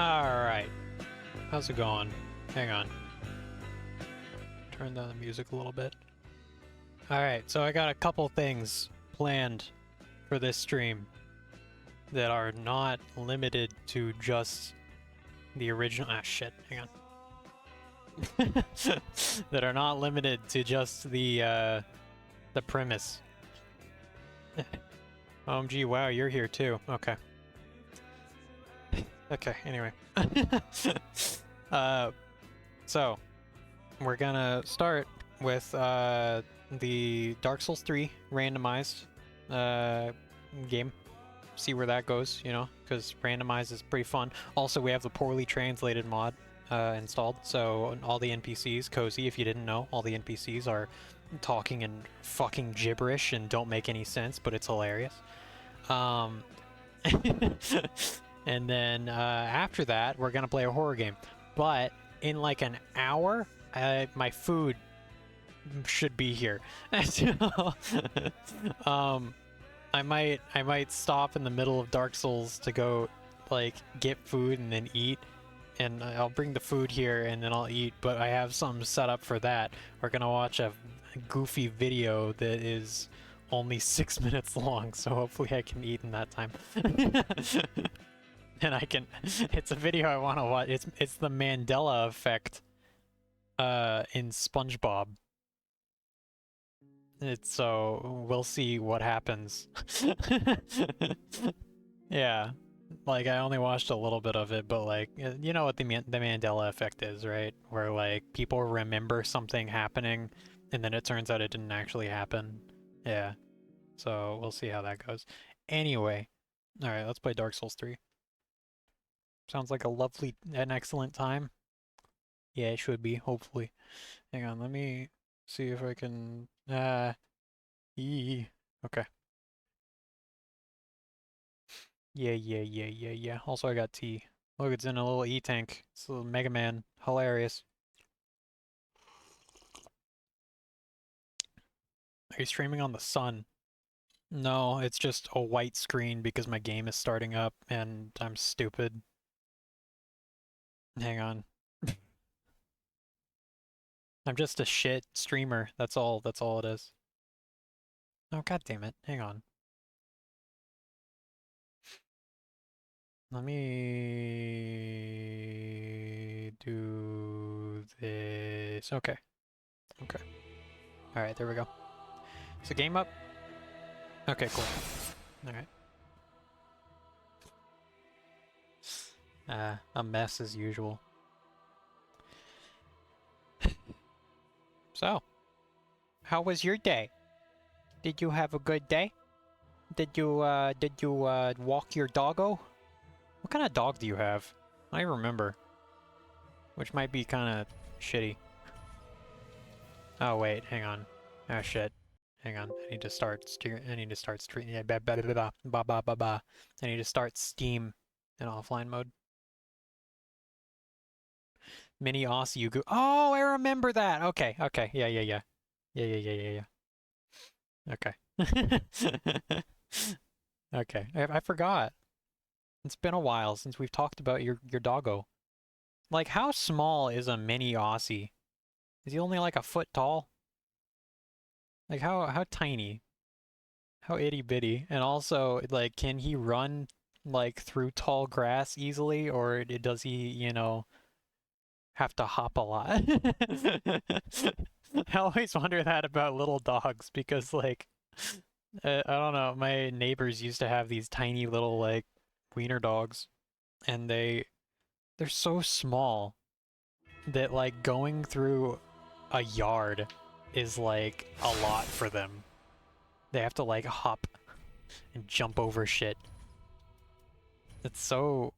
Alright. How's it going? Hang on. Turn down the music a little bit. Alright, so I got a couple things planned for this stream that are not limited to just the original— ah, shit, hang on. That are not limited to just the premise. OMG, wow, you're here too. Okay. Okay, anyway. So, we're gonna start with the Dark Souls 3 randomized game. See where that goes, you know, because randomized is pretty fun. Also, we have the poorly translated mod installed, so all the NPCs, cozy, if you didn't know, all the NPCs are talking in fucking gibberish and don't make any sense, but it's hilarious. And then after that, we're gonna play a horror game. But in like an hour, my food should be here. So, I might stop in the middle of Dark Souls to go like get food and then eat, and I'll bring the food here and then I'll eat. But I have something set up for that. We're gonna watch a goofy video that is only 6 minutes long, so hopefully I can eat in that time. And I can— it's a video I want to watch. It's the Mandela effect in SpongeBob. So we'll see what happens. Yeah, like I only watched a little bit of it, but like you know what the Mandela effect is, right? Where like people remember something happening and then it turns out it didn't actually happen. Yeah. So we'll see how that goes. Anyway, all right, let's play Dark Souls 3. Sounds like an excellent time. Yeah, it should be, hopefully. Hang on, let me see if I can... okay. Yeah. Also, I got tea. Look, it's in a little E-tank. It's a little Mega Man. Hilarious. Are you streaming on the sun? No, it's just a white screen because my game is starting up and I'm stupid. Hang on. I'm just a shit streamer. That's all it is. Oh, god damn it. Hang on. Let me do this. Okay. Alright, there we go. So game up? Okay, cool. Alright. A mess as usual. So, how was your day? Did you have a good day? Did you walk your doggo? What kind of dog do you have? I don't even remember. Which might be kind of shitty. Oh wait, hang on. Oh shit. Hang on. I need to start stream. Yeah, I need to start Steam in offline mode. Mini Aussie Ugu. Oh, I remember that. Okay. Yeah. Okay. Okay. I forgot. It's been a while since we've talked about your doggo. Like, how small is a mini Aussie? Is he only like a foot tall? Like, how tiny? How itty bitty? And also, like, can he run like through tall grass easily, or does he, you know, have to hop a lot? I always wonder that about little dogs because, like, I don't know, my neighbors used to have these tiny little like wiener dogs, and they're so small that like going through a yard is like a lot for them. They have to like hop and jump over shit. It's so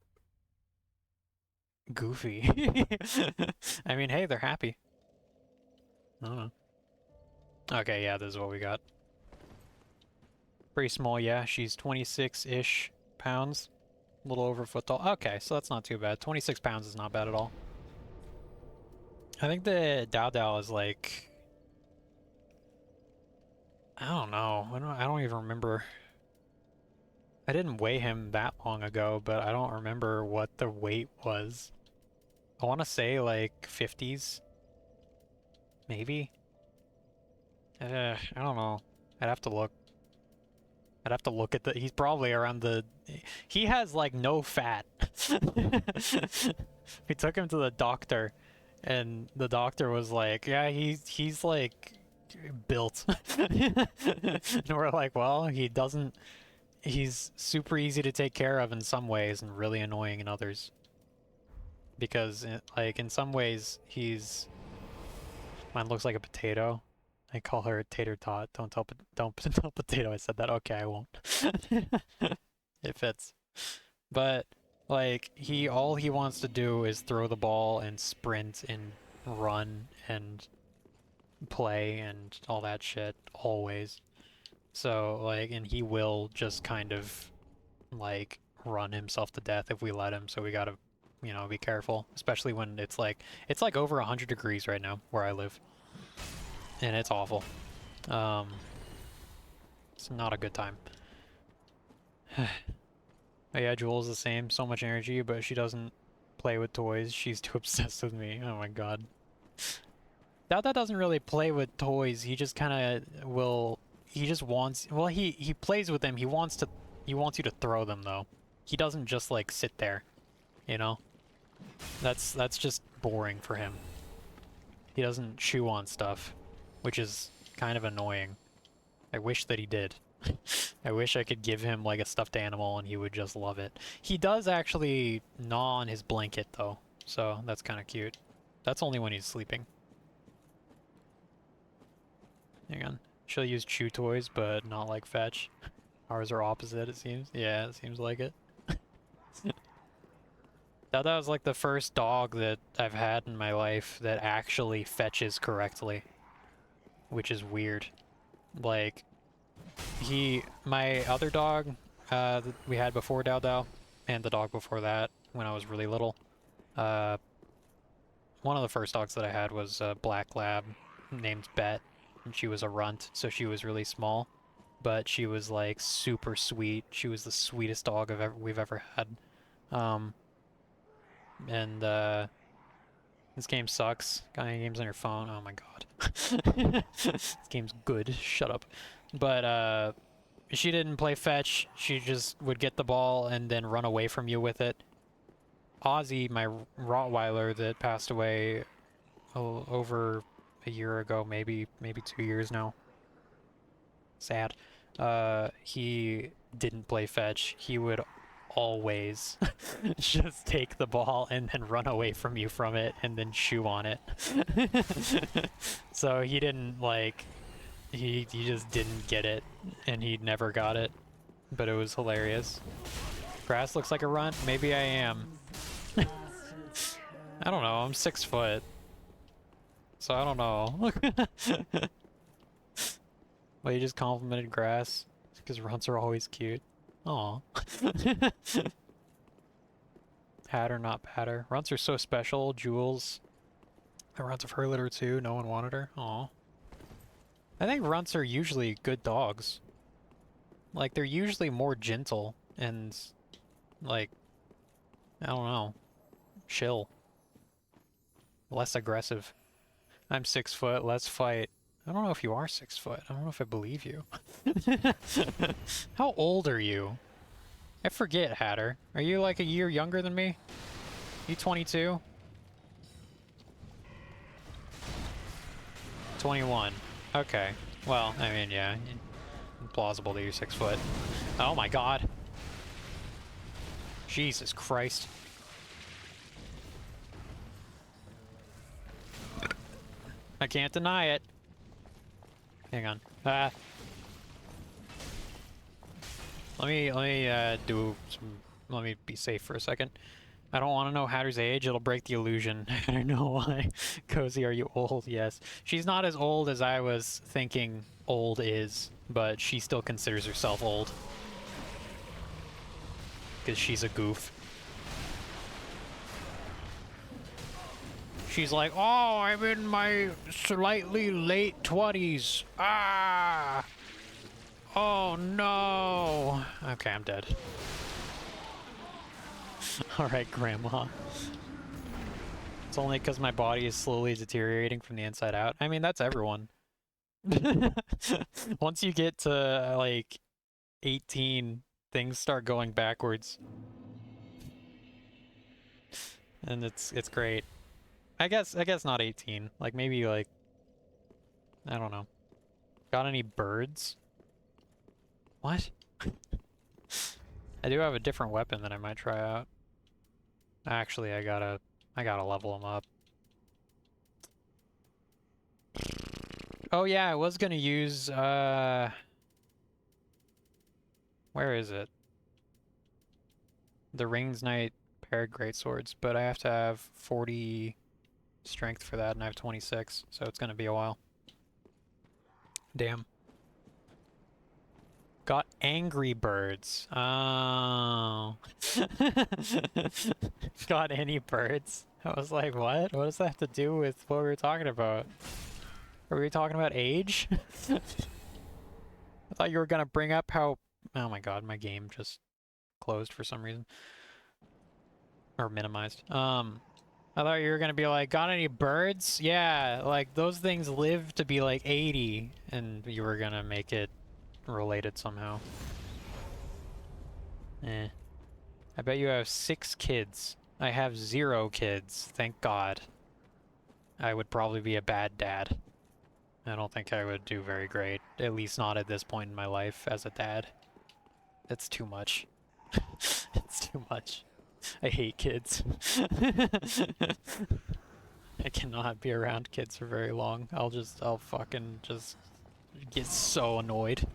goofy. I mean, hey, they're happy. I don't know. Okay, yeah, this is what we got. Pretty small, yeah. She's 26-ish pounds. A little over a foot tall. Okay, so that's not too bad. 26 pounds is not bad at all. I think the Dao Dao is like... I don't know. I don't even remember. I didn't weigh him that long ago, but I don't remember what the weight was. I want to say like 50s, maybe? I don't know. I'd have to look. I'd have to look at the... He's probably around the... He has like no fat. We took him to the doctor, and the doctor was like, yeah, he's like built. And we're like, well, he doesn't... He's super easy to take care of in some ways and really annoying in others. Because, like, in some ways, he's... Mine looks like a potato. I call her a tater tot. Don't tell potato I said that. Okay, I won't. It fits. But, like, all he wants to do is throw the ball and sprint and run and play and all that shit, always. So, like, and he will just kind of, like, run himself to death if we let him, so we gotta, you know, be careful. Especially when it's like over 100 degrees right now, where I live. And it's awful. It's not a good time. But yeah, Jules the same, so much energy, but she doesn't play with toys. She's too obsessed with me. Oh my god. Dada doesn't really play with toys. He just kind of will... He just wants... Well, he plays with them. He wants you to throw them, though. He doesn't just, like, sit there, you know? That's just boring for him. He doesn't chew on stuff, which is kind of annoying. I wish that he did. I wish I could give him, like, a stuffed animal and he would just love it. He does actually gnaw on his blanket, though, so that's kind of cute. That's only when he's sleeping. Hang on. She'll use chew toys, but not like fetch. Ours are opposite, it seems. Yeah, it seems like it. That was like the first dog that I've had in my life that actually fetches correctly. Which is weird. Like, my other dog that we had before Dao Dao, and the dog before that, when I was really little, one of the first dogs that I had was a black lab named Bet, and she was a runt, so she was really small, but she was like super sweet. She was the sweetest dog we've ever had. This game sucks. Got any games on your phone? Oh my god. This game's good. Shut up. But, she didn't play fetch. She just would get the ball and then run away from you with it. Ozzy, my Rottweiler that passed away over a year ago, maybe 2 years now. Sad. He didn't play fetch. He would always just take the ball and then run away from you from it and then chew on it. So he didn't, like, he just didn't get it, and he never got it, but it was hilarious. Grass looks like a runt? Maybe I am. I don't know, I'm 6 foot. So I don't know. Well, you just complimented grass because runts are always cute. Aw. Hatter, not patter. Runts are so special. Jules. The runts of her litter too. No one wanted her. Aw. I think runts are usually good dogs. Like, they're usually more gentle and, like, I don't know, chill. Less aggressive. I'm 6 foot, let's fight. I don't know if you are 6 foot. I don't know if I believe you. How old are you? I forget, Hatter. Are you like a year younger than me? You 22? 21. Okay. Well, I mean, yeah. Plausible that you're 6 foot. Oh my god. Jesus Christ. I can't deny it. Hang on. Let me be safe for a second. I don't want to know Hatter's age, it'll break the illusion. I don't know why. Cozy, are you old? Yes. She's not as old as I was thinking old is, but she still considers herself old. Because she's a goof. She's like, oh, I'm in my slightly late 20s. Ah! Oh no! Okay, I'm dead. Alright, Grandma. It's only because my body is slowly deteriorating from the inside out. I mean, that's everyone. Once you get to, like, 18, things start going backwards. And it's great. I guess not 18. Like, maybe, like, I don't know. Got any birds? What? I do have a different weapon that I might try out. Actually, I gotta level them up. Oh yeah, I was gonna use, where is it? The Rains Knight paired greatswords, but I have to have 40 strength for that, and I have 26, so it's gonna be a while. Damn. Got Angry Birds. Oh. Got any birds? I was like, what? What does that have to do with what we were talking about? Are we talking about age? I thought you were gonna bring up how... Oh my god, my game just closed for some reason. Or minimized. I thought you were gonna be like, got any birds? Yeah, like, those things live to be like 80, and you were gonna make it related somehow. Eh. I bet you have 6 kids. I have 0 kids, thank God. I would probably be a bad dad. I don't think I would do very great, at least not at this point in my life as a dad. It's too much. It's too much. I hate kids. I cannot be around kids for very long. I'll fucking just get so annoyed.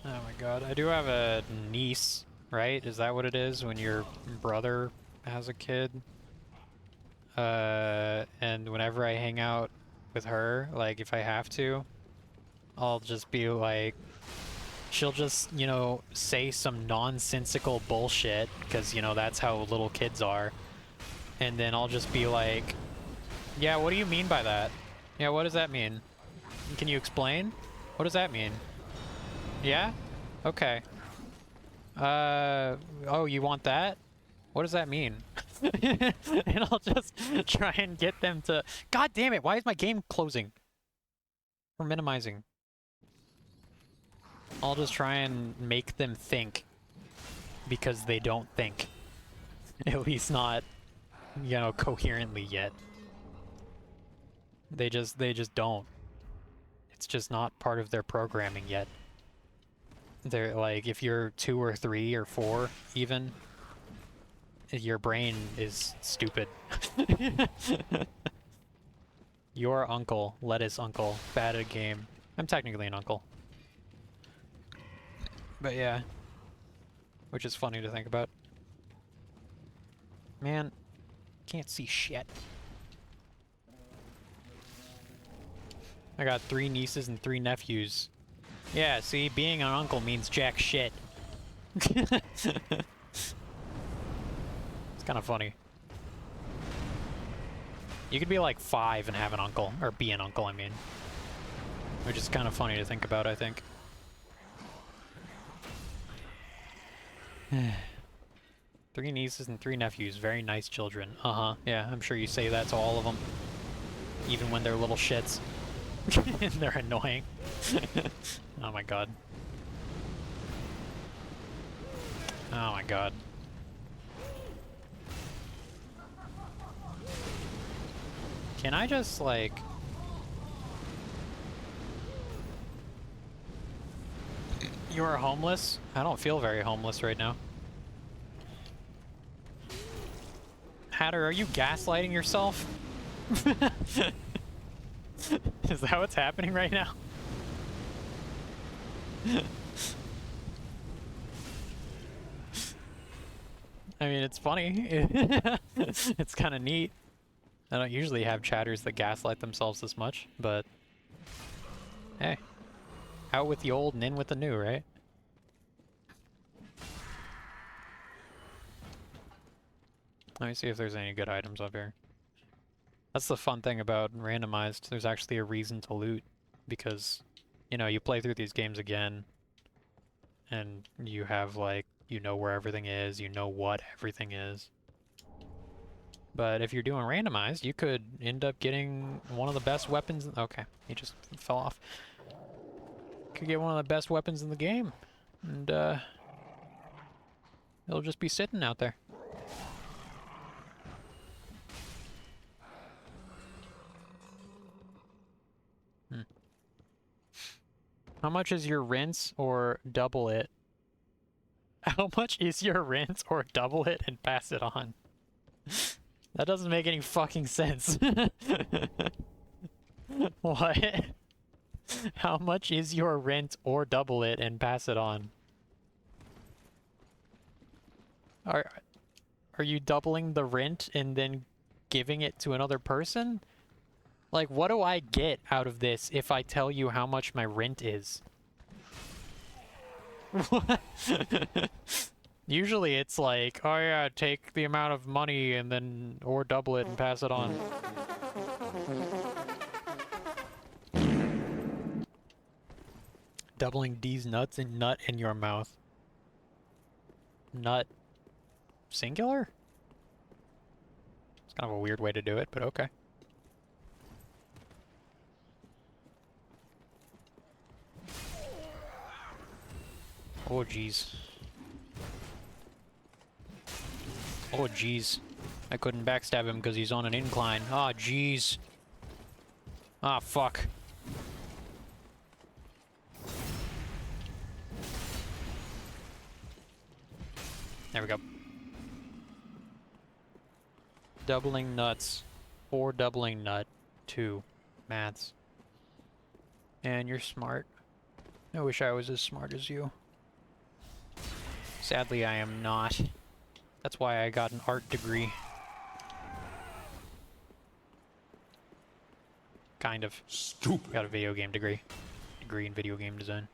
Oh my god, I do have a niece, right? Is that what it is when your brother has a kid? And whenever I hang out with her, like if I have to, I'll just be like, she'll just, you know, say some nonsensical bullshit, because, you know, that's how little kids are. And then I'll just be like, yeah, what do you mean by that? Yeah, what does that mean? Can you explain? What does that mean? Yeah? Okay. Oh, you want that? What does that mean? And I'll just try and get them to... God damn it, why is my game closing? Or minimizing? I'll just try and make them think. Because they don't think. At least not, you know, coherently yet. They just don't. It's just not part of their programming yet. They're like, if you're 2 or 3 or 4 even, your brain is stupid. Your uncle, lettuce uncle, bad at a game. I'm technically an uncle. But yeah. Which is funny to think about. Man, can't see shit. I got 3 nieces and 3 nephews. Yeah, see, being an uncle means jack shit. It's kind of funny. You could be like 5 and have an uncle, or be an uncle, I mean. Which is kind of funny to think about, I think. 3 nieces and 3 nephews, very nice children. Uh-huh, yeah, I'm sure you say that to all of them. Even when they're little shits. And they're annoying. Oh my god. Oh my god. Can I just, like... You are homeless? I don't feel very homeless right now. Hatter, are you gaslighting yourself? Is that what's happening right now? I mean, it's funny. It's kind of neat. I don't usually have chatters that gaslight themselves this much, but... Hey. Out with the old and in with the new, right? Let me see if there's any good items up here. That's the fun thing about randomized. There's actually a reason to loot, because, you know, you play through these games again, and you have, like, you know where everything is, you know what everything is. But if you're doing randomized, you could end up getting one of the best weapons. Okay, he just fell off. Could get one of the best weapons in the game, and it'll just be sitting out there. How much is your rinse or double it? How much is your rinse or double it and pass it on? That doesn't make any fucking sense. What? How much is your rinse or double it and pass it on? Are you doubling the rent and then giving it to another person? Like, what do I get out of this if I tell you how much my rent is? What? Usually it's like, oh yeah, take the amount of money and then, or double it and pass it on. Doubling D's nuts and nut in your mouth. Nut singular? It's kind of a weird way to do it, but okay. Oh jeez. Oh jeez. I couldn't backstab him because he's on an incline. Ah, oh, jeez. Ah, fuck. There we go. Doubling nuts. 4 doubling nut. 2 maths. And you're smart. I wish I was as smart as you. Sadly, I am not. That's why I got an art degree. Kind of. Stupid. Got a video game degree. Degree in video game design.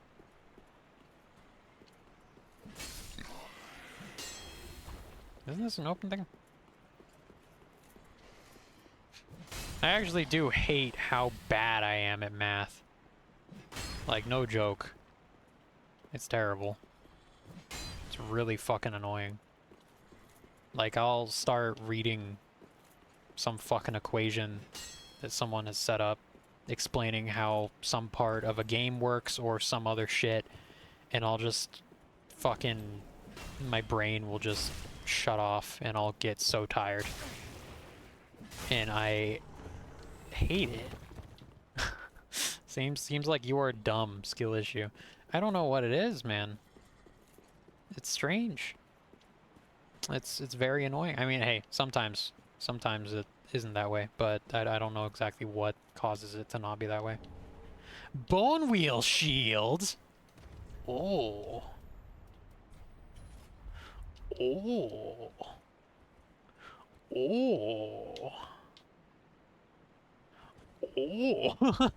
Isn't this an open thing? I actually do hate how bad I am at math. Like, no joke. It's terrible. It's really fucking annoying. Like, I'll start reading some fucking equation that someone has set up explaining how some part of a game works or some other shit, and I'll just fucking... my brain will just shut off and I'll get so tired. And I hate it. Seems like you are a dumb skill issue. I don't know what it is, man. It's strange. It's very annoying. I mean, hey, sometimes it isn't that way, but I don't know exactly what causes it to not be that way. Bone wheel shield. Oh. Oh. Oh. Oh.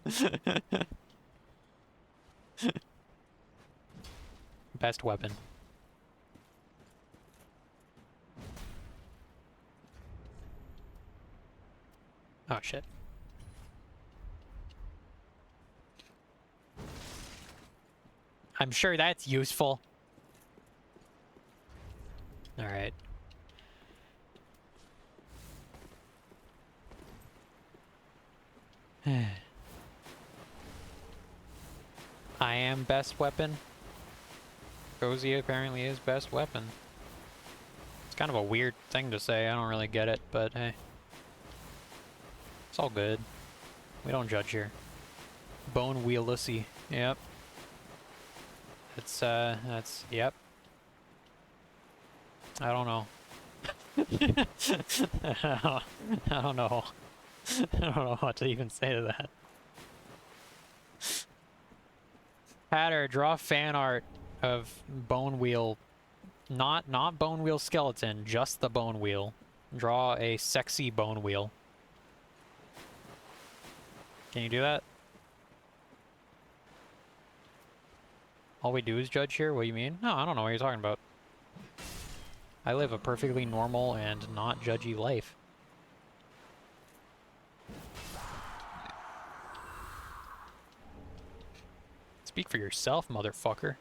Best weapon. Oh shit. I'm sure that's useful. All right. I am best weapon. Cozy apparently is best weapon. It's kind of a weird thing to say. I don't really get it, but hey. It's all good. We don't judge here. Bone wheel-lessy. Yep. That's, yep. I don't know. I don't know. I don't know what to even say to that. Hatter, draw fan art of Bone Wheel. Not Bone Wheel skeleton, just the Bone Wheel. Draw a sexy Bone Wheel. Can you do that? All we do is judge here? What do you mean? No, I don't know what you're talking about. I live a perfectly normal and not judgy life. Speak for yourself, motherfucker.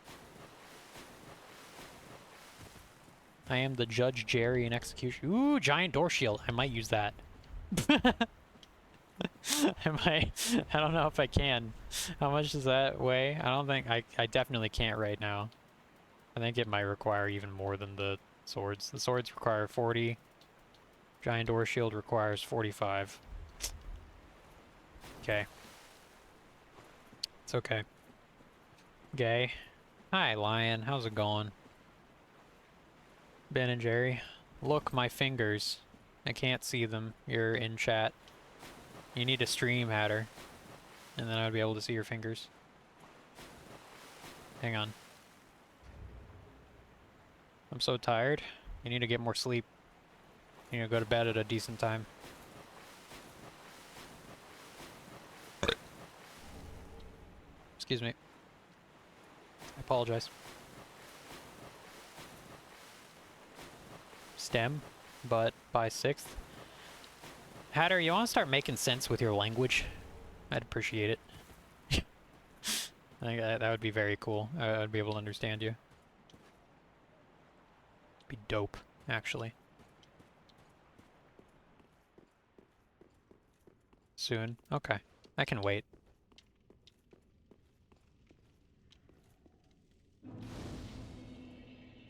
I am the Judge Jerry in execution. Ooh, giant door shield. I might use that. I don't know if I can. How much does that weigh? I don't think, I definitely can't right now. I think it might require even more than the swords. The swords require 40. Giant door shield requires 45. Okay. It's okay. Gay. Hi, Lion. How's it going? Ben and Jerry. Look, my fingers. I can't see them. You're in chat. You need a stream, Hatter. And then I would be able to see your fingers. Hang on. I'm so tired. You need to get more sleep. You need to go to bed at a decent time. Excuse me. I apologize. STEM, but by 6th. Hatter, you want to start making sense with your language? I'd appreciate it. I think that would be very cool. I'd be able to understand you. It'd be dope, actually. Soon? Okay. I can wait.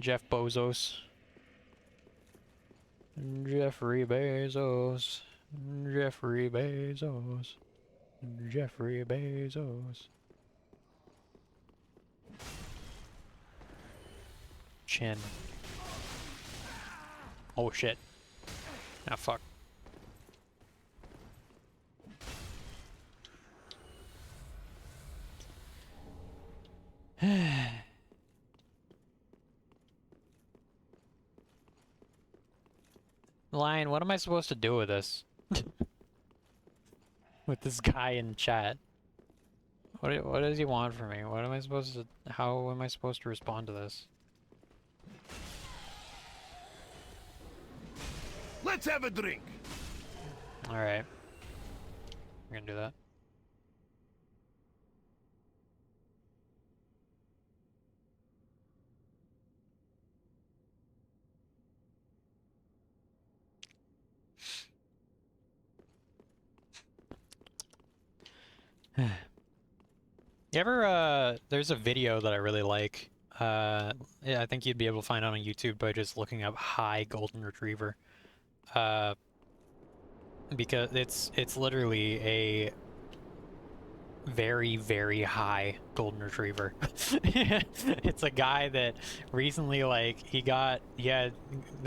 Jeff Bezos. Jeffrey Bezos. Jeffrey Bezos. Jeffrey Bezos. Chin. Oh shit. Ah, fuck. Lion, what am I supposed to do with this? With this guy in chat? What does he want from me? What am I supposed to... How am I supposed to respond to this? Let's have a drink! Alright. We're gonna do that. You ever, there's a video that I really like. Yeah, I think you'd be able to find it on YouTube by just looking up high golden retriever. Because it's literally a very, very high golden retriever. It's a guy that recently, like, the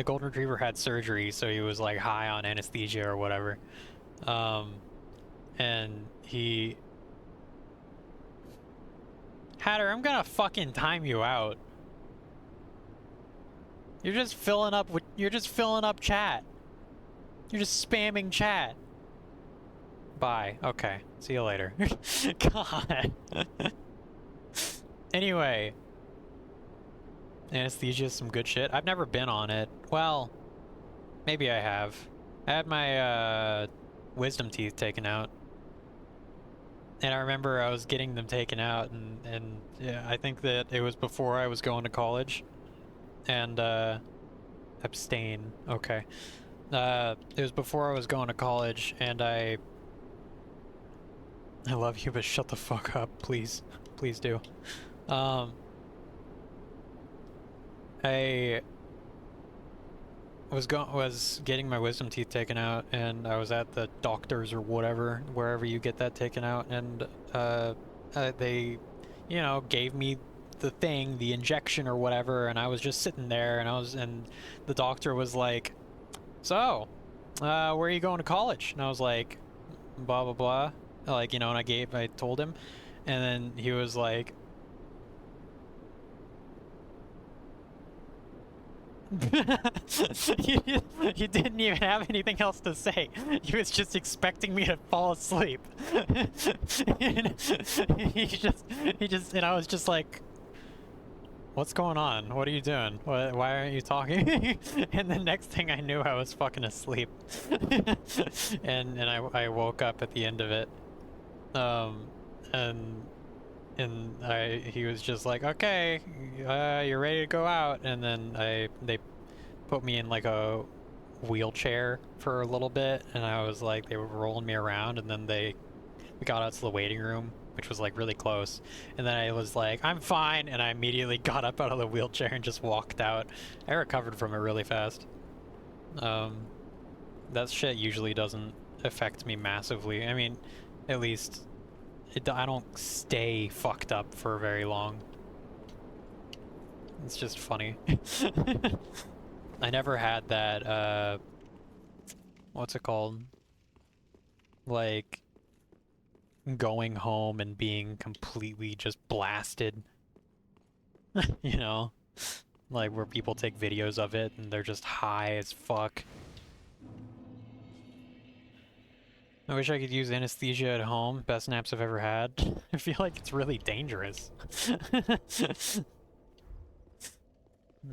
golden retriever had surgery, so he was, like, high on anesthesia or whatever. And he... Hatter, I'm gonna fucking time you out. You're just filling up chat. You're just spamming chat. Bye. Okay. See you later. God. Anyway. Anesthesia is some good shit. I've never been on it. Well, maybe I have. I had my wisdom teeth taken out. And I remember I was getting them taken out, and yeah, I think that it was before I was going to college. And, abstain. Okay. It was before I was going to college, and I love you, but shut the fuck up, please. Please do. I was getting my wisdom teeth taken out, and I was at the doctor's or whatever, wherever you get that taken out, and they, you know, gave me the injection or whatever, and I was just sitting there, and the doctor was like, "So, where are you going to college?" And I was like, "Blah blah blah," like, you know, and I told him, and then he was like, he didn't even have anything else to say. He was just expecting me to fall asleep. And and I was just like, "What's going on? What are you doing? Why aren't you talking?" And the next thing I knew, I was fucking asleep. and I woke up at the end of it. And And he was just like, okay, you're ready to go out. And then they put me in like a wheelchair for a little bit, and I was like, they were rolling me around, and then we got out to the waiting room, which was like really close. And then I was like, I'm fine, and I immediately got up out of the wheelchair and just walked out. I recovered from it really fast. That shit usually doesn't affect me massively. I mean, at least I don't stay fucked up for very long. It's just funny. I never had that, what's it called? Like, going home and being completely just blasted. You know? Like, where people take videos of it and they're just high as fuck. I wish I could use anesthesia at home. Best naps I've ever had. I feel like it's really dangerous.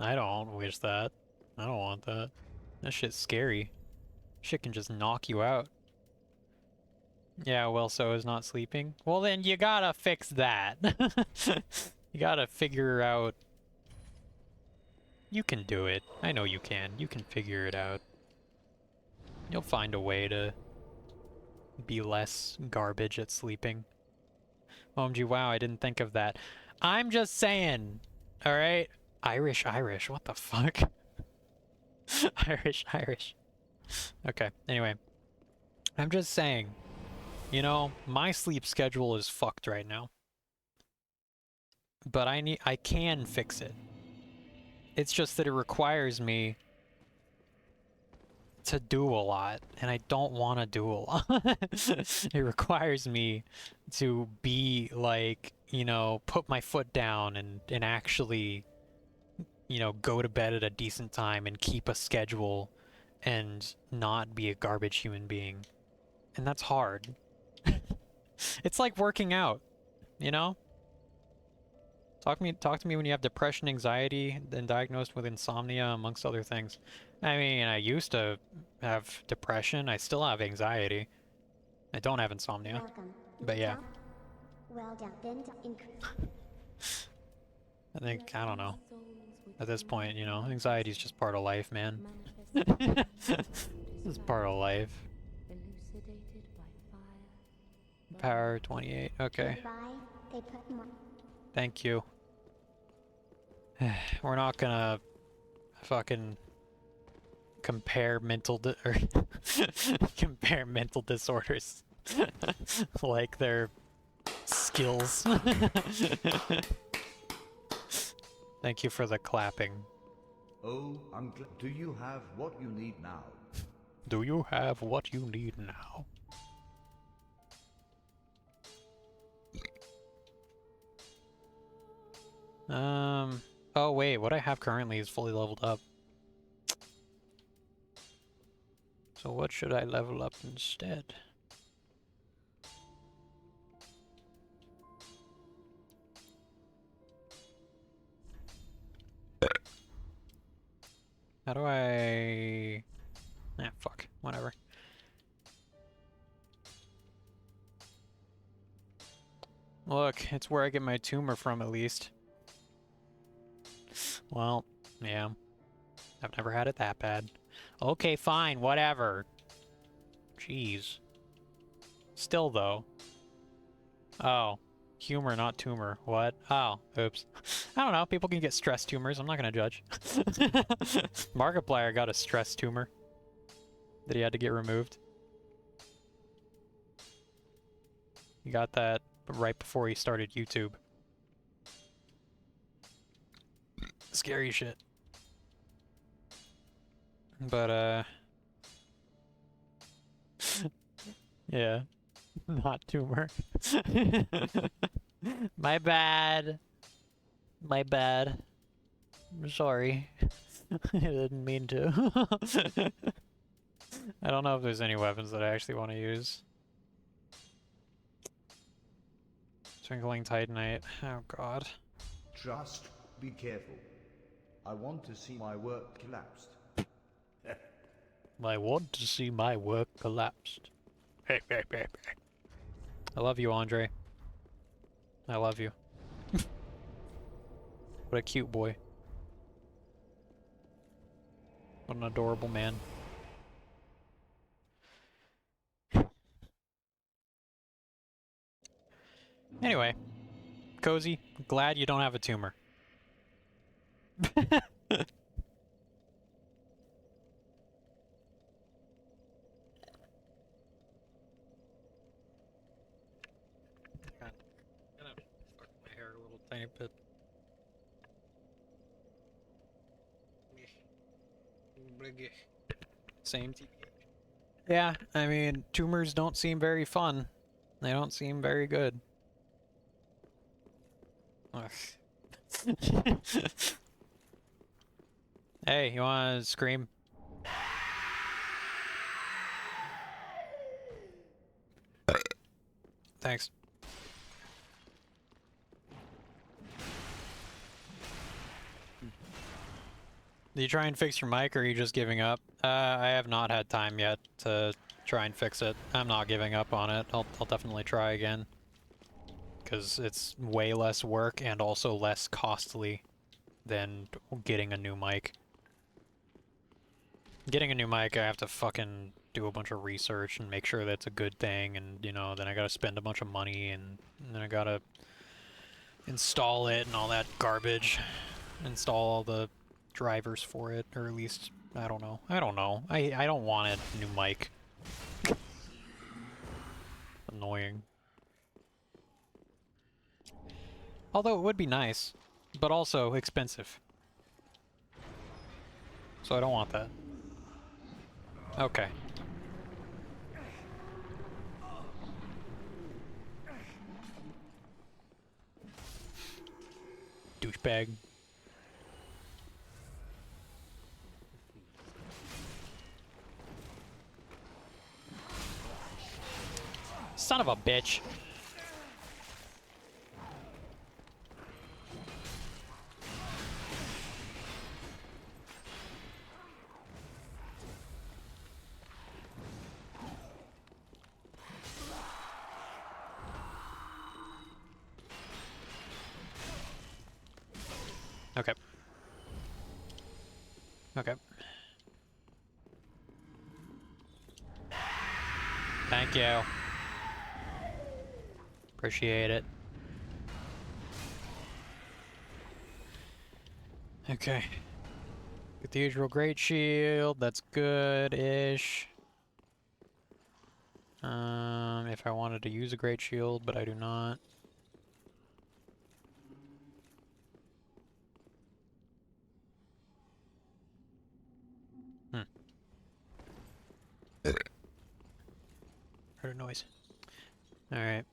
I don't wish that. I don't want that. That shit's scary. Shit can just knock you out. Yeah, well, so is not sleeping. Well, then you gotta fix that. You gotta figure out... You can do it. I know you can. You can figure it out. You'll find a way to be less garbage at sleeping. OMG, wow, I didn't think of that. I'm just saying, alright? Irish, what the fuck? Irish. Okay, anyway. I'm just saying, you know, my sleep schedule is fucked right now. But I can fix it. It's just that it requires me to do a lot, and I don't want to do a lot. It requires me to be like, you know, put my foot down and actually, you know, go to bed at a decent time and keep a schedule and not be a garbage human being. And that's hard. It's like working out, you know? Talk to me when you have depression, anxiety, and diagnosed with insomnia, amongst other things. I mean, I used to have depression. I still have anxiety. I don't have insomnia. Welcome. But yeah. Well done. I think, I don't know. At this point, you know, anxiety is just part of life, man. This is part of life. Power 28, okay. Thank you. We're not gonna fucking compare mental compare mental disorders like they're skills. Thank you for the clapping. Oh, I'm glad. Do you have what you need now? Do you have what you need now? Oh wait, what I have currently is fully leveled up. So what should I level up instead? How do I... Ah, fuck. Whatever. Look, it's where I get my tumor from, at least. Well, yeah. I've never had it that bad. Okay, fine, whatever. Jeez. Still, though. Oh. Humor, not tumor. What? Oh, oops. I don't know, people can get stress tumors, I'm not gonna judge. Markiplier got a stress tumor that he had to get removed. He got that right before he started YouTube. Scary shit. But, yeah. Not tumor. My bad. My bad. I'm sorry. I didn't mean to. I don't know if there's any weapons that I actually want to use. Twinkling Titanite. Oh god. Just be careful. I want to see my work collapsed. I want to see my work collapsed. I love you, Andre. I love you. What a cute boy. What an adorable man. Anyway, Cozy, glad you don't have a tumor. Gonna fuck my hair a little tiny bit. Same TBH. Yeah, I mean, tumors don't seem very fun. They don't seem very good. Ugh. Hey, you wanna scream? Thanks. Did you try and fix your mic, or are you just giving up? I have not had time yet to try and fix it. I'm not giving up on it. I'll definitely try again. Because it's way less work and also less costly than getting a new mic. Getting a new mic, I have to fucking do a bunch of research and make sure that's a good thing, and, you know, then I gotta spend a bunch of money, and then I gotta install it and all that garbage. Install all the drivers for it, or at least, I don't know. I don't know. I don't want a new mic. Annoying. Although it would be nice, but also expensive. So I don't want that. Okay. Douchebag. Son of a bitch. Okay. Okay. Thank you. Appreciate it. Okay. Cathedral Great Shield, that's good-ish. If I wanted to use a Great Shield, but I do not. Heard a noise. Alright.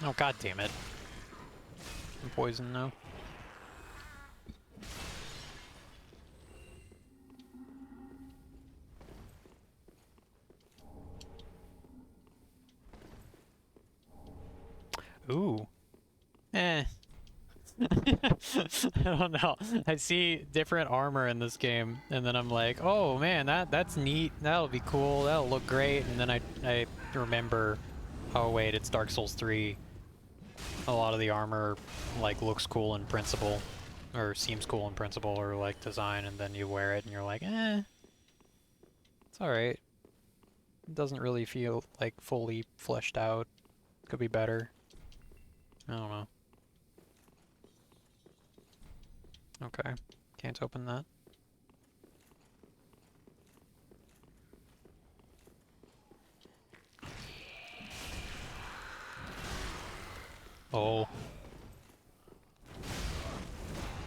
Oh, god damn it. I'm poisoned now. Ooh. Eh. I don't know. I see different armor in this game, and then I'm like, oh man, that's neat. That'll be cool. That'll look great. And then I remember, oh wait, it's Dark Souls 3. A lot of the armor like looks cool in principle, or seems cool in principle, or like design, and then you wear it and you're like, eh, it's alright. It doesn't really feel like fully fleshed out. Could be better. I don't know. Okay. Can't open that. Oh.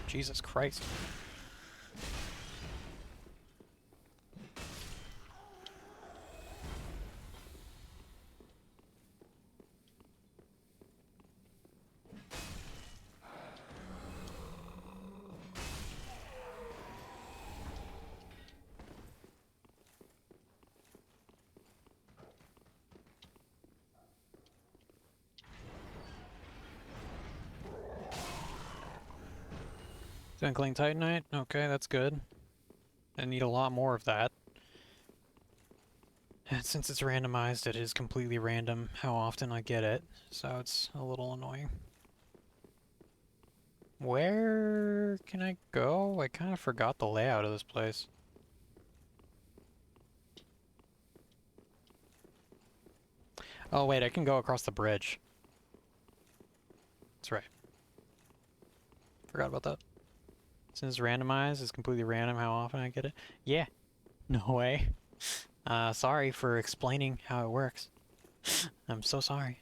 Jesus Christ. Twinkling Titanite? Okay, that's good. I need a lot more of that. And since it's randomized, it is completely random how often I get it, so it's a little annoying. Where can I go? I kind of forgot the layout of this place. Oh wait, I can go across the bridge. That's right. Forgot about that. Since it's randomized, it's completely random how often I get it. Yeah. No way. Sorry for explaining how it works. I'm so sorry.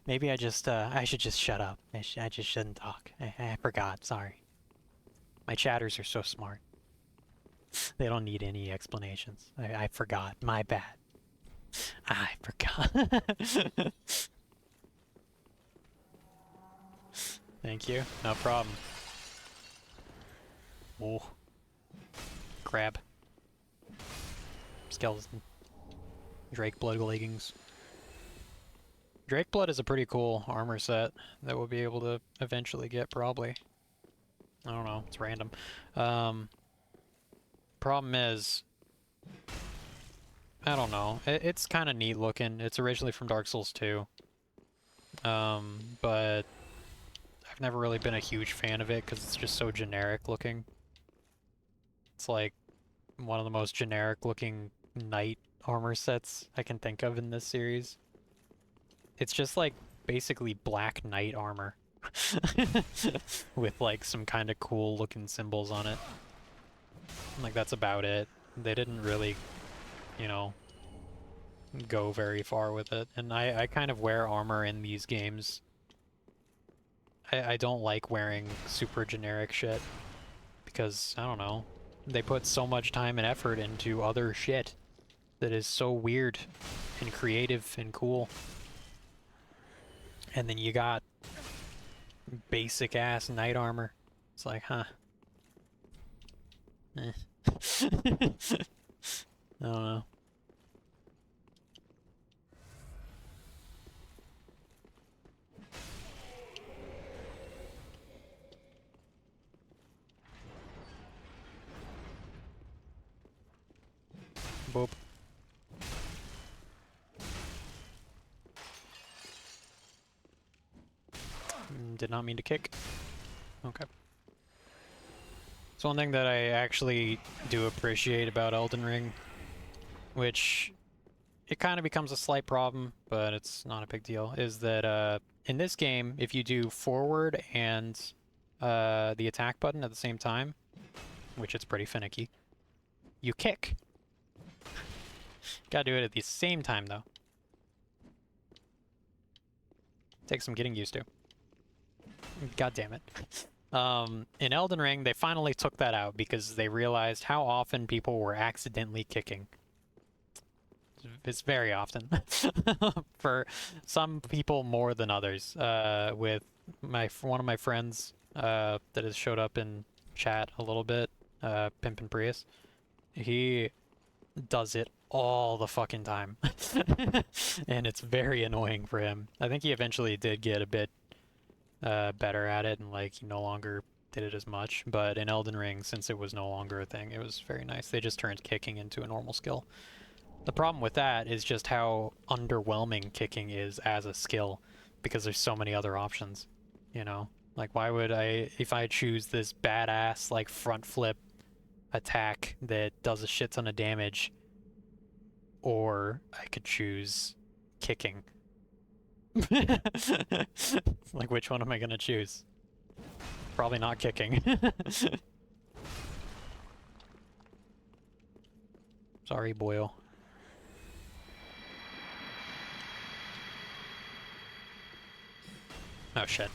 Maybe I should just shut up. I just shouldn't talk. I forgot, sorry. My chatters are so smart. They don't need any explanations. I forgot. My bad. I forgot. Thank you. No problem. Oh. Crab. Skeleton. Drake blood leggings. Drake blood is a pretty cool armor set that we'll be able to eventually get, probably. I don't know. It's random. Problem is, I don't know. It's kind of neat looking. It's originally from Dark Souls 2. But I've never really been a huge fan of it because it's just so generic looking. It's like one of the most generic looking knight armor sets I can think of in this series. It's just like basically black knight armor with like some kind of cool looking symbols on it. Like that's about it. They didn't really, you know, go very far with it. And I kind of wear armor in these games. I don't like wearing super generic shit because, I don't know, they put so much time and effort into other shit that is so weird and creative and cool. And then you got basic ass knight armor. It's like, huh. Eh. I don't know. Boop. Did not mean to kick. Okay. It's one thing that I actually do appreciate about Elden Ring, which it kind of becomes a slight problem, but it's not a big deal, is that in this game, if you do forward and the attack button at the same time, which it's pretty finicky, you kick. Gotta do it at the same time, though. Takes some getting used to. God damn it. In Elden Ring, they finally took that out because they realized how often people were accidentally kicking. It's very often. For some people more than others. With one of my friends that has showed up in chat a little bit, Pimpin' Prius, he does it all the fucking time. And it's very annoying for him. I think he eventually did get a bit better at it and like he no longer did it as much, but in Elden Ring, since it was no longer a thing, it was very nice. They just turned kicking into a normal skill. The problem with that is just how underwhelming kicking is as a skill, because there's so many other options, you know? Like, why would if I choose this badass, like, front flip attack that does a shit ton of damage, or I could choose kicking. Like, which one am I gonna choose? Probably not kicking. Sorry, Boyle. Oh shit.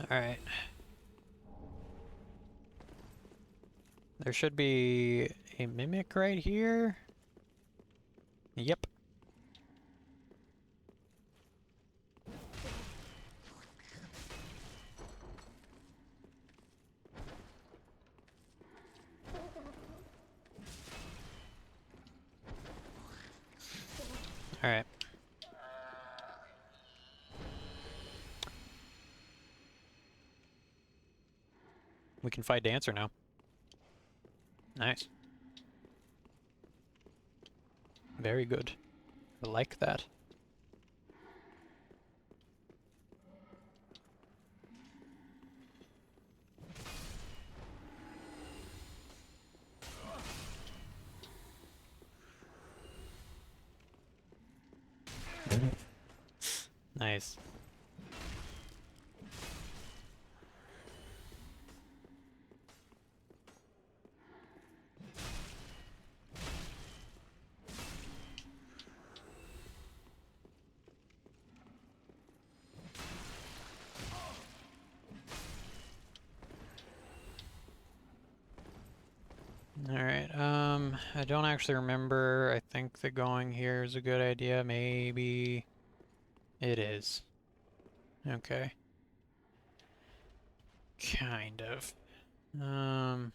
Alright. There should be a mimic right here. Yep. We can fight Dancer now. Nice. Very good. I like that. Nice. Alright, I don't actually remember. I think that going here is a good idea. Maybe it is. Okay. Kind of. Hmm.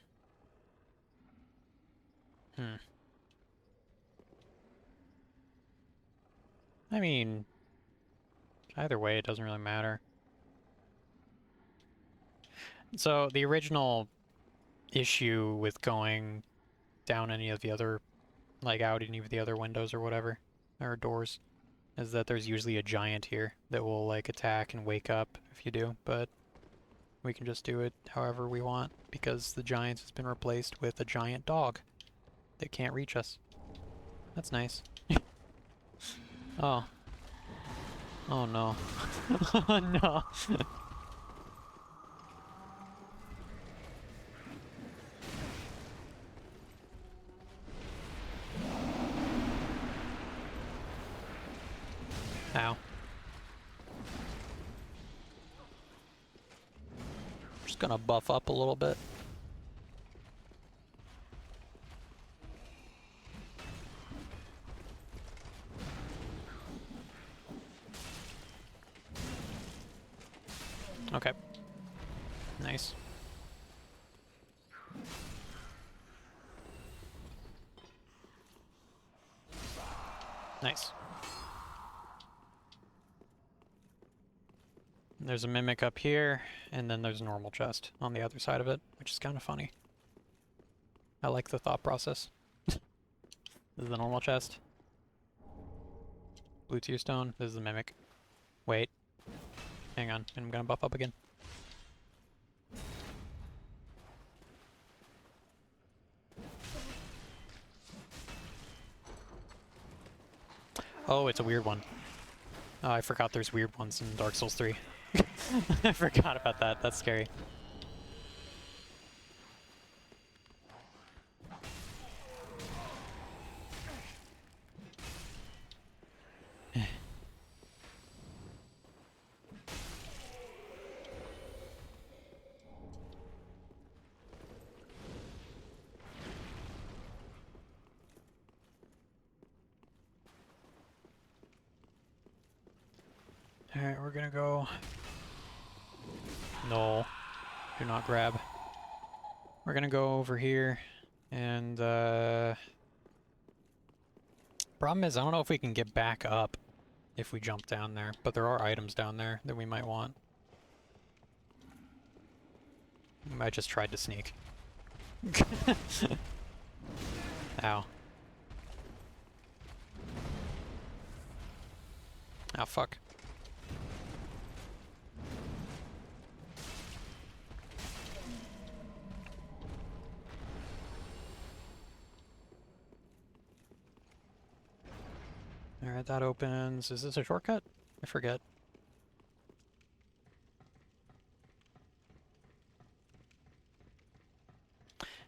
I mean, either way, it doesn't really matter. So, the original issue with going down any of the other, like out any of the other windows or whatever, or doors, is that there's usually a giant here that will, like, attack and wake up if you do, but we can just do it however we want, because the giant has been replaced with a giant dog that can't reach us. That's nice. Oh. Oh no. Oh no. Ow. Just gonna buff up a little bit. Okay. Nice. Nice. There's a mimic up here, and then there's a normal chest on the other side of it, which is kind of funny. I like the thought process. This is the normal chest. Blue tier stone. This is the mimic. Wait. Hang on. I'm gonna buff up again. Oh, it's a weird one. Oh, I forgot there's weird ones in Dark Souls 3. I forgot about that. That's scary. Alright, we're gonna go... No. Do not grab. We're gonna go over here, and problem is, I don't know if we can get back up if we jump down there, but there are items down there that we might want. I just tried to sneak. Ow. Oh, fuck. Alright, that opens. Is this a shortcut? I forget.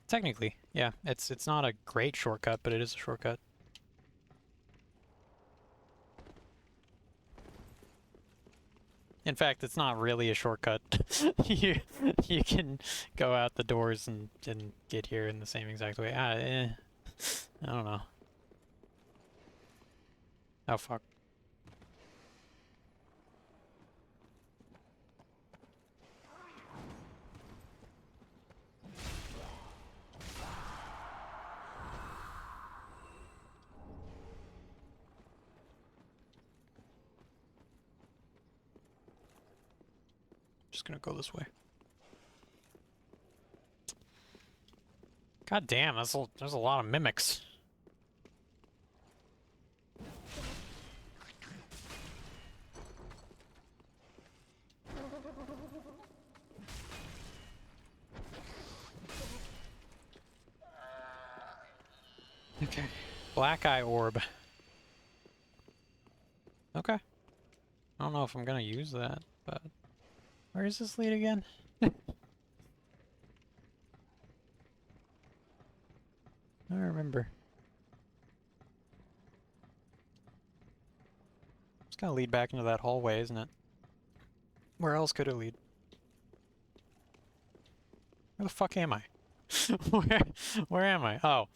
Technically, yeah. It's not a great shortcut, but it is a shortcut. In fact, it's not really a shortcut. you you can go out the doors and get here in the same exact way. I don't know. Oh fuck. Just gonna go this way. God damn, there's a lot of mimics. Okay. Black eye orb. Okay. I don't know if I'm gonna use that, but where does this lead again? I don't remember. It's gonna lead back into that hallway, isn't it? Where else could it lead? Where the fuck am I? where, where am I? Oh.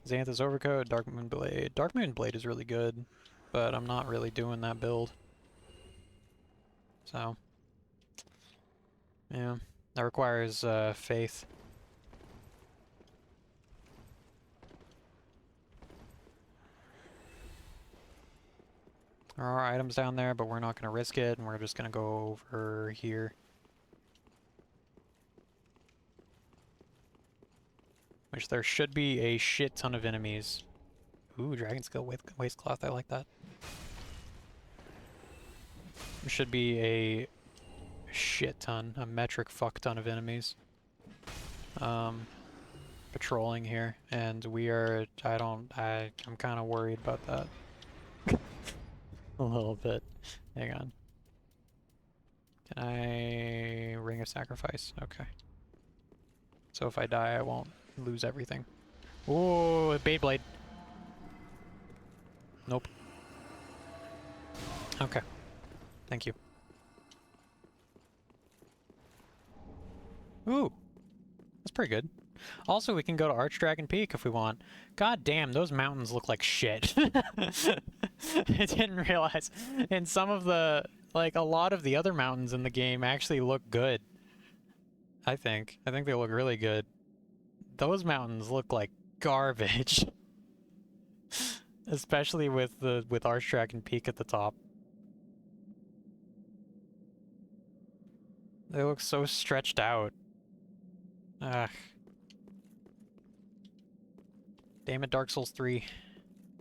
Xanthus Overcoat, Dark Moon Blade. Dark Moon Blade is really good, but I'm not really doing that build. So, yeah, that requires faith. There are items down there, but we're not going to risk it, and we're just going to go over here. Which there should be a shit ton of enemies. Ooh, Dragon Skill Waistcloth, I like that. There should be a shit ton, a metric fuck ton of enemies. Patrolling here, and we are, I'm kind of worried about that. A little bit. Hang on. Can I... Ring of Sacrifice? Okay. So if I die, I won't lose everything. Ooh, Beyblade. Nope. Okay. Thank you. Ooh. That's pretty good. Also, we can go to Archdragon Peak if we want. God damn, those mountains look like shit. I didn't realize. And some of the, like, a lot of the other mountains in the game actually look good. I think. I think they look really good. Those mountains look like garbage. Especially with Archdragon Peak at the top. They look so stretched out. Ugh. Damn it, Dark Souls 3.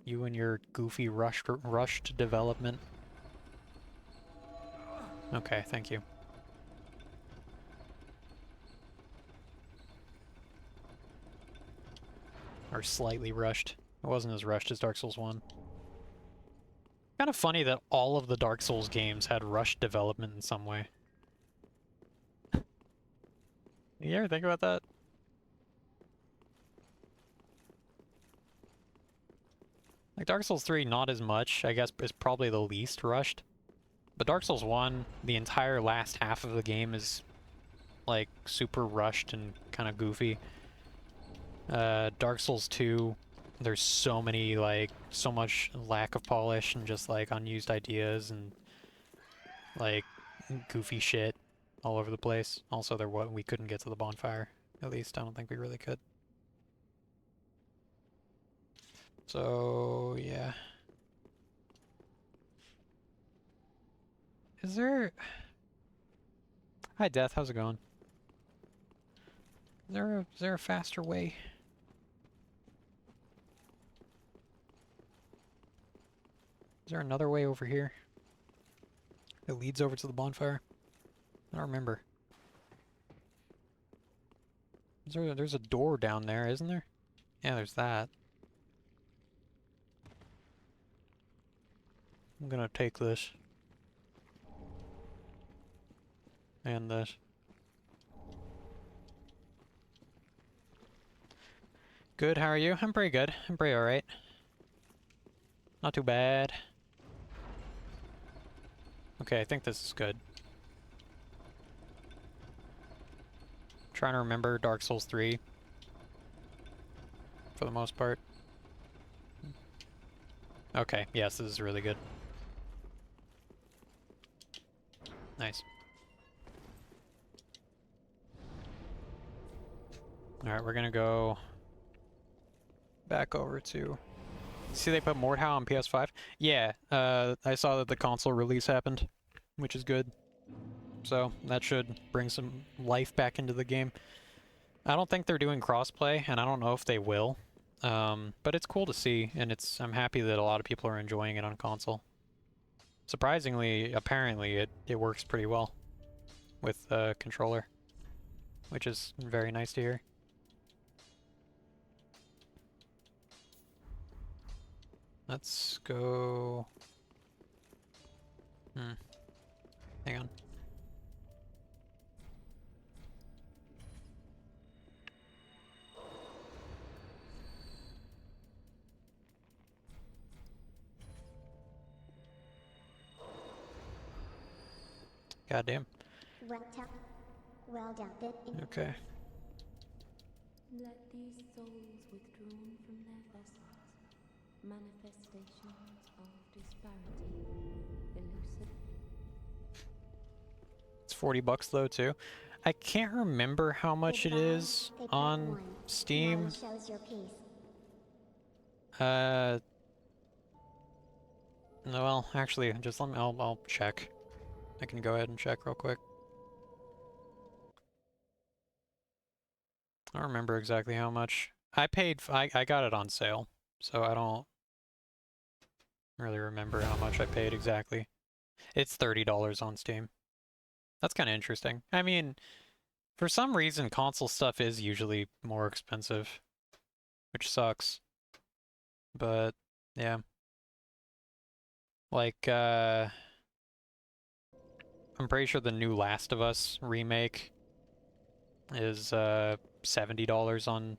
You and your goofy rushed development. Okay, thank you. Or slightly rushed. It wasn't as rushed as Dark Souls 1. Kind of funny that all of the Dark Souls games had rushed development in some way. You ever think about that? Like, Dark Souls 3, not as much, I guess, is probably the least rushed. But Dark Souls 1, the entire last half of the game is, like, super rushed and kind of goofy. Dark Souls 2, there's so many, like, so much lack of polish and just, like, unused ideas and, like, goofy shit all over the place. Also, we couldn't get to the bonfire. At least, I don't think we really could. So, yeah. Is there... Hi, Death. How's it going? Is there a faster way? Is there another way over here? That leads over to the bonfire? I don't remember. There's a door down there, isn't there? Yeah, there's that. I'm gonna take this. And this. Good, how are you? I'm pretty good. I'm pretty alright. Not too bad. Okay, I think this is good. Trying to remember Dark Souls 3. For the most part. Okay, yes, this is really good. Nice. Alright, we're gonna go back over to... See they put Mordhau on PS5? Yeah, I saw that the console release happened, which is good. so that should bring some life back into the game. I don't think they're doing crossplay, and I don't know if they will. But it's cool to see, and I'm happy that a lot of people are enjoying it on console. Surprisingly, apparently, it works pretty well with the controller, which is very nice to hear. Let's go... Hang on. Goddamn. Well done. Okay. Let these souls withdrawn from their vessels, manifestations of disparity, elusive. It's $40 though too. I can't remember how much it is on Steam. Shows your piece. No, well, actually, just let me. I'll check. I can go ahead and check real quick. I don't remember exactly how much. I paid. I got it on sale, so I don't really remember how much I paid exactly. It's $30 on Steam. That's kind of interesting. I mean, for some reason, console stuff is usually more expensive, which sucks. But yeah, like I'm pretty sure the new Last of Us remake is $70 on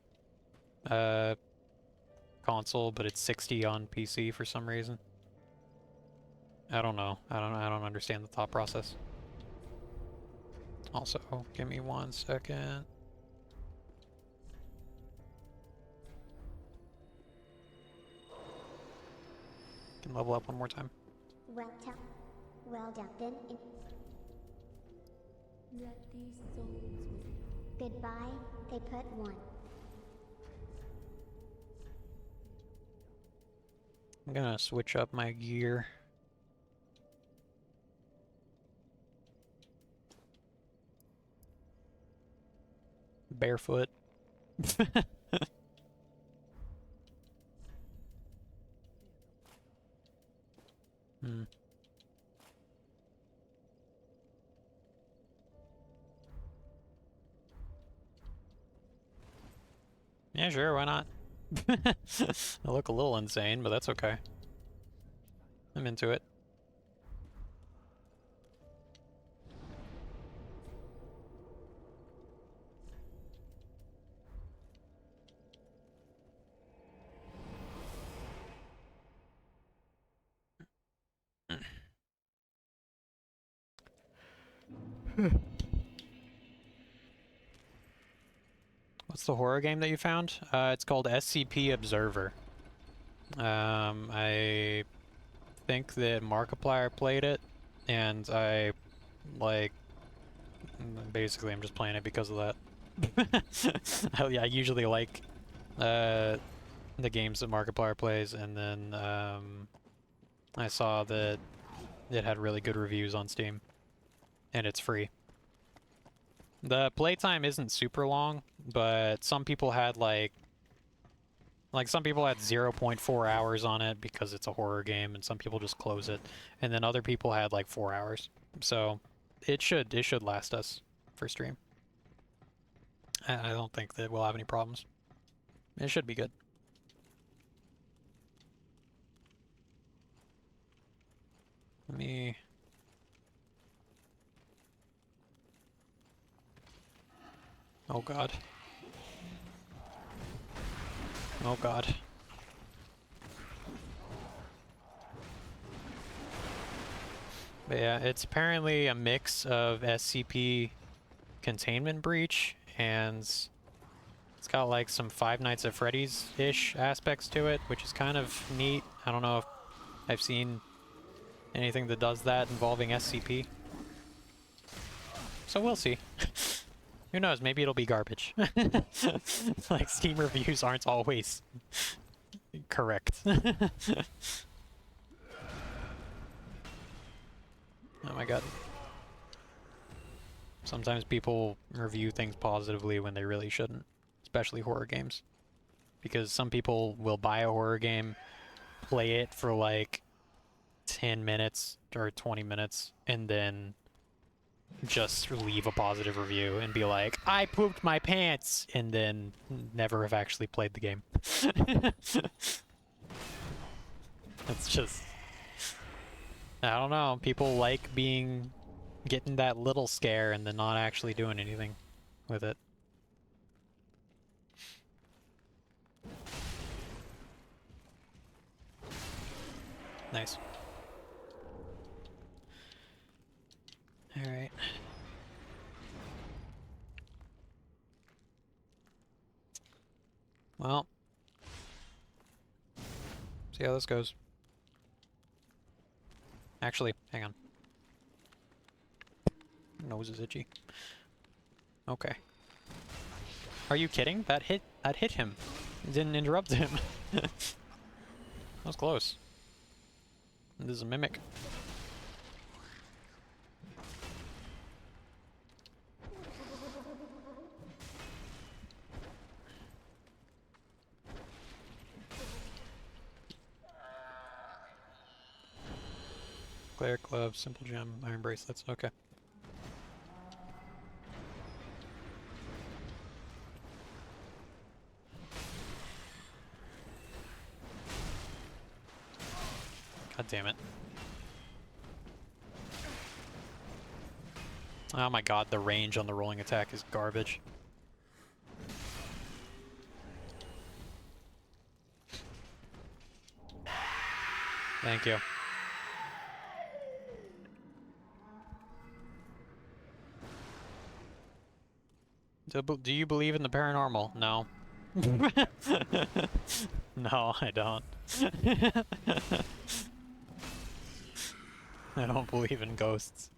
console, but it's $60 on PC for some reason. I don't know. I don't understand the thought process. Also, give me 1 second. Can level up one more time. Well done. Let these souls withdraw. Goodbye. They put one. I'm gonna switch up my gear. Barefoot. Yeah, sure, why not? I look a little insane, but that's okay. I'm into it. What's the horror game that you found? It's called SCP Observer. I think that Markiplier played it, and basically I'm just playing it because of that. I usually like the games that Markiplier plays, and then I saw that it had really good reviews on Steam, and it's free. The playtime isn't super long, but some people had like some people had 0.4 hours on it because it's a horror game, and some people just close it, and then other people had like 4 hours. So it should last us for stream. I don't think that we'll have any problems. It should be good. Let me... Oh god. Oh god. But yeah, it's apparently a mix of SCP Containment Breach, and it's got like some Five Nights at Freddy's-ish aspects to it, which is kind of neat. I don't know if I've seen anything that does that involving SCP. So we'll see. Who knows, maybe it'll be garbage. Like, Steam reviews aren't always correct. Oh my god. Sometimes people review things positively when they really shouldn't, especially horror games. Because some people will buy a horror game, play it for like 10 minutes or 20 minutes, and then just leave a positive review and be like, I pooped my pants, and then never have actually played the game. It's just, I don't know, people like getting that little scare and then not actually doing anything with it. Nice. Alright. Well, see how this goes. Actually, hang on. Nose is itchy. Okay. Are you kidding? That hit him. It didn't interrupt him. That was close. This is a mimic. Cleric glove, simple gem, iron bracelets. Okay. God damn it. Oh my god, the range on the rolling attack is garbage. Thank you. Do you believe in the paranormal? No. No, I don't. I don't believe in ghosts.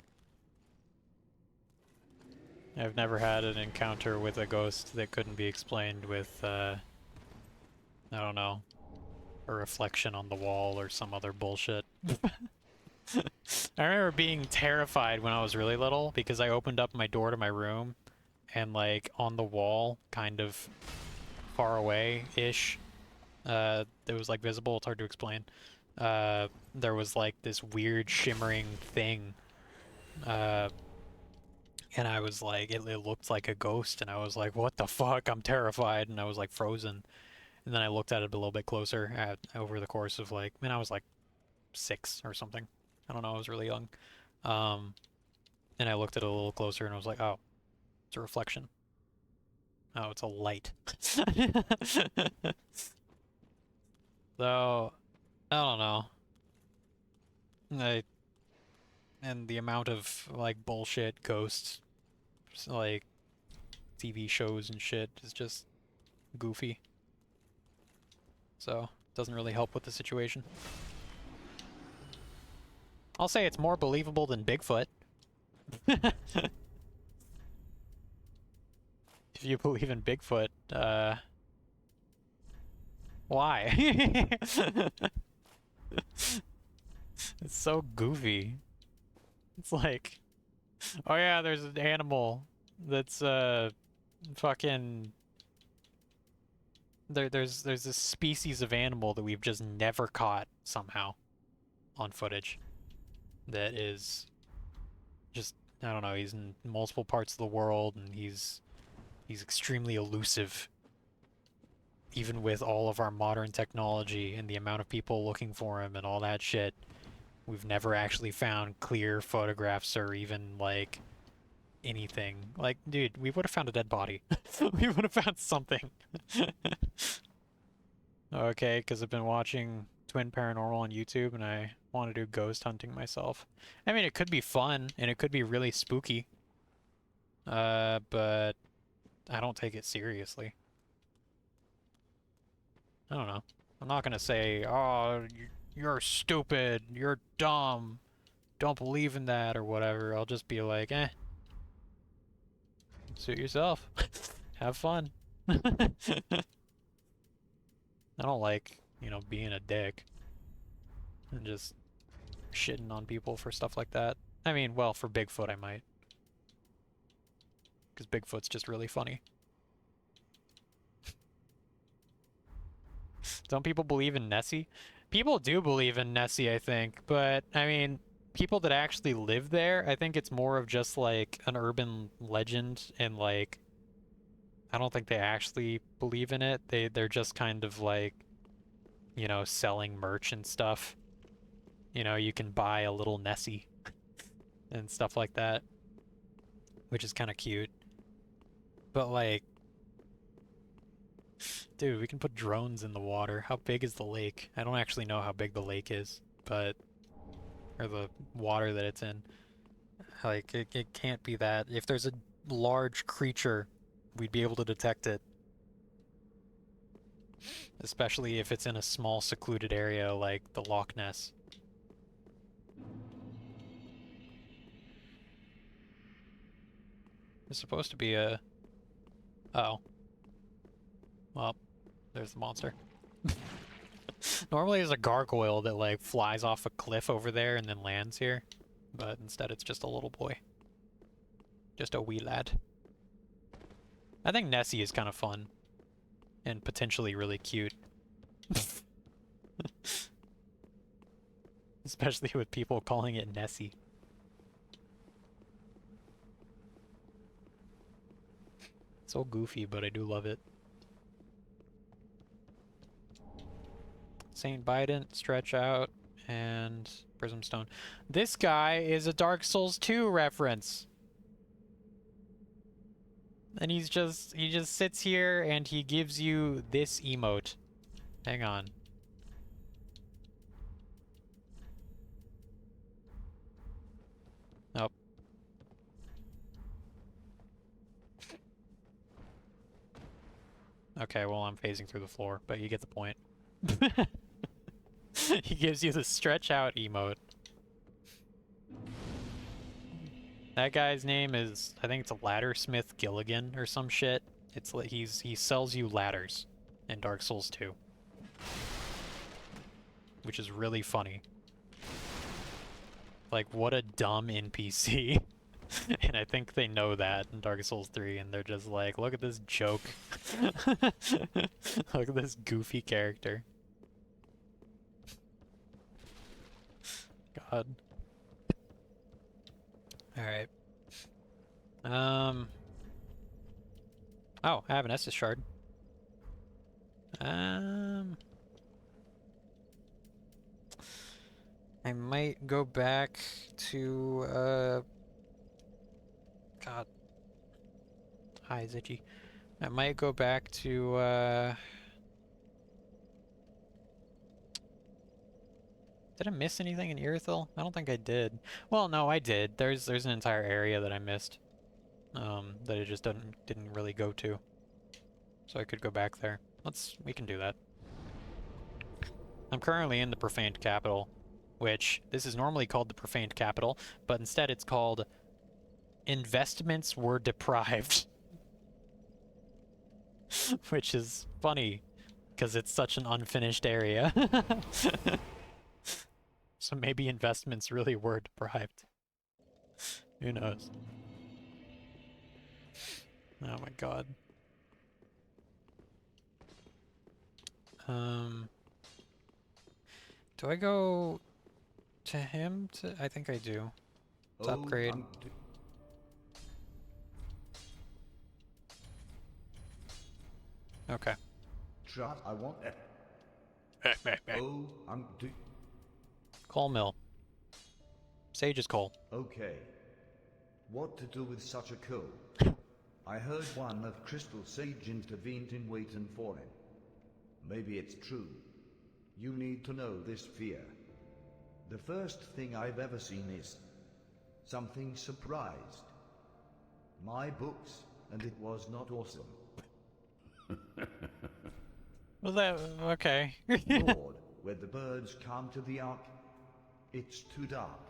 I've never had an encounter with a ghost that couldn't be explained with, I don't know, a reflection on the wall or some other bullshit. I remember being terrified when I was really little because I opened up my door to my room and like on the wall, kind of far away-ish, it was like visible, it's hard to explain. There was like this weird shimmering thing, and I was like, it looked like a ghost, and I was like, what the fuck, I'm terrified, and I was like frozen. And then I looked at it a little bit closer over the course of like, I was like 6 or something. I don't know, I was really young. And I looked at it a little closer and I was like, oh, it's a reflection. Oh, it's a light. So, I don't know. And the amount of, like, bullshit ghosts, like, TV shows and shit is just goofy. So, doesn't really help with the situation. I'll say it's more believable than Bigfoot. If you believe in Bigfoot, why? It's so goofy. It's like, oh yeah, there's an animal that's fucking there's this species of animal that we've just never caught somehow on footage that is just, I don't know, he's in multiple parts of the world and he's extremely elusive even with all of our modern technology and the amount of people looking for him and all that shit. We've never actually found clear photographs or even, like, anything. Like, dude, we would have found a dead body. We would have found something. Okay, because I've been watching Twin Paranormal on YouTube and I want to do ghost hunting myself. I mean, it could be fun and it could be really spooky. But I don't take it seriously. I don't know. I'm not gonna say, oh, you're stupid, you're dumb, don't believe in that, or whatever. I'll just be like, eh. Suit yourself. Have fun. I don't like, you know, being a dick. And just shitting on people for stuff like that. I mean, well, for Bigfoot I might. because Bigfoot's just really funny. Don't people believe in Nessie? People do believe in Nessie, I think, but I mean, people that actually live there, I think it's more of just like an urban legend, and like I don't think they actually believe in it. They're just kind of like, you know, selling merch and stuff. You know, you can buy a little Nessie and stuff like that, which is kind of cute. But like, dude, we can put drones in the water. How big is the lake? I don't actually know how big the lake is, but or the water that it's in. Like, it can't be that. If there's a large creature, we'd be able to detect it. Especially if it's in a small secluded area like the Loch Ness. There's supposed to be a... Oh. Well, there's the monster. Normally there's a gargoyle that like flies off a cliff over there and then lands here. But instead it's just a little boy. Just a wee lad. I think Nessie is kind of fun. And potentially really cute. Especially with people calling it Nessie. So goofy, but I do love it. Saint Bident, Stretch Out, and Prism Stone. This guy is a Dark Souls 2 reference. And he just sits here and he gives you this emote. Hang on. Nope. Okay, well, I'm phasing through the floor, but you get the point. He gives you the stretch out emote. That guy's name is, I think it's a Laddersmith Gilligan or some shit. It's like he sells you ladders in Dark Souls 2. Which is really funny. Like, what a dumb NPC. And I think they know that in Dark Souls 3, and they're just like, look at this joke. Look at this goofy character. God. Alright. Oh, I have an Estus shard. I might go back to, God. Hi, Zitchy. I might go back to, Did I miss anything in Irithyll? I don't think I did. Well, no, I did. There's an entire area that I missed. That I just didn't really go to. So I could go back there. We can do that. I'm currently in the Profaned Capital, which this is normally called the Profaned Capital, but instead it's called Investments Were Deprived. Which is funny, because it's such an unfinished area. So maybe investments really were deprived. Who knows? Oh my god. Do I go to him to... I think I do. To upgrade. Okay. Trust, I want it. Coal mill. Sage is coal. Okay. What to do with such a coal? I heard one of Crystal Sage intervened in waiting for him. Maybe it's true. You need to know this fear. The first thing I've ever seen is something surprised. My books, and it was not awesome. Was that... okay. Lord, where the birds come to the ark, it's too dark.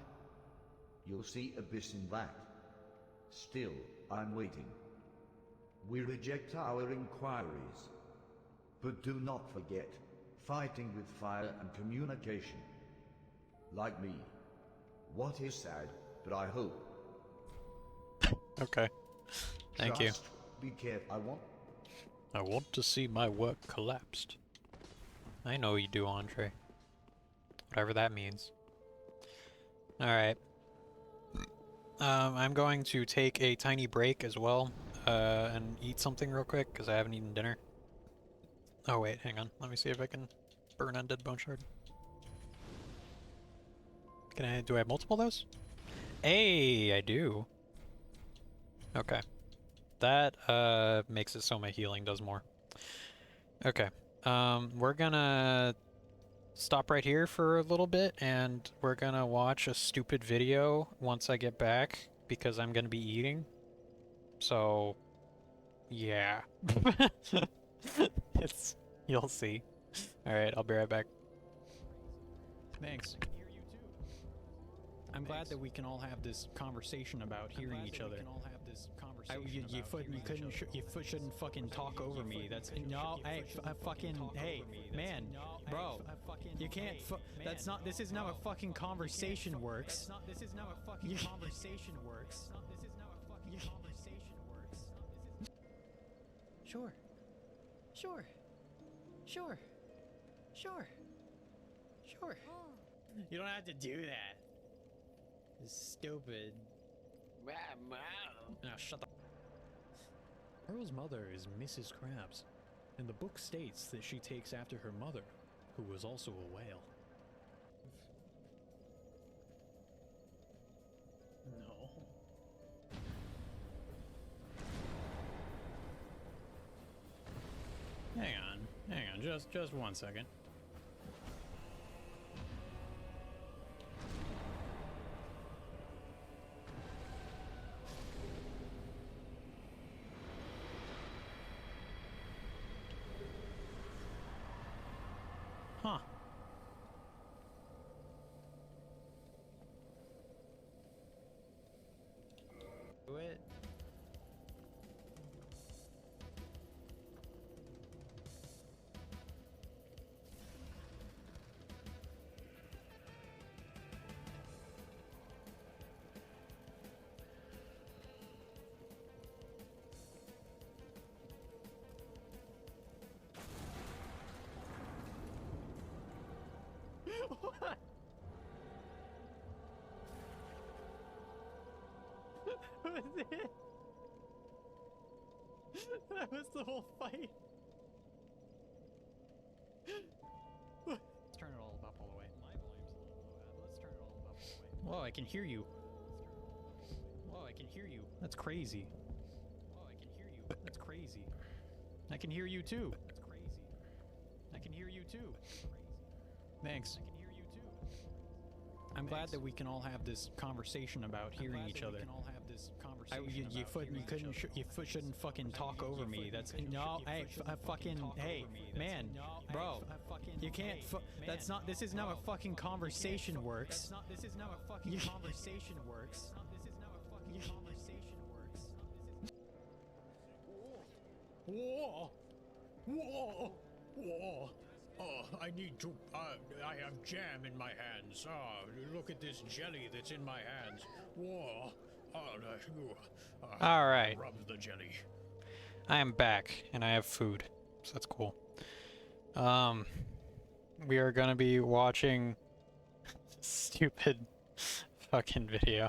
You'll see abyss in that. Still, I'm waiting. We reject our inquiries. But do not forget, fighting with fire and communication. Like me. What is sad, but I hope. Okay. Thank you. Just be careful. I want to see my work collapsed. I know you do, Andre. Whatever that means. Alright. I'm going to take a tiny break as well, and eat something real quick, because I haven't eaten dinner. Oh wait, hang on. Let me see if I can burn Undead Bone Shard. Do I have multiple of those? Hey, I do. Okay. That, makes it so my healing does more. Okay. We're gonna stop right here for a little bit, and we're gonna watch a stupid video once I get back, because I'm gonna be eating. So, yeah. You'll see. Alright, I'll be right back. Thanks. I'm glad that we can all have this conversation about hearing each other. You shouldn't fucking talk over me. That's no. Hey, hey, man, bro. You can't. That's not. This isn't how a fucking conversation works. This isn't how a fucking conversation works. This isn't how a fucking conversation works. Sure. Sure. Sure. Sure. Sure. You don't have to do that. It's stupid. Now shut the. Earl's mother is Mrs. Krabs, and the book states that she takes after her mother, who was also a whale. No. Hang on, just 1 second. Huh. Do it. What? That was it? That was the whole fight? Let's turn it all up all the way. My volume's a little low. Let's turn it all up all the way. Whoa, I can hear you. Whoa, I can hear you. That's crazy. Whoa, I can hear you. That's crazy. I can hear you too. That's crazy. I can hear you too. Thanks. I can hear you too. I'm glad that we can all have this conversation about hearing each other. You shouldn't fucking talk over me. That's no. Hey, hey, man, bro. You can't. That's not. This isn't how a fucking conversation works. This isn't how a fucking conversation works. This isn't how a fucking conversation works. Whoa! Whoa! Whoa! Oh, I need to, I have jam in my hands. Oh, look at this jelly that's in my hands. Whoa. Alright. Rub the jelly. I am back, and I have food, so that's cool. We are gonna be watching stupid fucking video.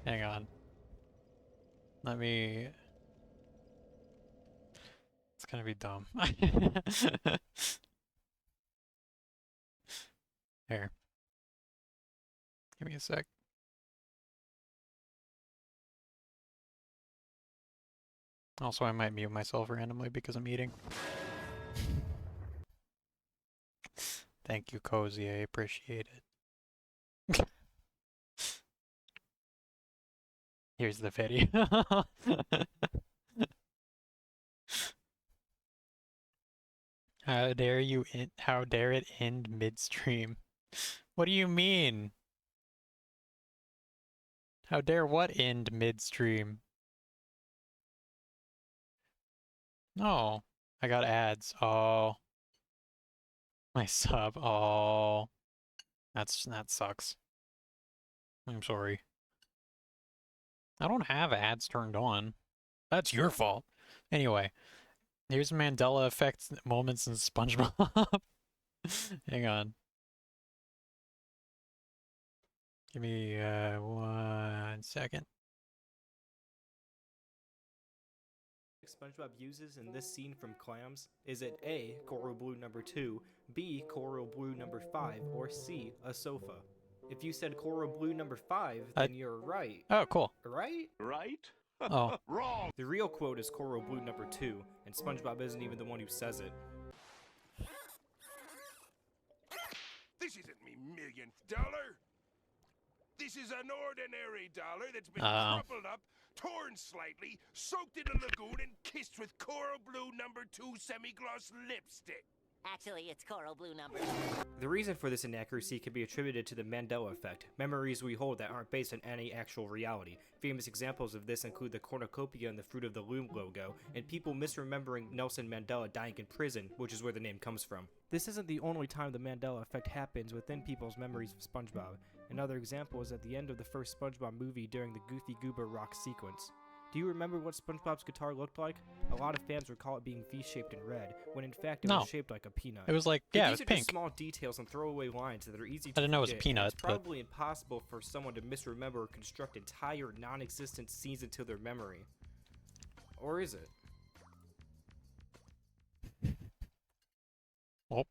Hang on. It's gonna be dumb. Here. Give me a sec. Also, I might mute myself randomly because I'm eating. Thank you, Cozy. I appreciate it. Here's the video. How dare it end midstream? What do you mean? How dare what end midstream? No. I got ads. Oh. My sub. Oh. That sucks. I'm sorry. I don't have ads turned on. That's your fault. Anyway, here's Mandela effect moments in SpongeBob. Hang on. Give me 1 second. SpongeBob uses in this scene from Clams? Is it A, coral blue number 2, B, coral blue number 5, or C, a sofa? If you said coral blue number 5, then you're right. Oh, cool. Right? Right? Oh. Wrong! The real quote is coral blue number 2, and SpongeBob isn't even the one who says it. This isn't me millionth dollar. This is an ordinary dollar that's been Uh-oh. crumpled up, torn slightly, soaked in a lagoon, and kissed with coral blue number 2 semi-gloss lipstick. Actually, it's coral blue number. The reason for this inaccuracy can be attributed to the Mandela effect, memories we hold that aren't based on any actual reality. Famous examples of this include the cornucopia and the Fruit of the Loom logo, and people misremembering Nelson Mandela dying in prison, which is where the name comes from. This isn't the only time the Mandela effect happens within people's memories of SpongeBob. Another example is at the end of the first SpongeBob movie during the Goofy Goober rock sequence. Do you remember what SpongeBob's guitar looked like? A lot of fans recall it being V-shaped and red, when in fact it No. was shaped like a peanut. It was like, But yeah, it these was are pink. just small details and throwaway lines that are easy to I didn't know it was a forget, and peanut, it's but- probably impossible for someone to misremember or construct entire non-existent scenes into their memory. Or is it? Oh.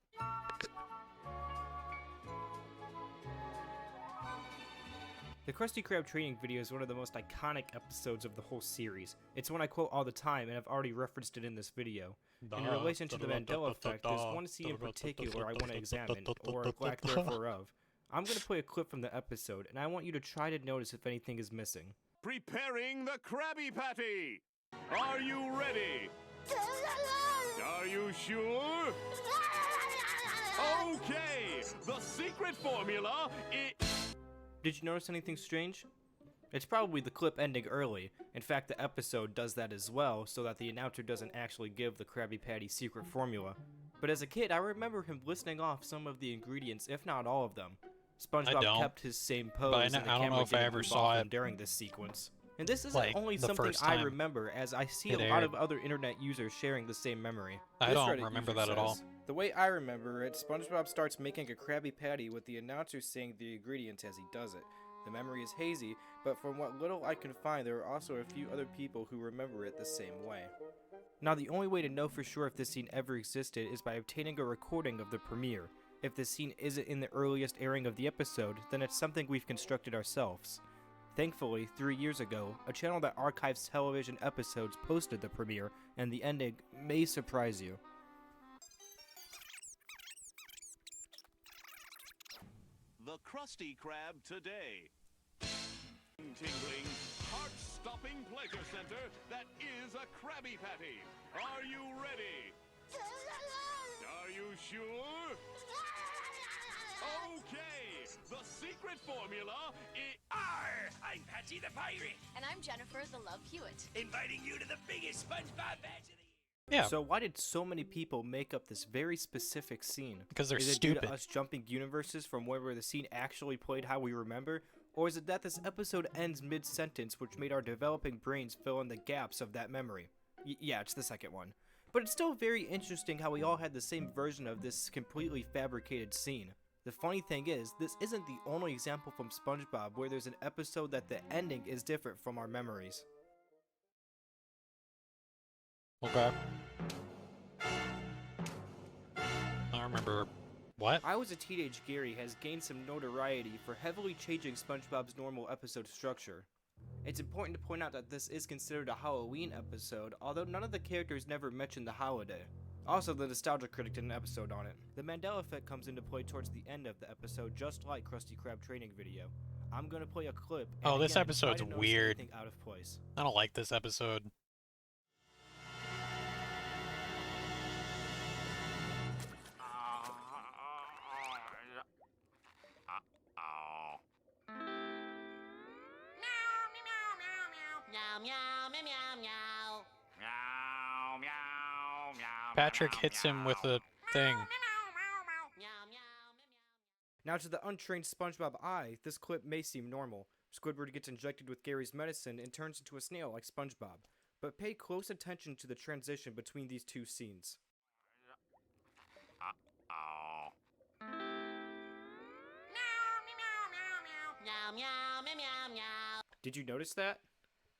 The Krusty Krab training video is one of the most iconic episodes of the whole series. It's one I quote all the time, and I've already referenced it in this video. In relation to the Mandela effect, there's one scene in particular I want to examine, or lack thereof. I'm going to play a clip from the episode, and I want you to try to notice if anything is missing. Preparing the Krabby Patty. Are you ready? Are you sure? Okay, the secret formula is... Did you notice anything strange? It's probably the clip ending early. In fact, the episode does that as well, so that the announcer doesn't actually give the Krabby Patty secret formula. But as a kid, I remember him listing off some of the ingredients, if not all of them. SpongeBob don't. kept his same pose, But I and the don't know camera if I didn't ever move saw off him it. during this sequence. And this isn't Like, only the something first I time remember, as I see it a lot aired. of other internet users sharing the same memory. I This don't Reddit remember user that at all. says, the way I remember it, SpongeBob starts making a Krabby Patty with the announcer saying the ingredients as he does it. The memory is hazy, but from what little I can find, there are also a few other people who remember it the same way. Now, the only way to know for sure if this scene ever existed is by obtaining a recording of the premiere. If this scene isn't in the earliest airing of the episode, then it's something we've constructed ourselves. Thankfully, 3 years ago, a channel that archives television episodes posted the premiere, and the ending may surprise you. The Krusty Krab today. Tingling, heart-stopping pleasure center that is a Krabby Patty. Are you ready? Are you sure? Okay, the secret formula is... I'm Patsy the Pirate, And I'm Jennifer the Love Hewitt. inviting you to the biggest SpongeBob bash of the year. Yeah, So why did so many people make up this very specific scene? because they're Is it due stupid. to us jumping universes from where the scene actually played how we remember? Or is it that this episode ends mid-sentence, which made our developing brains fill in the gaps of that memory? Yeah, it's the second one. But it's still very interesting how we all had the same version of this completely fabricated scene. The funny thing is, this isn't the only example from SpongeBob where there's an episode that the ending is different from our memories. Okay. I remember... What? I Was a Teenage Gary has gained some notoriety for heavily changing SpongeBob's normal episode structure. It's important to point out that this is considered a Halloween episode, although none of the characters never mention the holiday. Also, the Nostalgia Critic did an episode on it. The Mandela effect comes into play towards the end of the episode, just like Krusty Krab training video. I'm gonna play a clip. And Oh, this again, episode's try to notice weird. anything out of place. I don't like this episode. Meow, meow, meow, meow, meow. Meow, meow, meow. Patrick hits him with a thing. Meow, meow, meow, meow. Now, to the untrained SpongeBob eye, this clip may seem normal. Squidward gets injected with Gary's medicine and turns into a snail like SpongeBob. But pay close attention to the transition between these two scenes. Meow, meow, meow, meow, meow. Did you notice that?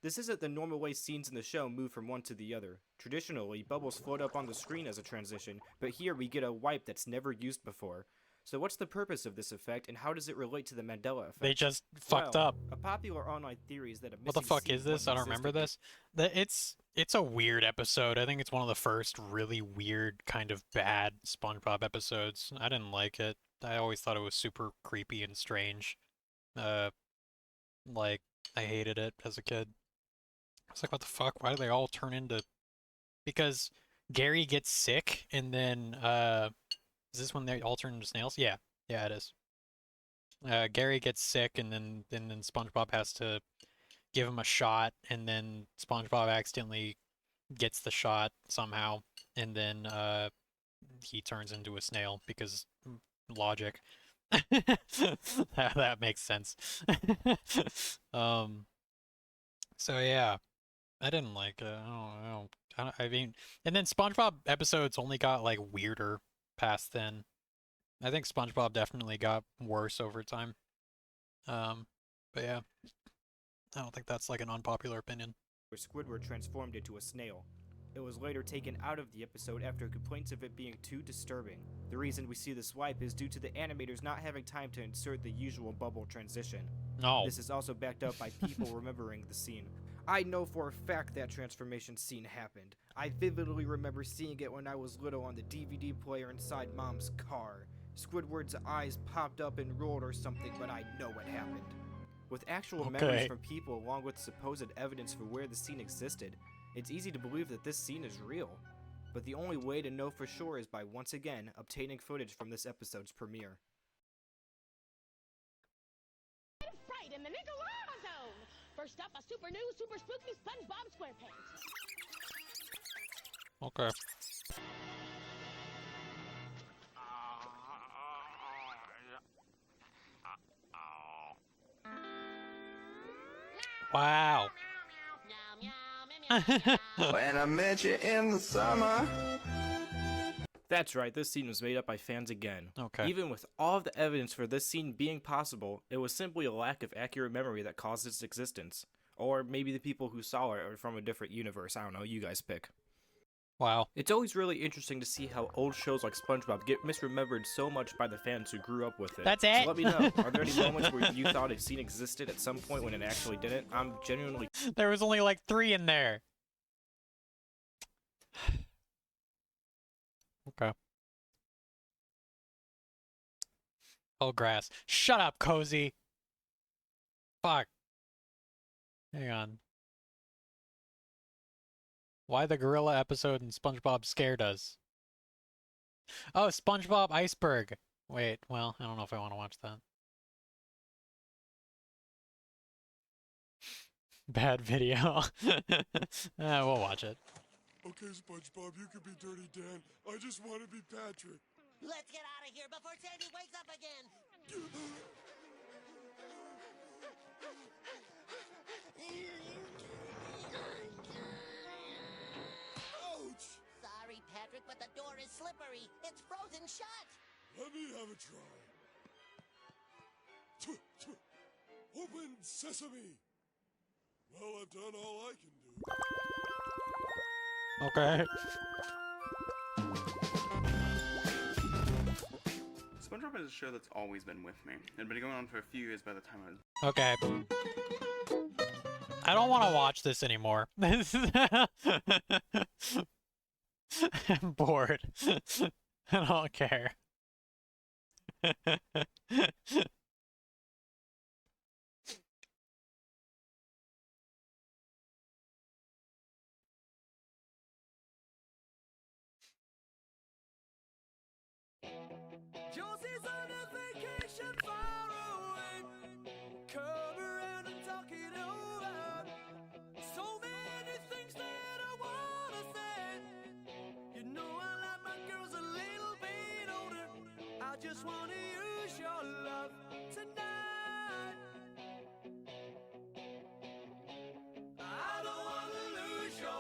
This isn't the normal way scenes in the show move from one to the other. Traditionally, bubbles float up on the screen as a transition, but here we get a wipe that's never used before. So what's the purpose of this effect, and how does it relate to the Mandela effect? They just fucked up. A popular online theory is that a missing What the fuck scene is this? once I don't remember existed. this. It's a weird episode. I think it's one of the first really weird kind of bad SpongeBob episodes. I didn't like it. I always thought it was super creepy and strange. Like, I hated it as a kid. I was like, what the fuck? Why do they all turn into... Because Gary gets sick, and then, is this when they all turn into snails? Yeah. Yeah, it is. Gary gets sick, and then SpongeBob has to give him a shot, and then SpongeBob accidentally gets the shot somehow, and then, he turns into a snail, because logic. that makes sense. So yeah, I didn't like it. I mean, and then SpongeBob episodes only got like weirder past then. I think SpongeBob definitely got worse over time. But yeah, I don't think that's like an unpopular opinion. Where Squidward transformed into a snail. It was later taken out of the episode after complaints of it being too disturbing. The reason we see the swipe is due to the animators not having time to insert the usual bubble transition. No. This is also backed up by people remembering the scene. I know for a fact that transformation scene happened. I vividly remember seeing it when I was little on the DVD player inside Mom's car. Squidward's eyes popped up and rolled or something, but I know what happened. With actual memories from people along with supposed evidence for where the scene existed, it's easy to believe that this scene is real. But the only way to know for sure is by once again obtaining footage from this episode's premiere. Fright in the Nickelodeon Zone! First up, a super new, super spooky SpongeBob SquarePants. Okay. Wow. When I met you in the summer. That's right, this scene was made up by fans again. Okay. Even with all of the evidence for this scene being possible, it was simply a lack of accurate memory that caused its existence. Or maybe the people who saw it are from a different universe. I don't know, you guys pick. Wow. It's always really interesting to see how old shows like SpongeBob get misremembered so much by the fans who grew up with it. That's it? So let me know, are there any moments where you thought a scene existed at some point when it actually didn't? I'm genuinely... There was only like 3 in there. Okay. Oh, grass. Shut up, Cozy. Fuck. Hang on. Why the gorilla episode in SpongeBob scared us? Oh, SpongeBob Iceberg. Wait, well, I don't know if I want to watch that. Bad video. We'll watch it. Okay, SpongeBob, you can be Dirty Dan. I just want to be Patrick. Let's get out of here before Sandy wakes up again. Ouch! Sorry, Patrick, but the door is slippery. It's frozen shut. Let me have a try. Open sesame. Well, I've done all I can do. Okay. SpongeBob is a show that's always been with me. It had been going on for a few years by the time I was... Okay. I don't want to watch this anymore. I'm bored. I don't care. Josie's on a vacation far away. Come around and talk it over. So many things that I wanna say. You know I like my girls a little bit older. I just wanna use your love tonight. I don't wanna lose your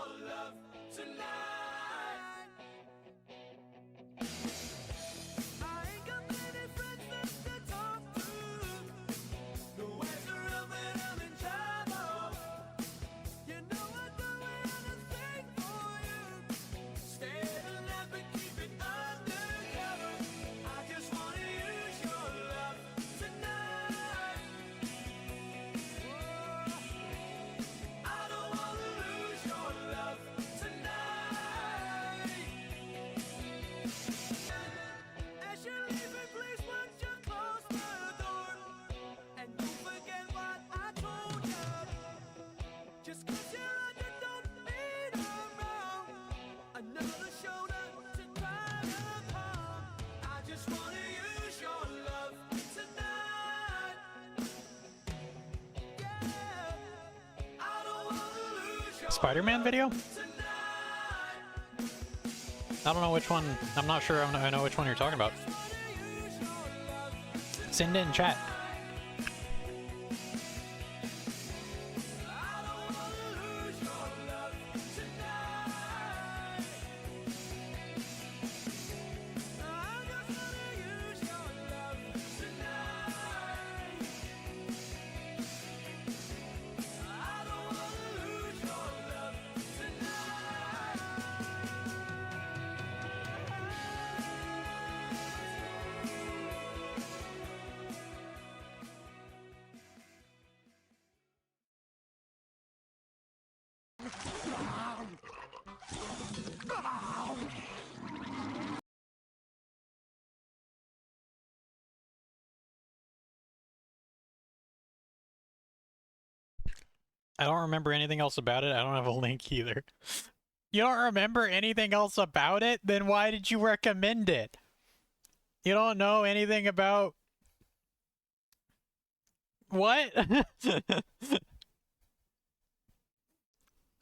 Spider-Man video? I don't know which one. I'm not sure I know which one you're talking about. Send it in chat. I don't remember anything else about it. I don't have a link either. You don't remember anything else about it? Then why did you recommend it? You don't know anything about... What?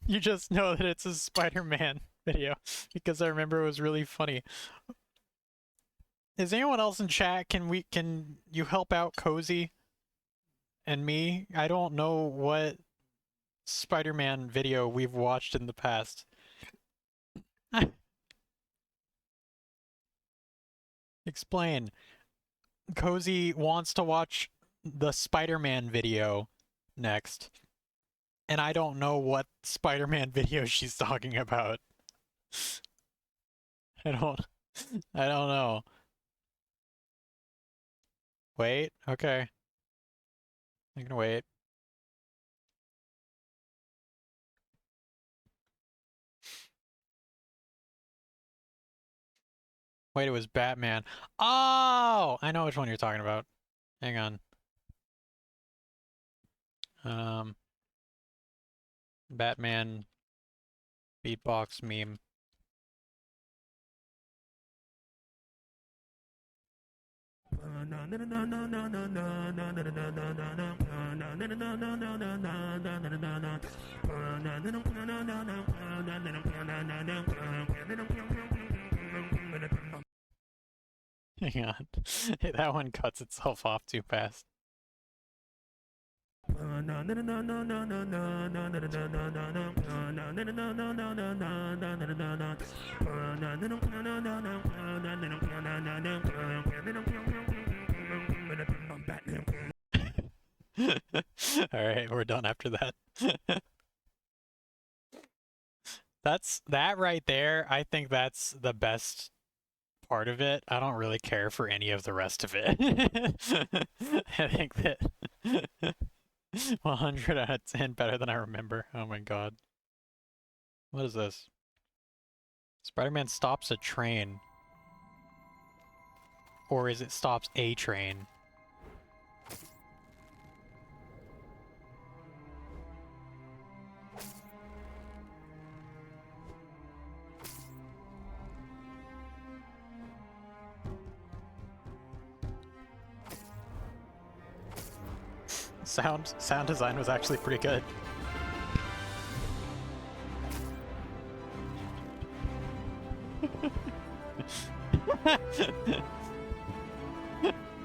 You just know that it's a Spider-Man video because I remember it was really funny. Is anyone else in chat? Can you help out Cozy and me? I don't know what Spider-Man video we've watched in the past. Explain. Cozy wants to watch the Spider-Man video next. And I don't know what Spider-Man video she's talking about. I don't know. Wait, okay. I can wait. Wait, it was Batman. Oh! I know which one you're talking about. Hang on. Batman beatbox meme. Hang on. That one cuts itself off too fast. Alright, we're done after that. That right there, I think that's the best part of it. I don't really care for any of the rest of it. I think that 100 out of 10 better than I remember. Oh my god. What is this? Spider-Man stops a train. Or is it stops a train? Sound design was actually pretty good.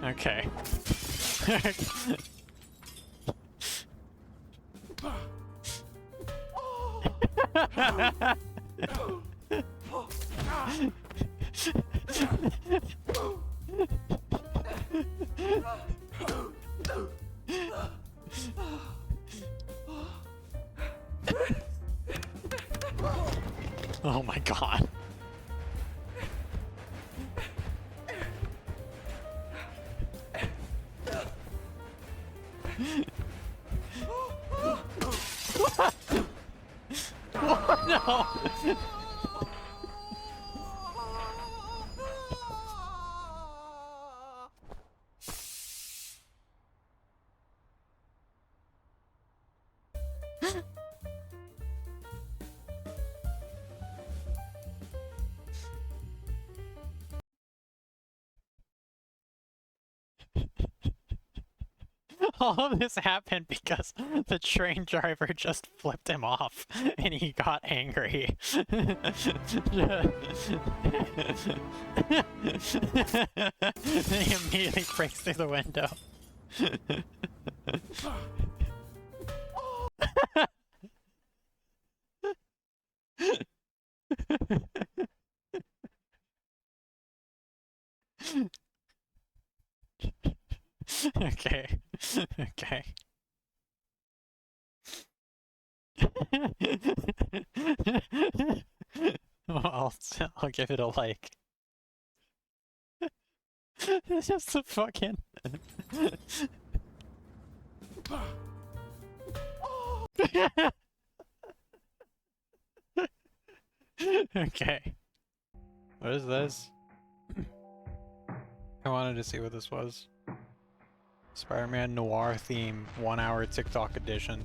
Okay. Oh my god. What? No! All of this happened because the train driver just flipped him off and he got angry. Then he immediately breaks through the window. Okay. Okay. Well, I'll give it a like. It's just the fucking... Okay. What is this? I wanted to see what this was. Spider-Man Noir theme, 1 hour TikTok edition.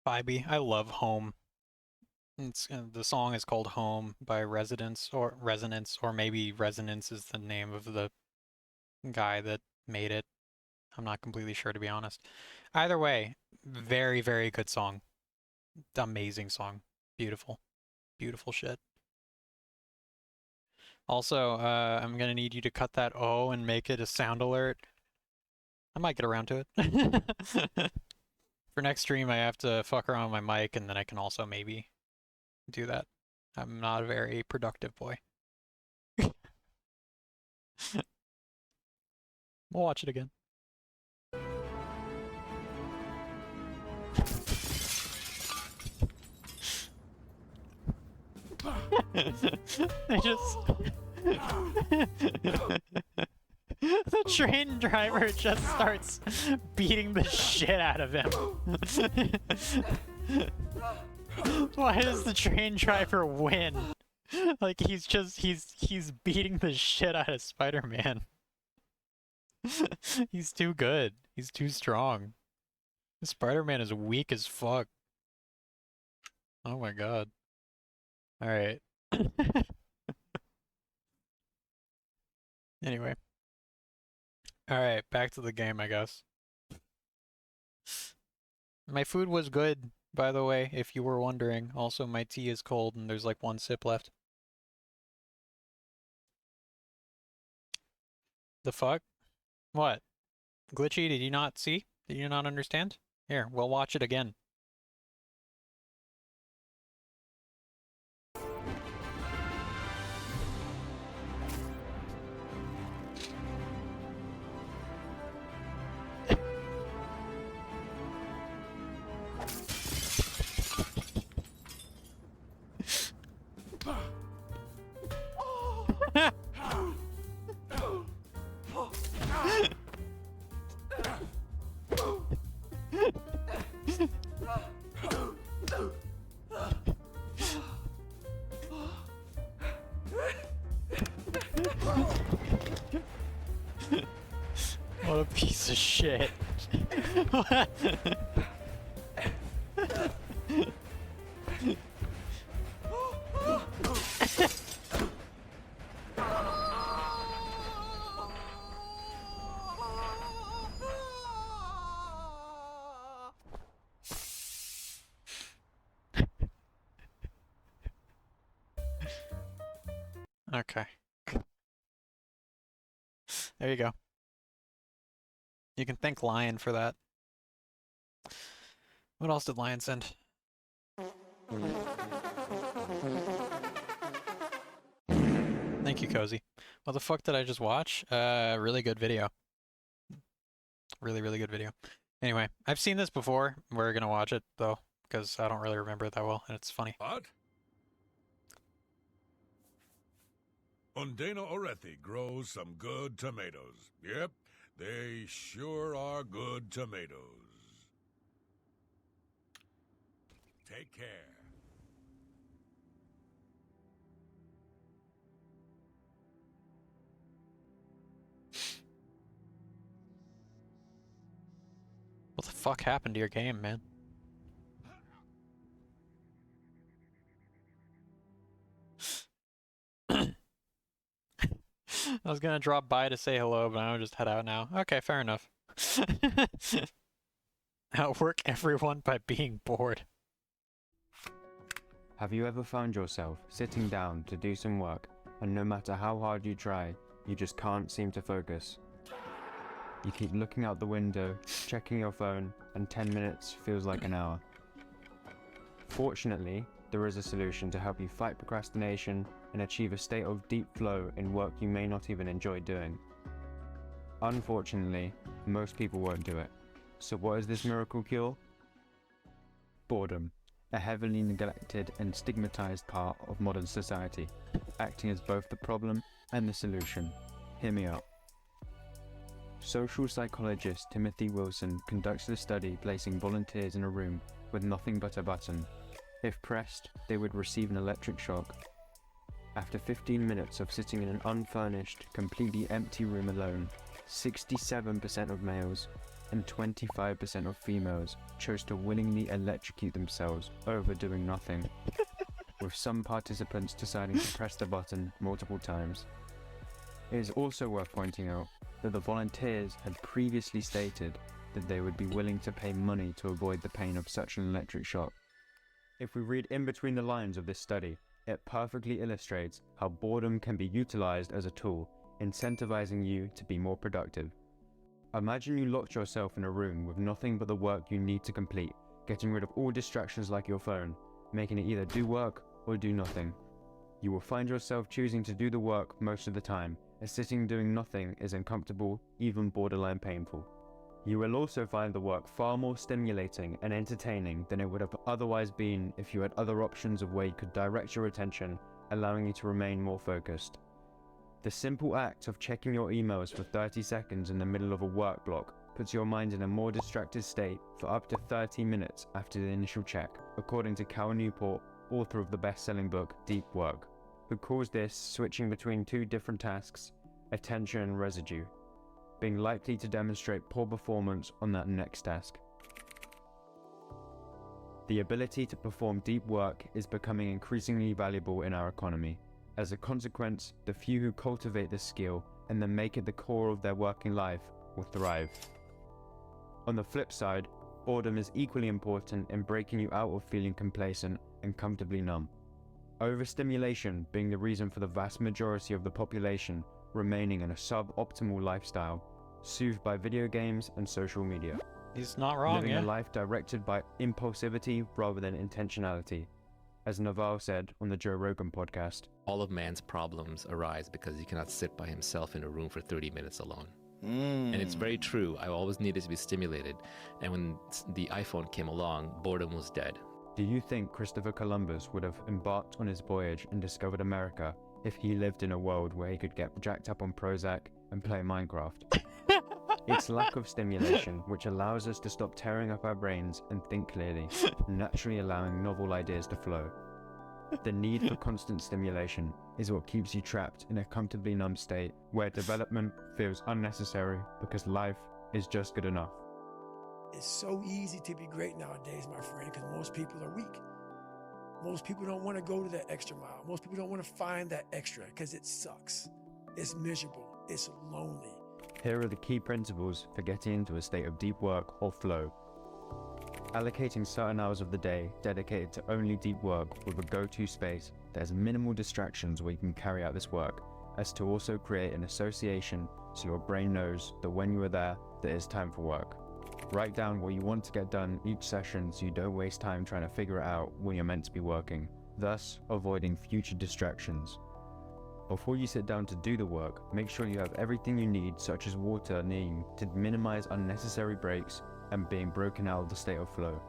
Vibey. I love Home. It's the song is called Home by Residence or Resonance, or maybe Resonance is the name of the guy that made it. I'm not completely sure, to be honest. Either way, very, very good song. Amazing song. Beautiful. Beautiful shit. Also, I'm gonna need you to cut that O and make it a sound alert. I might get around to it. For next stream, I have to fuck around with my mic, and then I can also maybe do that. I'm not a very productive boy. We'll watch it again. They just... The train driver just starts beating the shit out of him. Why does the train driver win? Like he's beating the shit out of Spider-Man. He's too good. He's too strong. Spider-Man is weak as fuck. Oh my god. Alright. Anyway. Alright, back to the game, I guess. My food was good, by the way, if you were wondering. Also, my tea is cold and there's like 1 sip left. The fuck? What? Glitchy, did you not see? Did you not understand? Here, we'll watch it again. What a piece of shit. Okay. There you go. You can thank Lion for that. What else did Lion send? Thank you, Cozy. What the fuck did I just watch? Really good video. Really, really good video. Anyway, I've seen this before. We're gonna watch it though, because I don't really remember it that well, and it's funny. What? Undana Orethi grows some good tomatoes. Yep, they sure are good tomatoes. Take care. What the fuck happened to your game, man? I was gonna drop by to say hello, but I'll just head out now. Okay, fair enough. Outwork everyone by being bored. Have you ever found yourself sitting down to do some work, and no matter how hard you try, you just can't seem to focus? You keep looking out the window, checking your phone, and 10 minutes feels like an hour. Fortunately, there is a solution to help you fight procrastination and achieve a state of deep flow in work you may not even enjoy doing. Unfortunately, most people won't do it. So what is this miracle cure? Boredom, a heavily neglected and stigmatized part of modern society, acting as both the problem and the solution. Hear me out. Social psychologist Timothy Wilson conducts a study placing volunteers in a room with nothing but a button. If pressed, they would receive an electric shock. After 15 minutes of sitting in an unfurnished, completely empty room alone, 67% of males and 25% of females chose to willingly electrocute themselves over doing nothing, with some participants deciding to press the button multiple times. It is also worth pointing out that the volunteers had previously stated that they would be willing to pay money to avoid the pain of such an electric shock. If we read in between the lines of this study, it perfectly illustrates how boredom can be utilized as a tool, incentivizing you to be more productive. Imagine you locked yourself in a room with nothing but the work you need to complete, getting rid of all distractions like your phone, making it either do work or do nothing. You will find yourself choosing to do the work most of the time, as sitting doing nothing is uncomfortable, even borderline painful. You will also find the work far more stimulating and entertaining than it would have otherwise been if you had other options of where you could direct your attention, allowing you to remain more focused. The simple act of checking your emails for 30 seconds in the middle of a work block puts your mind in a more distracted state for up to 30 minutes after the initial check, according to Cal Newport, author of the best-selling book Deep Work, who calls this switching between two different tasks, attention residue, being likely to demonstrate poor performance on that next task. The ability to perform deep work is becoming increasingly valuable in our economy. As a consequence, the few who cultivate this skill and then make it the core of their working life will thrive. On the flip side, boredom is equally important in breaking you out of feeling complacent and comfortably numb. Overstimulation being the reason for the vast majority of the population remaining in a suboptimal lifestyle, soothed by video games and social media. He's not wrong, living yeah. a life directed by impulsivity rather than intentionality. As Naval said on the Joe Rogan podcast, all of man's problems arise because he cannot sit by himself in a room for 30 minutes alone. And it's very true. I always needed to be stimulated. And when the iPhone came along, boredom was dead. Do you think Christopher Columbus would have embarked on his voyage and discovered America if he lived in a world where he could get jacked up on Prozac and play Minecraft? It's lack of stimulation which allows us to stop tearing up our brains and think clearly, naturally allowing novel ideas to flow. The need for constant stimulation is what keeps you trapped in a comfortably numb state where development feels unnecessary because life is just good enough. It's so easy to be great nowadays, my friend, because most people are weak. Most people don't want to go to that extra mile. Most people don't want to find that extra because it sucks. It's miserable. It's lonely. Here are the key principles for getting into a state of deep work or flow. Allocating certain hours of the day dedicated to only deep work with a go-to space that has minimal distractions where you can carry out this work, as to also create an association so your brain knows that when you are there, that it's time for work. Write down what you want to get done each session so you don't waste time trying to figure it out when you're meant to be working, thus avoiding future distractions. Before you sit down to do the work, make sure you have everything you need, such as water near you, to minimize unnecessary breaks, and being broken out of the state of flow.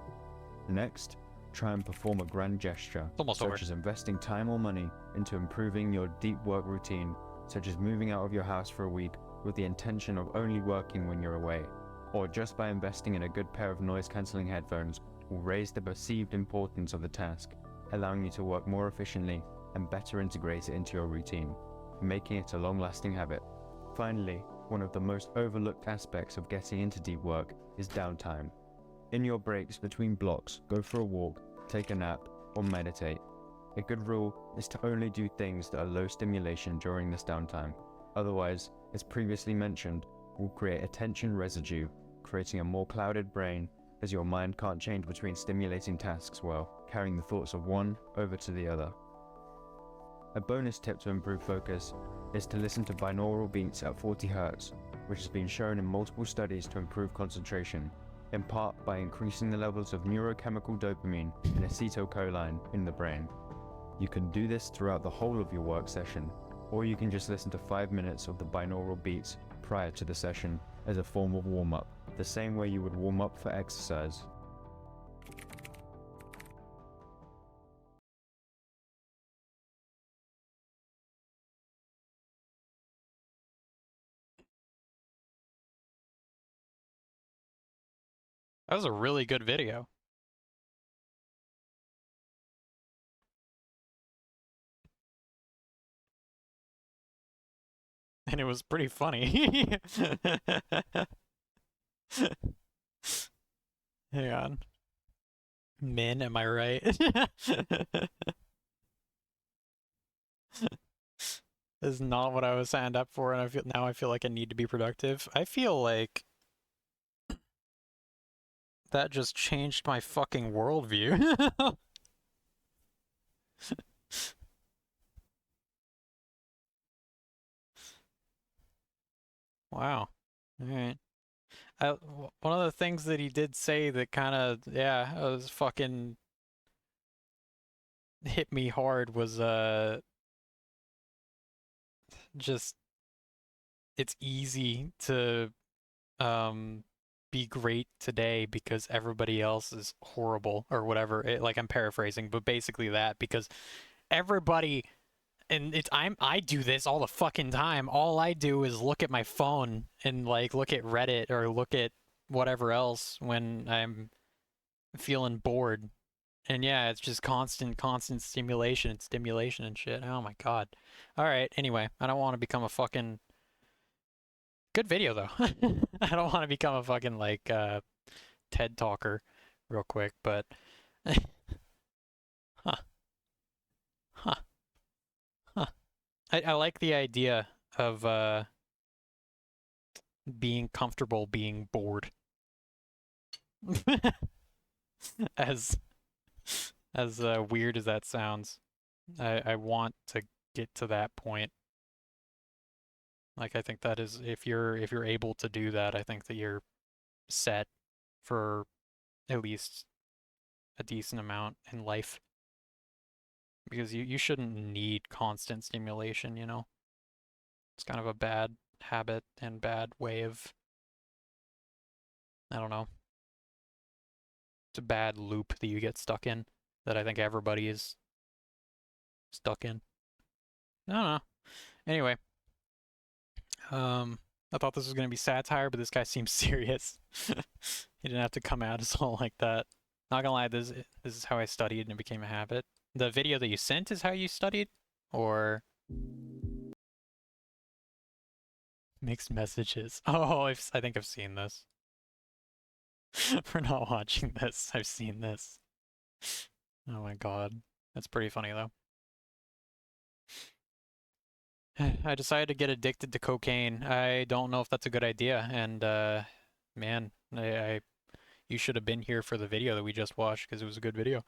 Next, try and perform a grand gesture, such as investing time or money into improving your deep work routine, such as moving out of your house for a week with the intention of only working when you're away, or just by investing in a good pair of noise-cancelling headphones will raise the perceived importance of the task, allowing you to work more efficiently and better integrate it into your routine, making it a long-lasting habit. Finally, one of the most overlooked aspects of getting into deep work is downtime. In your breaks between blocks, go for a walk, take a nap, or meditate. A good rule is to only do things that are low stimulation during this downtime. Otherwise, as previously mentioned, will create attention residue, creating a more clouded brain as your mind can't change between stimulating tasks well, carrying the thoughts of one over to the other. A bonus tip to improve focus is to listen to binaural beats at 40 Hz, which has been shown in multiple studies to improve concentration, in part by increasing the levels of neurochemical dopamine and acetylcholine in the brain. You can do this throughout the whole of your work session, or you can just listen to 5 minutes of the binaural beats prior to the session as a form of warm-up, the same way you would warm up for exercise. That was a really good video. And it was pretty funny. Hang on. Min, am I right? This is not what I was signed up for, and I feel like I need to be productive. I feel like that just changed my fucking worldview. Wow. Alright. One of the things that he did say that kind of, yeah, was fucking hit me hard was, just, it's easy to, be great today because everybody else is horrible or whatever. Like, I'm paraphrasing, but basically that, because everybody, and I do this all the fucking time. All I do is look at my phone and like look at Reddit or look at whatever else when I'm feeling bored. And yeah, it's just constant stimulation and shit. Oh my god. Alright, anyway, I don't want to become a fucking... Good video, though. I don't want to become a fucking, like, TED talker real quick, but... Huh. Huh. Huh. I like the idea of, being comfortable being bored. As weird as that sounds. I want to get to that point. Like, I think that is, if you're able to do that, I think that you're set for at least a decent amount in life. Because you shouldn't need constant stimulation, you know? It's kind of a bad habit and bad way of, I don't know. It's a bad loop that you get stuck in that I think everybody is stuck in. I don't know. Anyway. I thought this was going to be satire, but this guy seems serious. He didn't have to come at us all like that. Not gonna lie, this is how I studied and it became a habit. The video that you sent is how you studied? Or... Mixed messages. Oh, I think I've seen this. For not watching this, I've seen this. Oh my god. That's pretty funny, though. I decided to get addicted to cocaine. I don't know if that's a good idea, and, man, you should have been here for the video that we just watched, because it was a good video.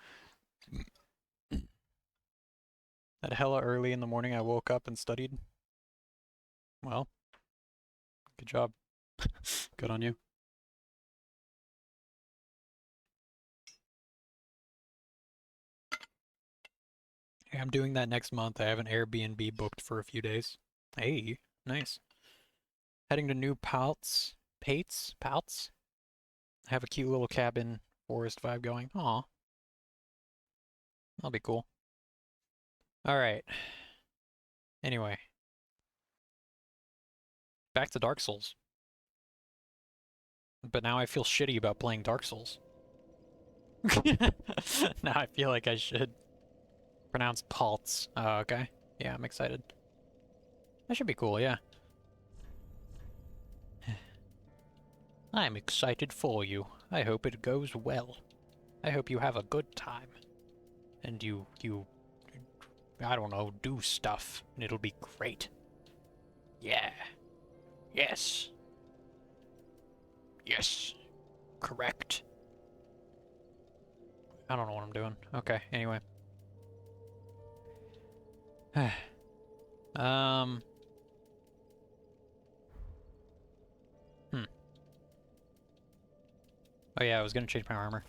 At hella early in the morning, I woke up and studied. Well, good job. Good on you. Hey, I'm doing that next month. I have an Airbnb booked for a few days. Hey, nice. Heading to New Paltz? Paltz? have a cute little cabin forest vibe going. Aw. That'll be cool. Alright. Anyway. Back to Dark Souls. But now I feel shitty about playing Dark Souls. Now I feel like I should pronounce Paltz. Oh, okay. Yeah, I'm excited. That should be cool, yeah. I'm excited for you. I hope it goes well. I hope you have a good time. And you, I don't know, do stuff. And it'll be great. Yeah. Yes. Yes. Correct. I don't know what I'm doing. Okay, anyway. Oh yeah, I was gonna change my armor.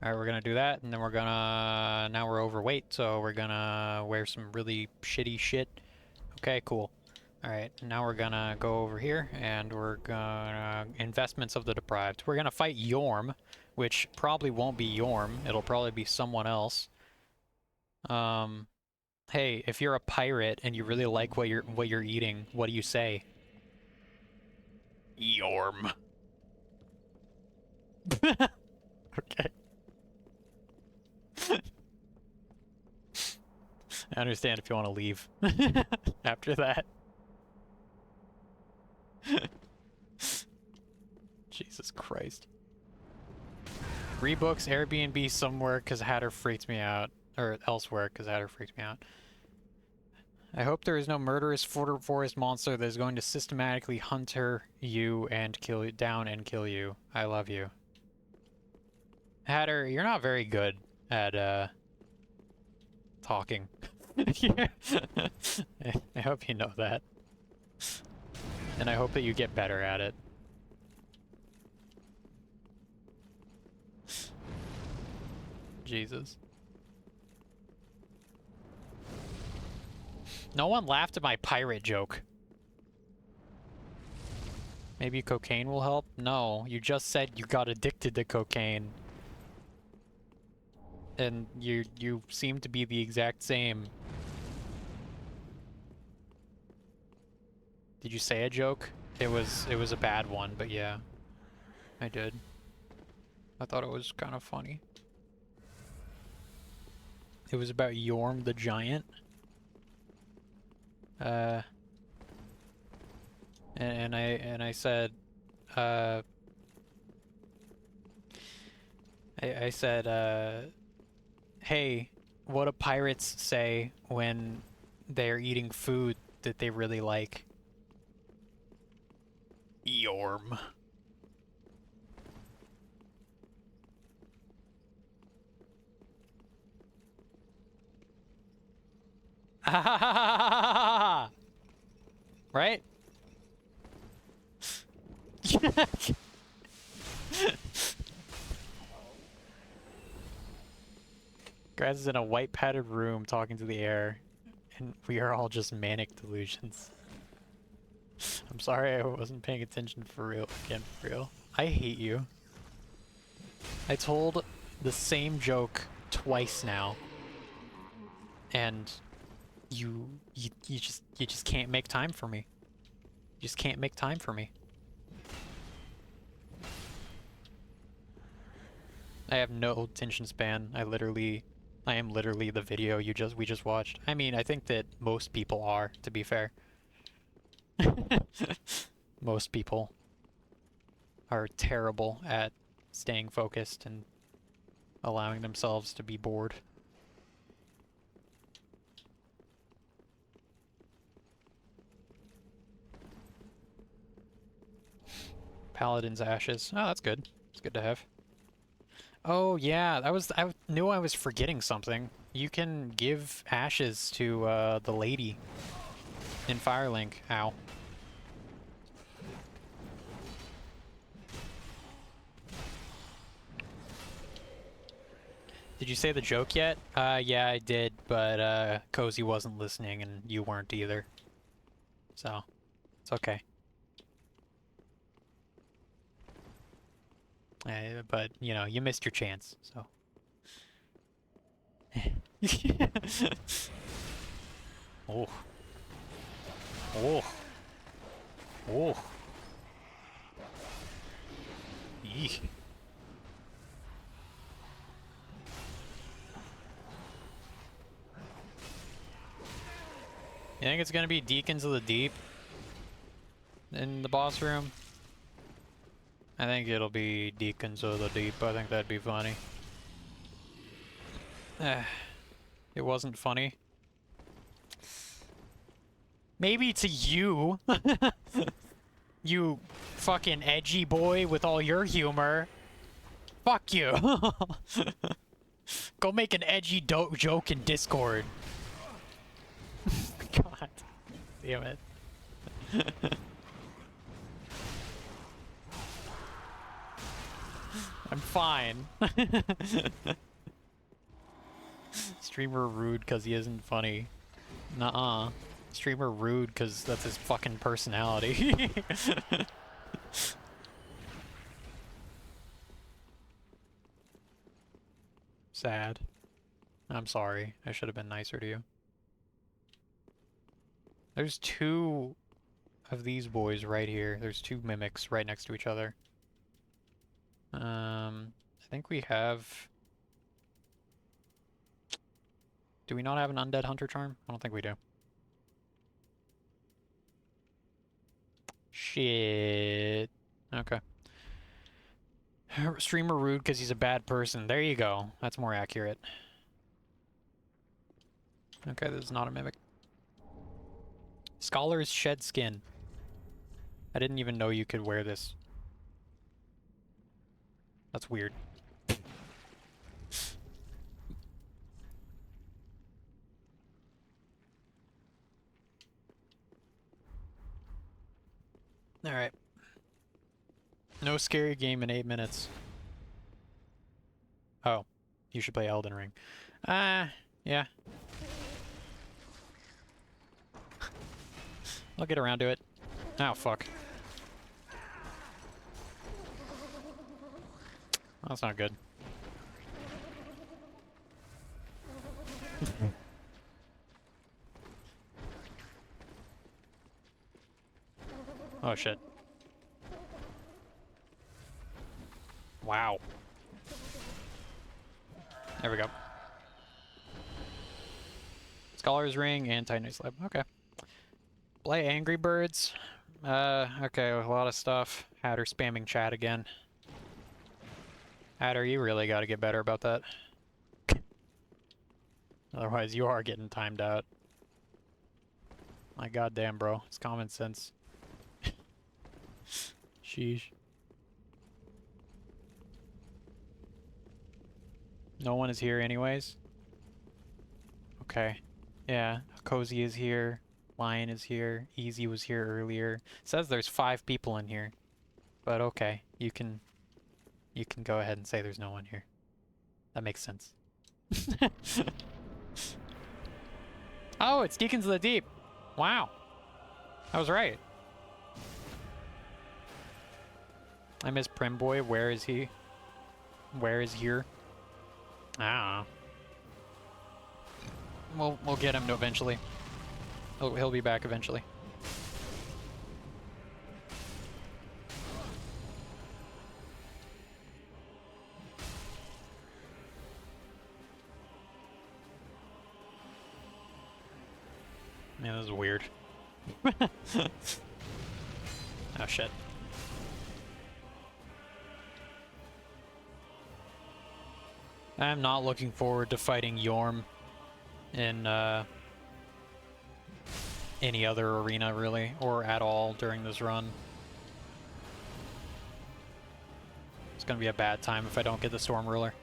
Alright, we're gonna do that, and then we're gonna... Now we're overweight, so we're gonna wear some really shitty shit. Okay, cool. Alright, now we're gonna go over here, and we're gonna... Investments of the Deprived. We're gonna fight Yorm, which probably won't be Yorm. It'll probably be someone else. Hey, if you're a pirate and you really like what you're eating, what do you say? Yorm. Okay. I understand if you want to leave after that. Jesus Christ. Rebooks Airbnb somewhere because Hatter freaked me out. Or elsewhere because Hatter freaked me out. I hope there is no murderous forest monster that is going to systematically hunter you and kill you down and kill you. I love you. Hatter, you're not very good at talking. I hope you know that. And I hope that you get better at it. Jesus. No one laughed at my pirate joke. Maybe cocaine will help? No, you just said you got addicted to cocaine. And you seem to be the exact same. Did you say a joke? It was a bad one, but yeah. I did. I thought it was kind of funny. It was about Yorm the Giant. And I said, I said, hey, what do pirates say when they're eating food that they really like? Yorm. Right? Graz is in a white padded room talking to the air, and we are all just manic delusions. I'm sorry I wasn't paying attention for real. Again, for real. I hate you. I told the same joke twice now, and you just can't make time for me. You just can't make time for me. I have no attention span. I am literally the video we just watched. I mean, I think that most people are, to be fair. Most people are terrible at staying focused and allowing themselves to be bored. Paladin's Ashes. Oh, that's good. It's good to have. Oh yeah, I knew I was forgetting something. You can give ashes to the lady in Firelink. Ow. Did you say the joke yet? Yeah, I did, but Cozy wasn't listening and you weren't either. So, it's okay. But, you know, you missed your chance, so. Oh. Oh. Oh. Eek. You think it's gonna be Deacons of the Deep in the boss room? I think it'll be Deacons of the Deep. I think that'd be funny. It wasn't funny. Maybe to you. You fucking edgy boy with all your humor. Fuck you. Go make an edgy joke in Discord. God damn it. I'm fine. Streamer rude because he isn't funny. Nuh-uh. Streamer rude because that's his fucking personality. Sad. I'm sorry. I should have been nicer to you. There's two of these boys right here. There's two mimics right next to each other. I think we have... Do we not have an Undead Hunter Charm? I don't think we do. Shit. Okay. Streamer rude because he's a bad person. There you go. That's more accurate. Okay, this is not a mimic. Scholars shed skin. I didn't even know you could wear this. That's weird. Alright. No scary game in 8 minutes. Oh. You should play Elden Ring. Yeah. I'll get around to it. Oh, fuck. That's not good. Oh, shit. Wow. There we go. Scholar's Ring and Titanite Slab. Okay. Play Angry Birds. Okay, a lot of stuff. Hatter spamming chat again. Hatter, you really gotta get better about that. Otherwise, you are getting timed out. My goddamn, bro. It's common sense. Sheesh. No one is here anyways? Okay. Yeah, Cozy is here. Lion is here. Easy was here earlier. It says there's 5 people in here. But okay, you can go ahead and say there's no one here. That makes sense. Oh, it's Deacons of the Deep. Wow. I was right. I miss Primboy. Where is he? Where is here? I don't know. We'll get him eventually. He'll be back eventually. Man, this is weird. Oh shit. I'm not looking forward to fighting Yorm in any other arena, really, or at all during this run. It's gonna be a bad time if I don't get the Storm Ruler.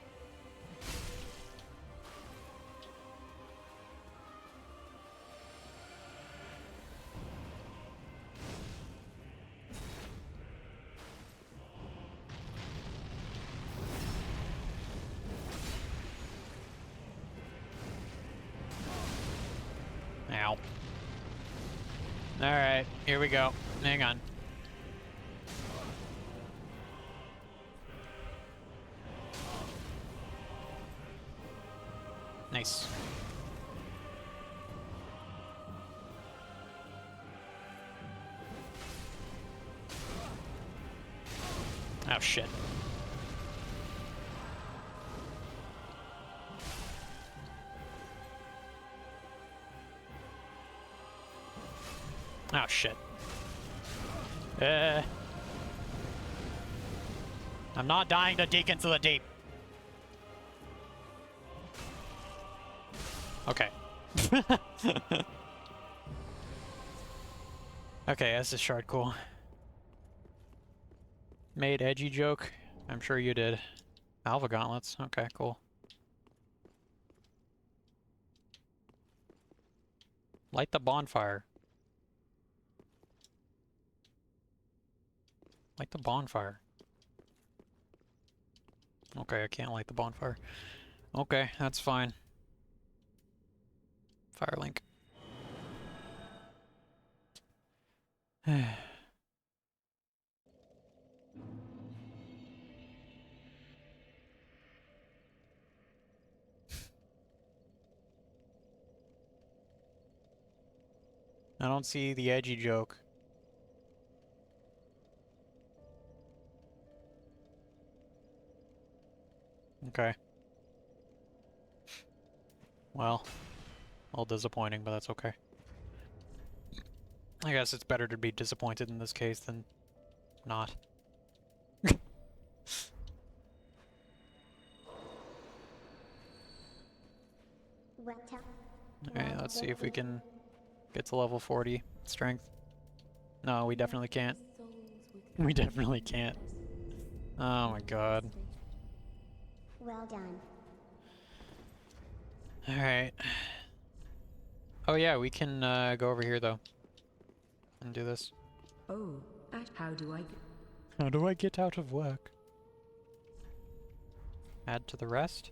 Ow. Alright, here we go. Hang on. Nice. Oh shit. Oh shit. I'm not dying to Deacons of the Deep. Okay. Okay, that's a shard cool. Made edgy joke? I'm sure you did. Alpha gauntlets. Okay, cool. Light the bonfire. Light the bonfire. Okay, I can't light the bonfire. Okay, that's fine. Firelink. I don't see the edgy joke. Okay. Well, a little disappointing, but that's okay. I guess it's better to be disappointed in this case than not. Alright, let's see if we can get to level 40 strength. No, we definitely can't. We definitely can't. Oh my god. Well done. Alright. Oh yeah, we can go over here though. And do this. Oh, how do I... How do I get out of work? Add to the rest?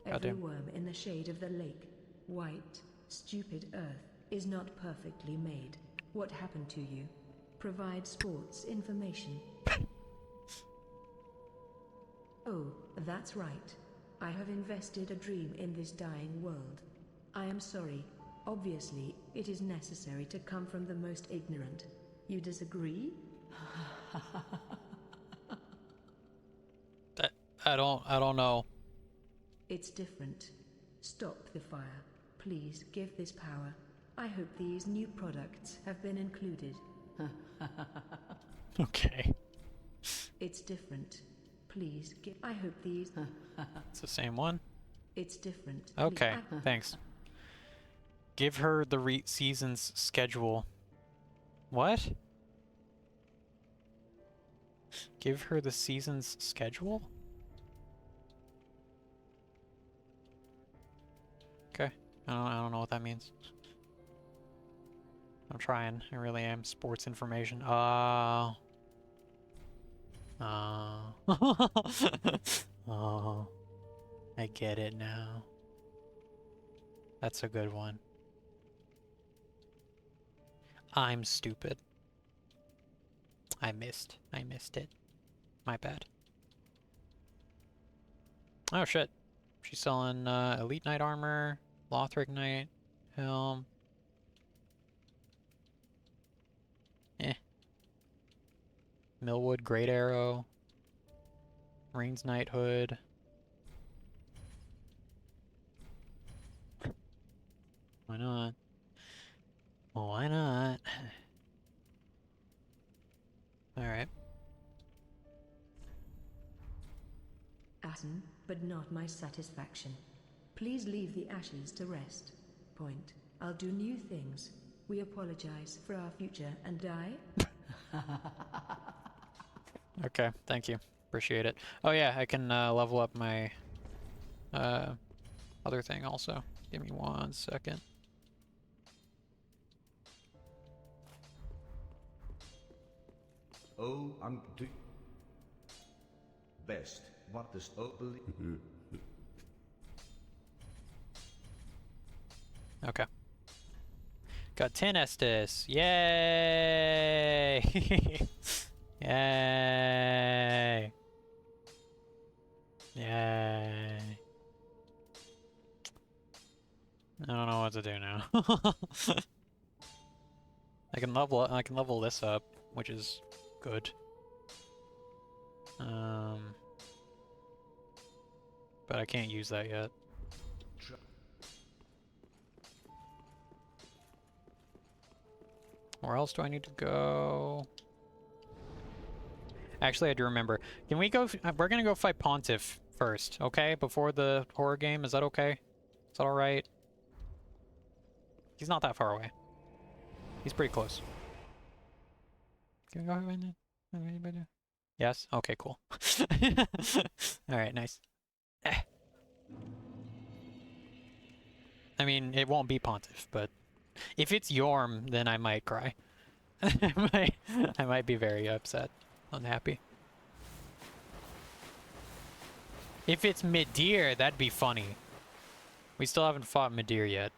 Every worm in the shade of the lake, white, stupid earth, is not perfectly made. What happened to you? Provide sports information. Oh, that's right. I have invested a dream in this dying world. I am sorry. Obviously, it is necessary to come from the most ignorant. You disagree? I don't know. It's different. Stop the fire. Please give this power. I hope these new products have been included. Okay. It's different. Please give... I hope these... It's the same one? It's different. Okay, thanks. Give her the season's schedule. What? Give her the season's schedule? Okay. I don't know what that means. I'm trying. I really am. Sports information. Oh. Oh. I get it now. That's a good one. I'm stupid. I missed it. My bad. Oh shit. She's selling Elite Knight armor, Lothric Knight, helm. Millwood Great Arrow. Rain's Knighthood. Why not? Well, why not? Alright. Assen, but not my satisfaction. Please leave the ashes to rest. Point. I'll do new things. We apologize for our future and die. Okay, thank you. Appreciate it. Oh yeah, I can level up my other thing also. Give me 1 second. Oh, I'm best. What does believe? Okay. Got 10 Estus. Yay! Yay! Yay! I don't know what to do now. I can level this up, which is good. But I can't use that yet. Where else do I need to go? Actually, I do remember. Can we go? We're gonna go fight Pontiff first, okay? Before the horror game. Is that okay? Is that alright? He's not that far away. He's pretty close. Can we go right now? Yes? Okay, cool. Alright, nice. I mean, it won't be Pontiff, but if it's Yorm, then I might cry. I might be very upset. Unhappy. If it's Midir, that'd be funny. We still haven't fought Midir yet.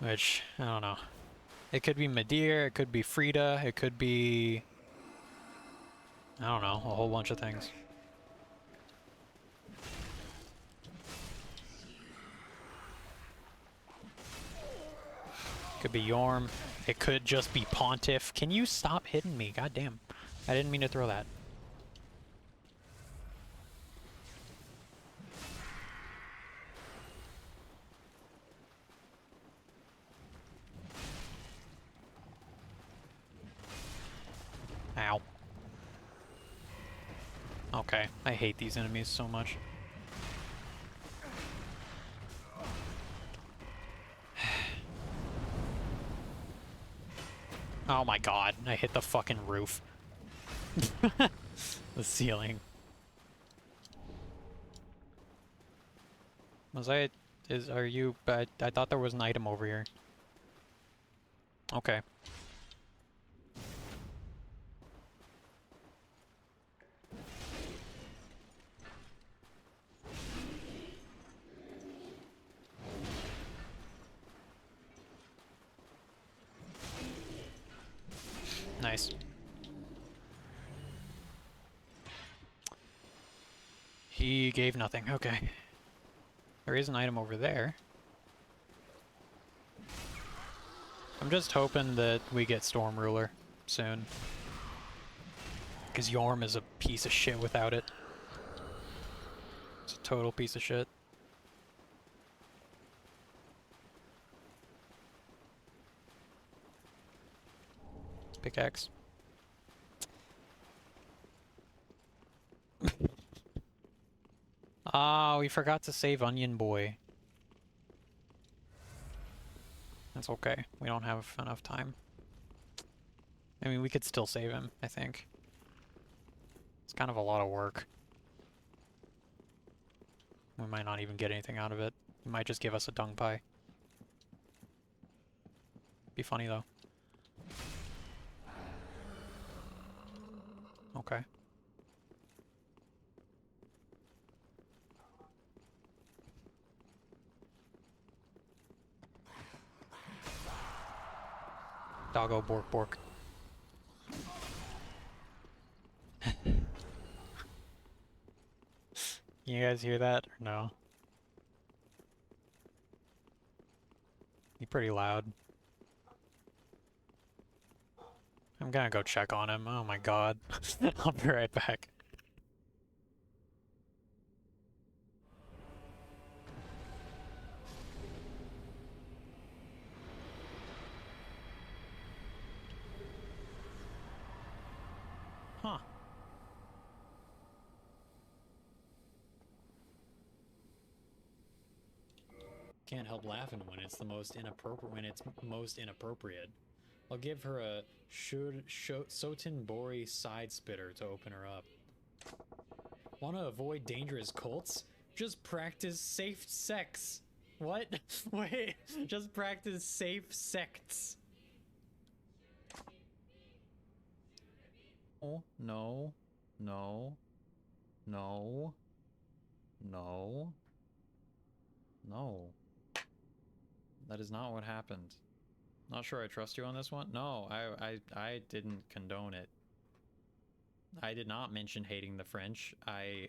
Which, I don't know. It could be Midir, it could be Frida, it could be... I don't know, a whole bunch of things. Could be Yorm. It could just be Pontiff. Can you stop hitting me? God damn. I didn't mean to throw that. Ow. Okay, I hate these enemies so much. Oh my god, I hit the fucking roof. The ceiling. Are you, I thought there was an item over here. Okay. Nice. He gave nothing. Okay. There is an item over there. I'm just hoping that we get Storm Ruler soon. Because Yorm is a piece of shit without it. It's a total piece of shit. Pickaxe. Ah, we forgot to save Onion Boy. That's okay. We don't have enough time. I mean, we could still save him, I think. It's kind of a lot of work. We might not even get anything out of it. He might just give us a dung pie. Be funny, though. Okay. Doggo bork bork. You guys hear that or no? He's pretty loud. I'm gonna go check on him. Oh my god. I'll be right back. Huh. Can't help laughing when it's the most inappropriate. I'll give her a Soten Bori side spitter to open her up. Wanna avoid dangerous cults? Just practice safe sex. What? Wait, just practice safe sects. Oh, no. No. No. No. No. That is not what happened. Not sure I trust you on this one. No, I didn't condone it. I did not mention hating the French. I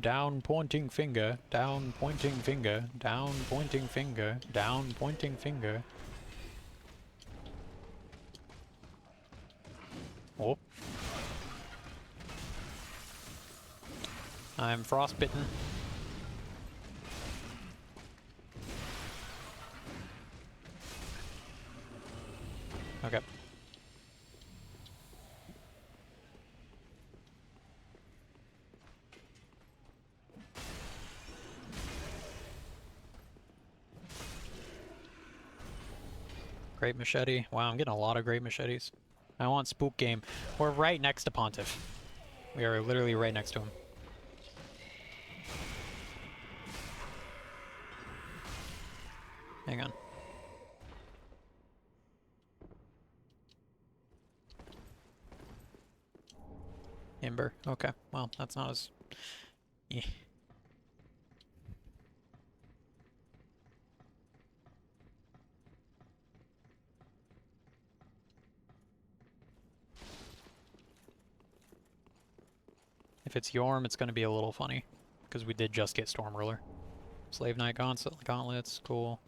down pointing finger, down pointing finger, down pointing finger, down pointing finger. Oh. I'm frostbitten. Okay. Great machete. Wow, I'm getting a lot of great machetes. I want spook game. We're right next to Pontiff. We are literally right next to him. Hang on. Ember. Okay. Well, that's not as... Yeah. If it's Yorm, it's going to be a little funny. Because we did just get Storm Ruler. Slave Knight gauntlets. Cool.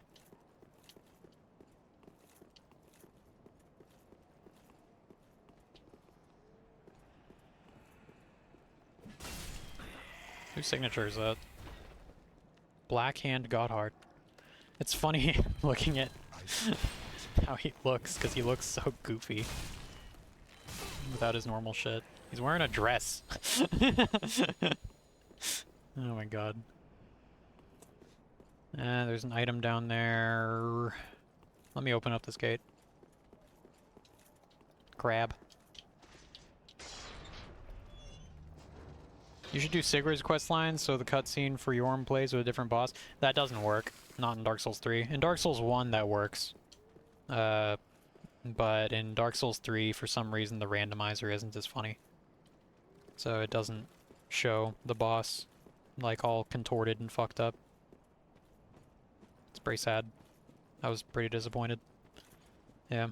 Whose signature is that? Blackhand Godheart. It's funny looking at how he looks, because he looks so goofy. Without his normal shit. He's wearing a dress. Oh my god. There's an item down there. Let me open up this gate. Crab. You should do Sigurd's quest lines so the cutscene for Yorm plays with a different boss. That doesn't work. Not in Dark Souls 3. In Dark Souls 1 that works. But in Dark Souls 3 for some reason the randomizer isn't as funny. So it doesn't show the boss like all contorted and fucked up. It's pretty sad. I was pretty disappointed. Yeah.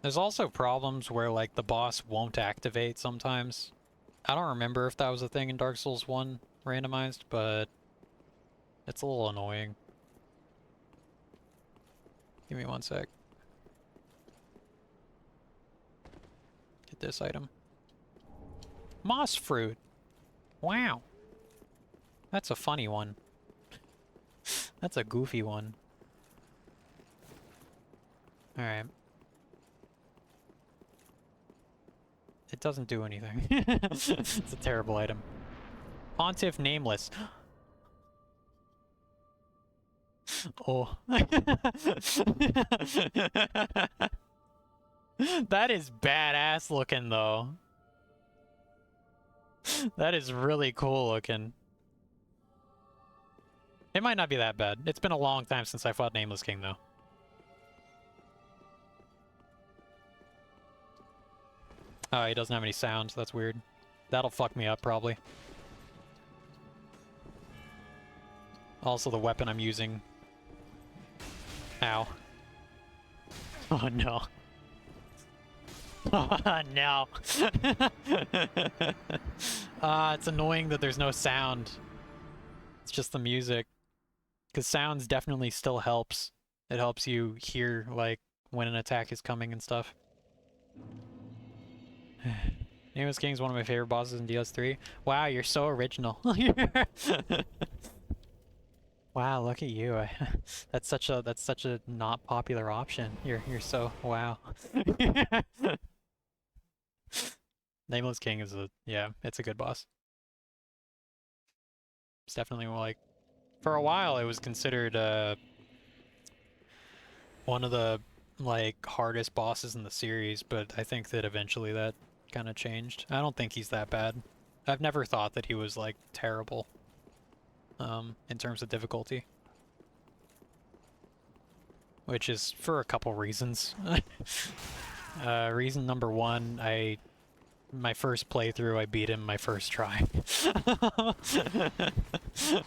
There's also problems where like the boss won't activate sometimes. I don't remember if that was a thing in Dark Souls 1 randomized, but it's a little annoying. Give me one sec. Get this item. Moss fruit. Wow. That's a funny one. That's a goofy one. Alright. It doesn't do anything. It's a terrible item. Pontiff Nameless. Oh. That is badass looking though. That is really cool looking. It might not be that bad. It's been a long time since I fought Nameless King though. Oh, he doesn't have any sounds. That's weird. That'll fuck me up probably. Also the weapon I'm using. Ow. Oh no. Oh no. It's annoying that there's no sound. It's just the music. Because sounds definitely still helps. It helps you hear, like, when an attack is coming and stuff. Nameless King is one of my favorite bosses in DS3. Wow, you're so original. Wow, look at you. That's such a not popular option. You're so wow. Nameless King is it's a good boss. It's definitely like for a while it was considered one of the like hardest bosses in the series, but I think that eventually that kind of changed. I don't think he's that bad. I've never thought that he was like terrible. In terms of difficulty. Which is for a couple reasons. Reason number one, my first playthrough I beat him my first try.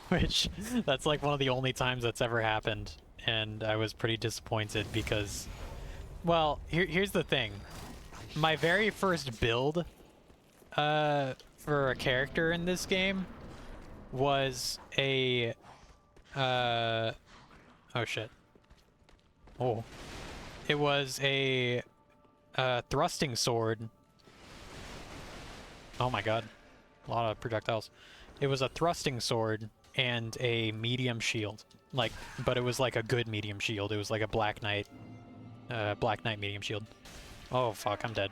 Which, that's like one of the only times that's ever happened. And I was pretty disappointed because, well, here's the thing. My very first build, for a character in this game was a oh shit. Oh. It was a thrusting sword. Oh my god. A lot of projectiles. It was a thrusting sword and a medium shield. Like, but it was like a good medium shield. It was like a Black Knight medium shield. Oh fuck, I'm dead.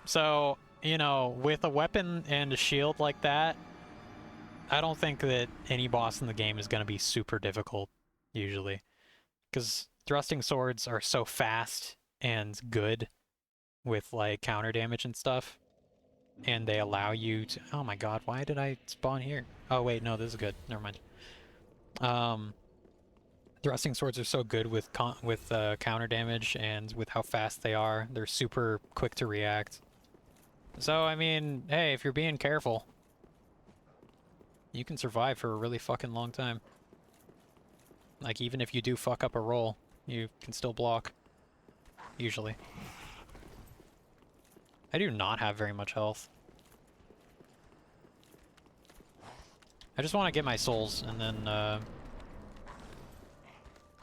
So, you know, with a weapon and a shield like that, I don't think that any boss in the game is going to be super difficult, usually. Because thrusting swords are so fast and good with, like, counter damage and stuff. And they allow you to... Oh my god, why did I spawn here? Oh wait, no, this is good. Never mind. Thrusting swords are so good with counter damage and with how fast they are. They're super quick to react. So, I mean, hey, if you're being careful, you can survive for a really fucking long time. Like, even if you do fuck up a roll, you can still block. Usually. I do not have very much health. I just want to get my souls and then,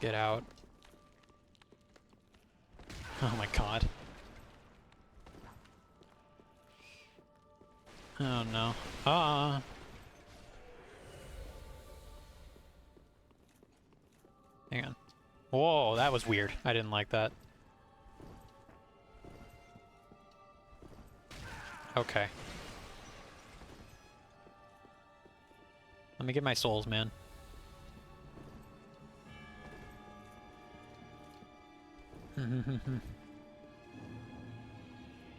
get out. Oh my god. Oh no. Hang on. Whoa, that was weird. I didn't like that. Okay. Let me get my souls, man.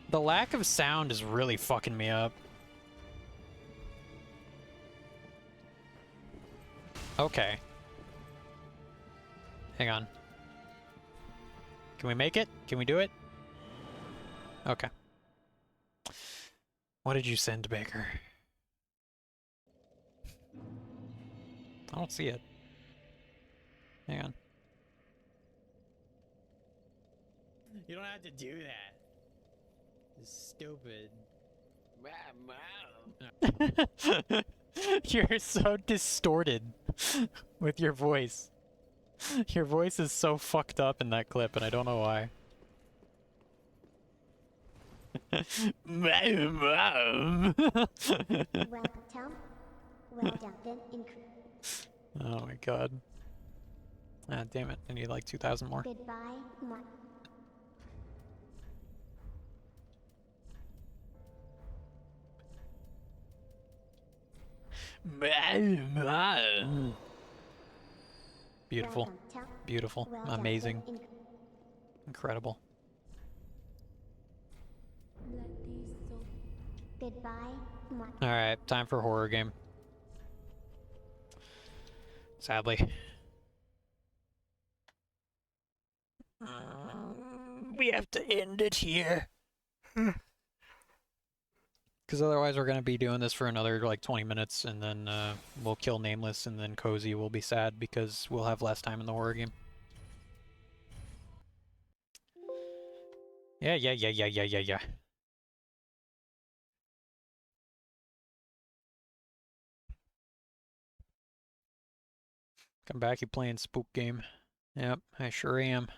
The lack of sound is really fucking me up. Okay. Hang on. Can we make it? Can we do it? Okay. What did you send, Baker? I don't see it. Hang on. You don't have to do that. It's stupid. You're so distorted with your voice. Your voice is so fucked up in that clip, and I don't know why. Welcome, Tom. Well done, then Oh my god. Ah, damn it. I need like 2,000 more. Goodbye, Mark. Beautiful. Beautiful. Amazing. Incredible. Goodbye, Mark. Alright, time for a horror game. Sadly. We have to end it here. Because otherwise we're going to be doing this for another like 20 minutes and then we'll kill Nameless and then Cozy will be sad because we'll have less time in the horror game. Yeah. Come back, you playing spook game. Yep, I sure am.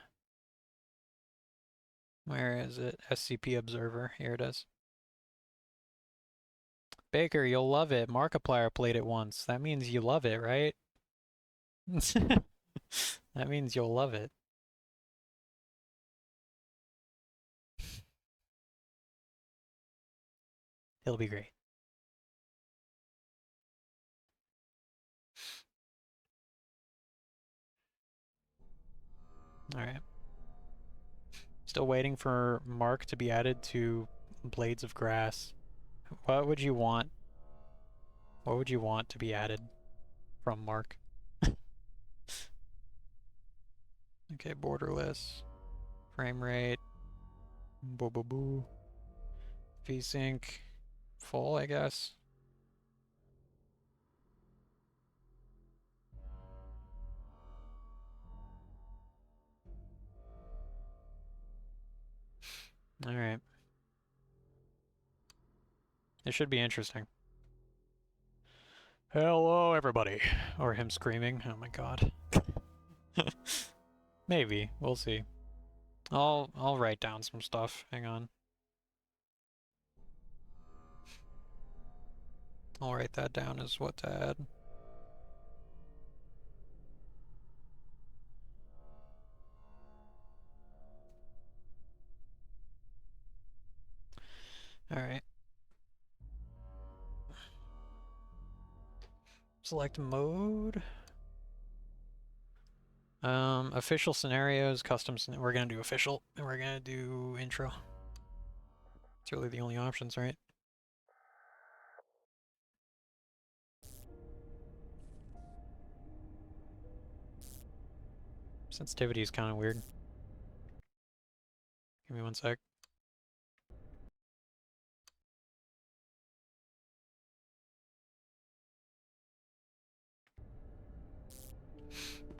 Where is it? SCP Observer. Here it is. Baker, you'll love it. Markiplier played it once. That means you love it, right? That means you'll love it. It'll be great. Alright. Still waiting for Mark to be added to Blades of Grass. What would you want? What would you want to be added from Mark? Okay, borderless. Frame rate. Boo boo boo. VSync. Full, I guess. Alright. It should be interesting. Hello, everybody. Or him screaming. Oh my god. Maybe. We'll see. I'll write down some stuff. Hang on. I'll write that down as what to add. Alright. Select mode. Official scenarios, custom we're gonna do official, and we're gonna do intro. It's really the only options, right? Sensitivity is kind of weird. Give me one sec.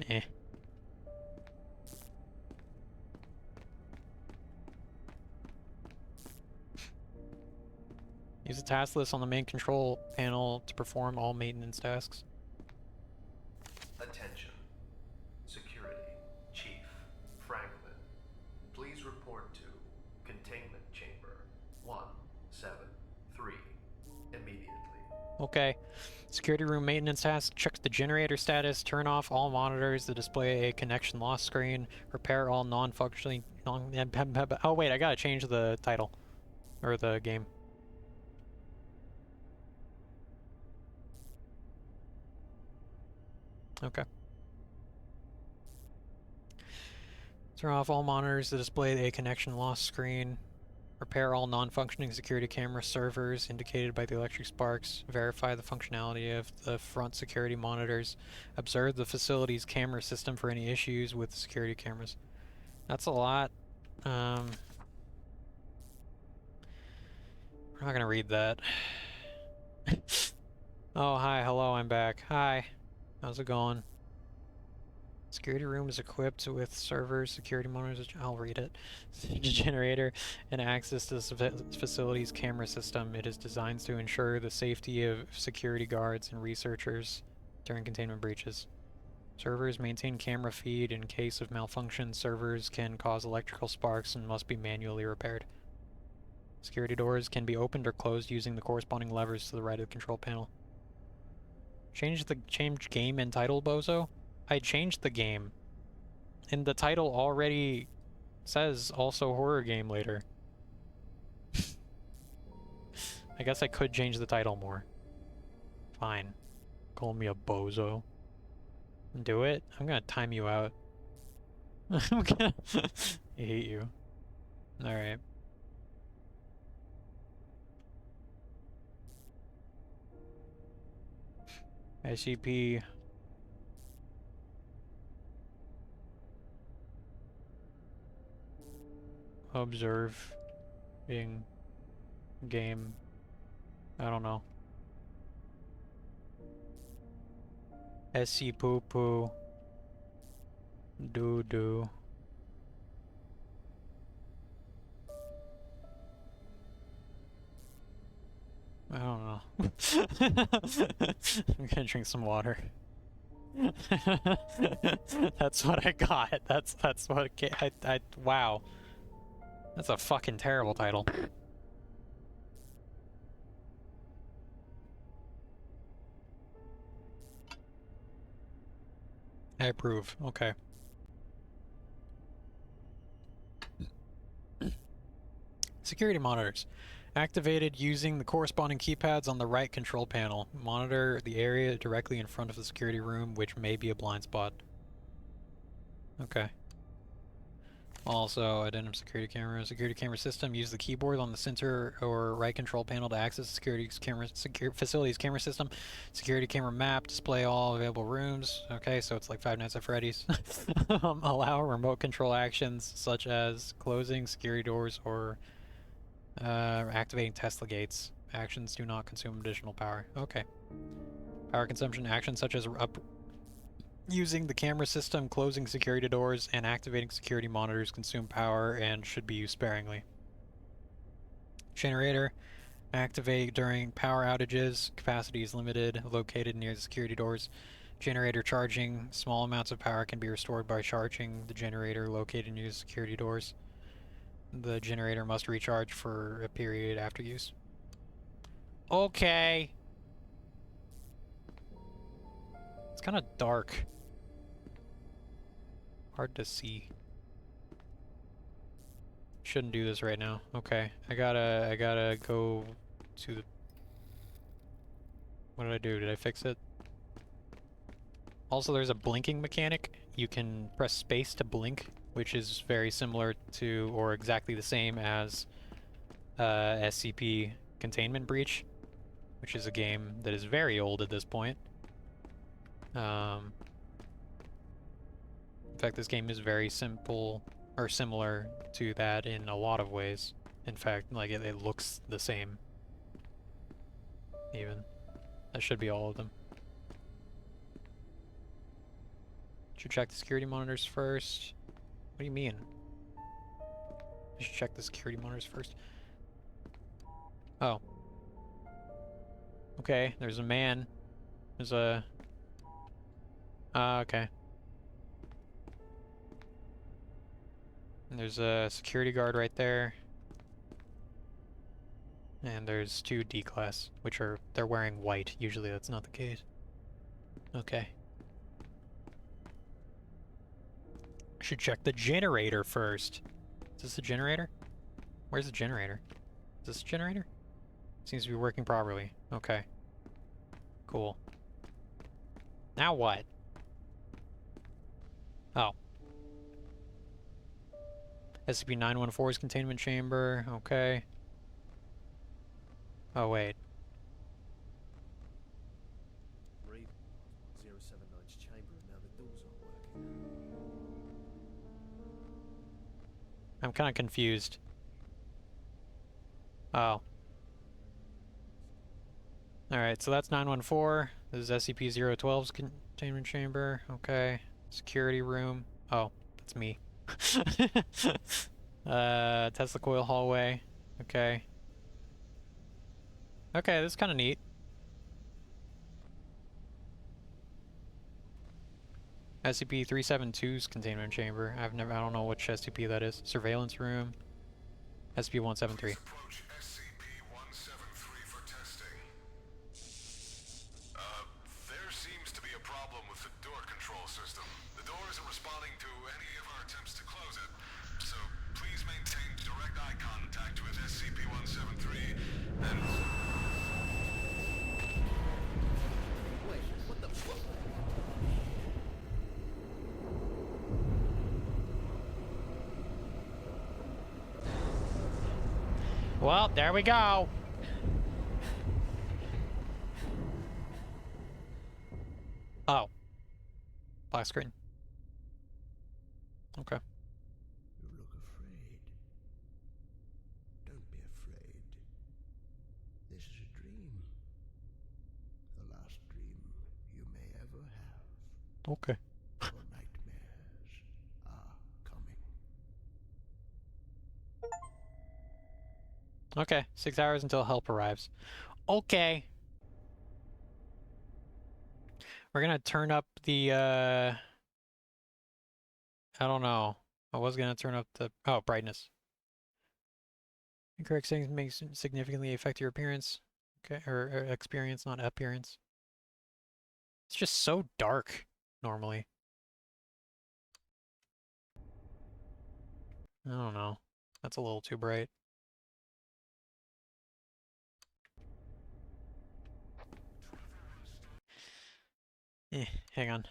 Eh. Use the task list on the main control panel to perform all maintenance tasks. Attention. Security. Chief Franklin. Please report to Containment Chamber 173 immediately. Okay. Security room maintenance task. Check the generator status. Turn off all monitors to display a connection loss screen. Repair all non-functioning... Oh wait, I gotta change the title. Or the game. Okay. Turn off all monitors to display a connection loss screen. Repair all non-functioning security camera servers indicated by the electric sparks. Verify the functionality of the front security monitors. Observe the facility's camera system for any issues with security cameras. That's a lot. We're not gonna read that. Oh, hi, hello, I'm back. Hi. How's it going? Security room is equipped with servers, security monitors, I'll read it, generator, and access to the facility's camera system. It is designed to ensure the safety of security guards and researchers during containment breaches. Servers maintain camera feed. In case of malfunction, servers can cause electrical sparks and must be manually repaired. Security doors can be opened or closed using the corresponding levers to the right of the control panel. Change game and title, bozo? I changed the game. And the title already says also horror game later. I guess I could change the title more. Fine. Call me a bozo. Do it? I'm gonna time you out. I'm gonna... I hate you. Alright. SCP... Observe... Being... Game... I don't know. SC poo poo. Doo doo. I don't know. I'm gonna drink some water. That's what I got. That's what wow. That's a fucking terrible title. I approve. Okay. Security monitors. Activated using the corresponding keypads on the right control panel. Monitor the area directly in front of the security room, which may be a blind spot. Okay. Also, addendum security camera. Security camera system. Use the keyboard on the center or right control panel to access facility's camera system. Security camera map. Display all available rooms. Okay, so it's like Five Nights at Freddy's. Allow remote control actions such as closing security doors or activating Tesla gates. Actions do not consume additional power. Okay. Power consumption actions such as using the camera system, closing security doors, and activating security monitors consume power and should be used sparingly. Generator. Activate during power outages. Capacity is limited. Located near the security doors. Generator charging. Small amounts of power can be restored by charging the generator located near the security doors. The generator must recharge for a period after use. Okay. It's kind of dark. Hard to see. Shouldn't do this right now. Okay. I gotta go to the... What did I do? Did I fix it? Also, there's a blinking mechanic. You can press space to blink, which is very similar to, or exactly the same as SCP Containment Breach, which is a game that is very old at this point. In fact, this game is very simple, or similar to that in a lot of ways. In fact, like, it looks the same. Even. That should be all of them. Should check the security monitors first. What do you mean? I should check the security monitors first. Oh. Okay, there's a man. There's a... okay. And there's a security guard right there. And there's 2 D-class, which are... they're wearing white. Usually that's not the case. Okay. I should check the generator first. Is this the generator? Where's the generator? Is this the generator? Seems to be working properly. Okay. Cool. Now what? Oh. SCP-914's containment chamber. Okay. Oh, wait. 079's chamber, and now the doors aren't working. I'm kind of confused. Oh. Alright, so that's 914. This is SCP-012's containment chamber. Okay. Security room. Oh, that's me. Tesla coil hallway. Okay. Okay, this is kind of neat. SCP-372's containment chamber. I don't know which SCP that is. Surveillance room. SCP-173. There seems to be a problem with the door control system. The door isn't responding to any of our attempts to close it. So please maintain direct eye contact with SCP-173 and... Wait, what the fuck? Well, there we go. Oh. Black screen. Okay. You look afraid. Don't be afraid. This is a dream. The last dream you may ever have. Okay. Your nightmares are coming. Okay, 6 hours until help arrives. Okay. We're gonna turn up the, I don't know. I was gonna turn up the, oh, brightness. Incorrect settings may significantly affect your appearance. Okay, or experience, not appearance. It's just so dark, normally. I don't know. That's a little too bright. Hang on.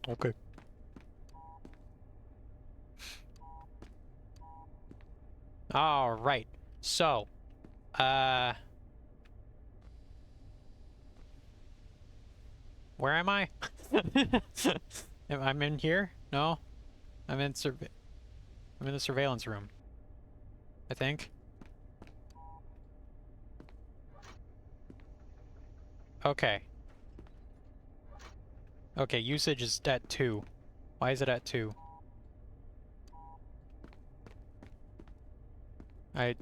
Okay. All right. So, where am I? I'm in here? No? I'm in the surveillance room. I think. Okay. Okay, usage is at 2. Why is it at 2? Turn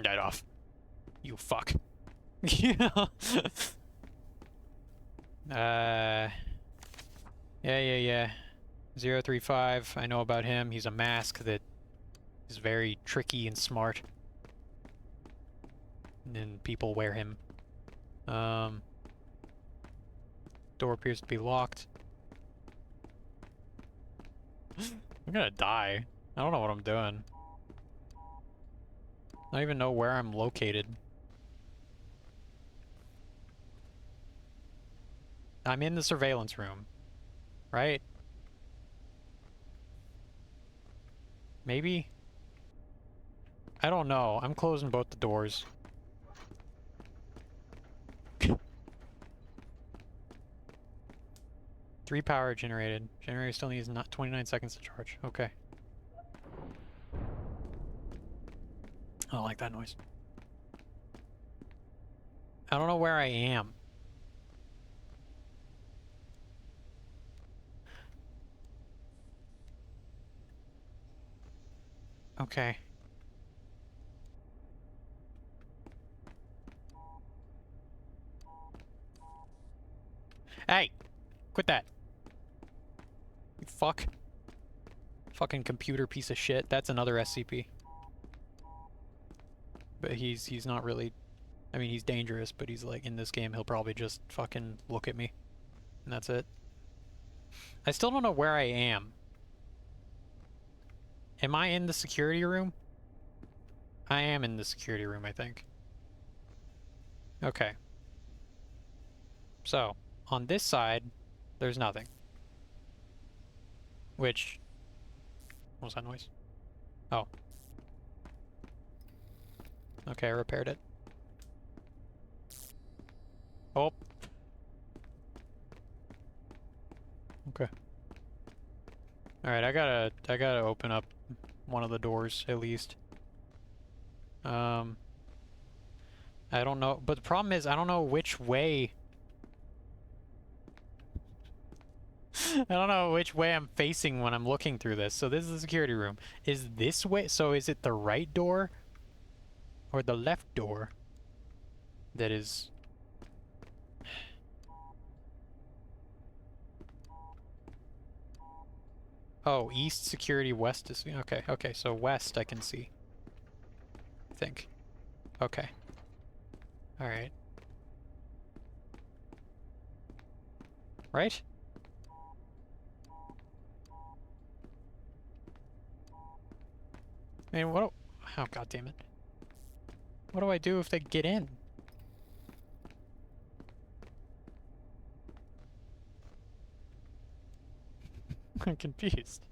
that off. You fuck. Yeah. 035, I know about him. He's a mask that is very tricky and smart. And people wear him. Door appears to be locked. I'm gonna die. I don't know what I'm doing. I don't even know where I'm located. I'm in the surveillance room, right? Maybe? I don't know. I'm closing both the doors. 3 power generated. Generator still needs 29 seconds to charge. Okay. I don't like that noise. I don't know where I am. Okay. Hey! Quit that! You fuck. Fucking computer piece of shit. That's another SCP. But he's not really... I mean, he's dangerous, but he's like, in this game, he'll probably just fucking look at me. And that's it. I still don't know where I am. Am I in the security room? I am in the security room, I think. Okay. So, on this side, there's nothing. Which... What was that noise? Oh. Okay, I repaired it. Oh. Okay. Alright, I gotta open up one of the doors, at least. I don't know, but the problem is, I don't know which way... I don't know which way I'm facing when I'm looking through this. So this is the security room. Is this way? So is it the right door? Or the left door? That is... Oh, east security, west is... Okay, so west I can see. I think. Okay. Alright. Right? I mean, what do... Oh, god damn it. What do I do if they get in? I'm confused.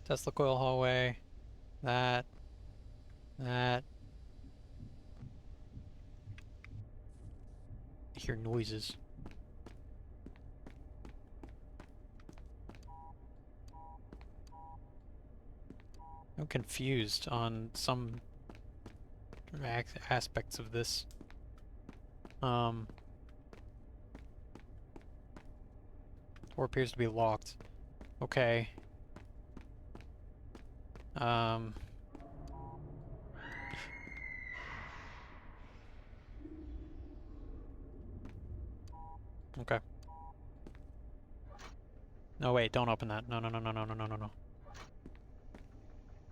Tesla coil hallway. That. I hear noises. I'm confused on some aspects of this. Door appears to be locked. Okay. Okay. No, wait, don't open that. No.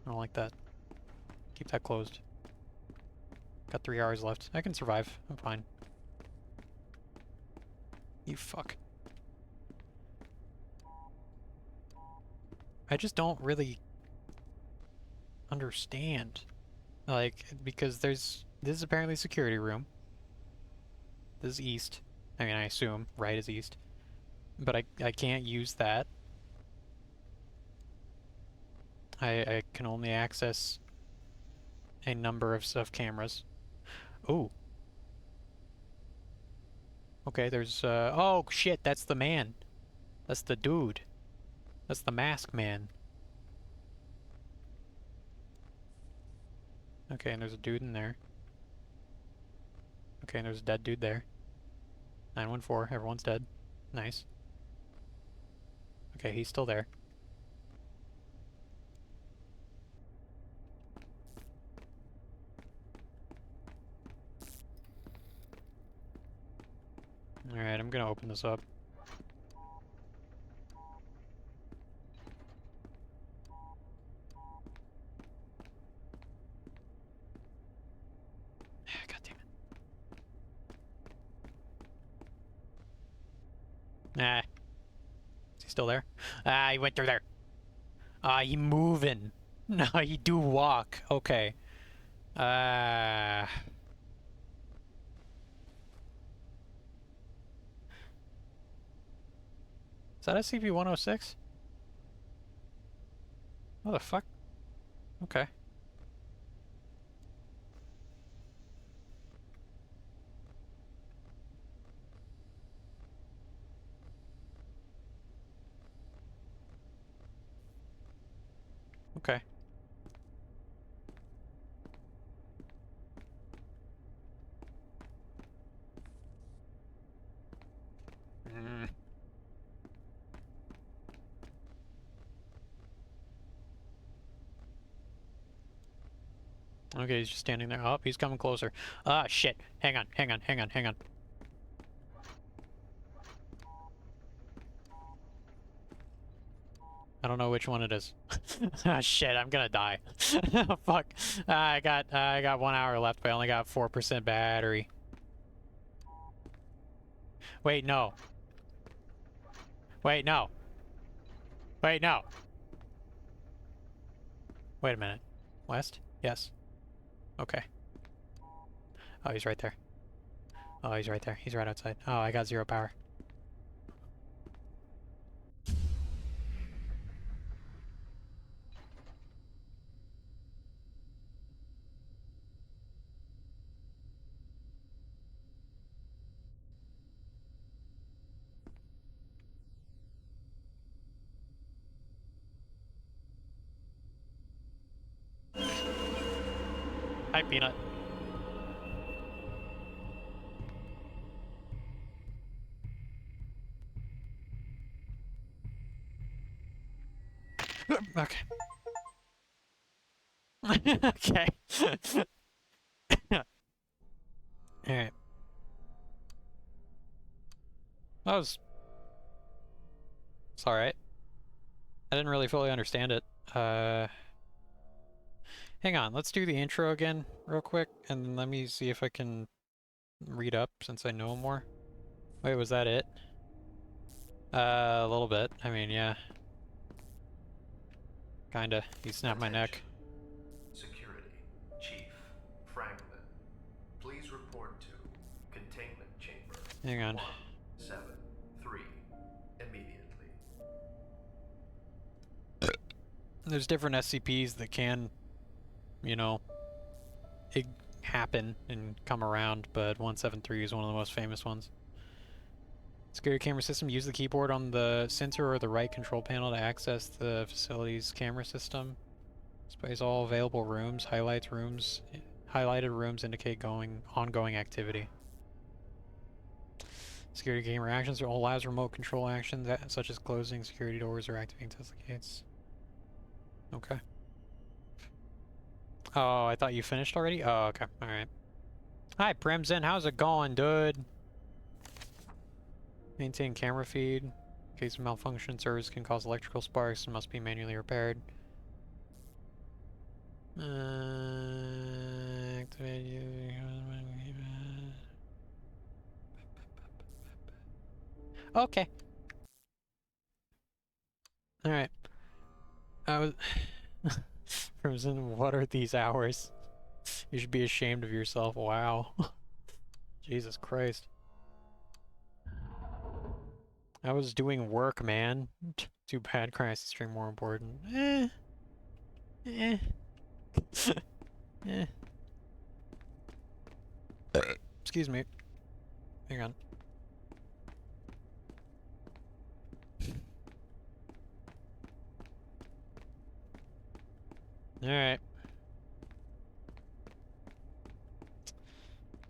I don't like that. Keep that closed. Got 3 hours left. I can survive. I'm fine. You fuck. I just don't really understand. Like, because this is apparently a security room. This is east. I mean, I assume right is east. But I can't use that. I can only access a number of cameras. Ooh. Okay, there's, oh shit, that's the man. That's the dude. That's the mask man. Okay, and there's a dude in there. Okay, and there's a dead dude there. 914, everyone's dead. Nice. Okay, he's still there. Alright, I'm gonna open this up. God damn it. Ah. Is he still there? Ah, he went through there. Ah, he moving. No, he do walk. Okay. Is that SCP-106? What the fuck? Okay. Okay. Mm. Okay, he's just standing there. Oh, he's coming closer. Ah, shit. Hang on, hang on, hang on, hang on. I don't know which one it is. Ah, shit, I'm gonna die. Fuck. I got 1 hour left, but I only got 4% battery. Wait, no. Wait, no. Wait, no. Wait a minute. West? Yes. Okay. Oh, he's right there. Oh, he's right there. He's right outside. Oh, I got 0 power. Hi, Peanut. Okay. Okay. Alright. That was... It's alright. I didn't really fully understand it. Hang on, let's do the intro again real quick, and then let me see if I can read up since I know more. Wait, was that it? A little bit. I mean, yeah. Kinda. You snapped my neck. Security. Chief Franklin. Please report to containment chamber. Hang on. 173. Immediately. There's different SCPs that can, you know, happen and come around, but 173 is one of the most famous ones. Security camera system. Use the keyboard on the center or the right control panel to access the facility's camera system. Displays all available rooms. Highlighted rooms indicate ongoing activity. Security camera actions allows remote control actions such as closing security doors or activating Tesla gates. Okay. Oh, I thought you finished already? Oh, okay. Alright. Hi, Primzen. How's it going, dude? Maintain camera feed. In case of malfunction, service can cause electrical sparks and must be manually repaired. Okay. Alright. I was... Crimson, what are these hours? You should be ashamed of yourself. Wow. Jesus Christ. I was doing work, man. Too bad crisis stream more important. Excuse me. Hang on. Alright.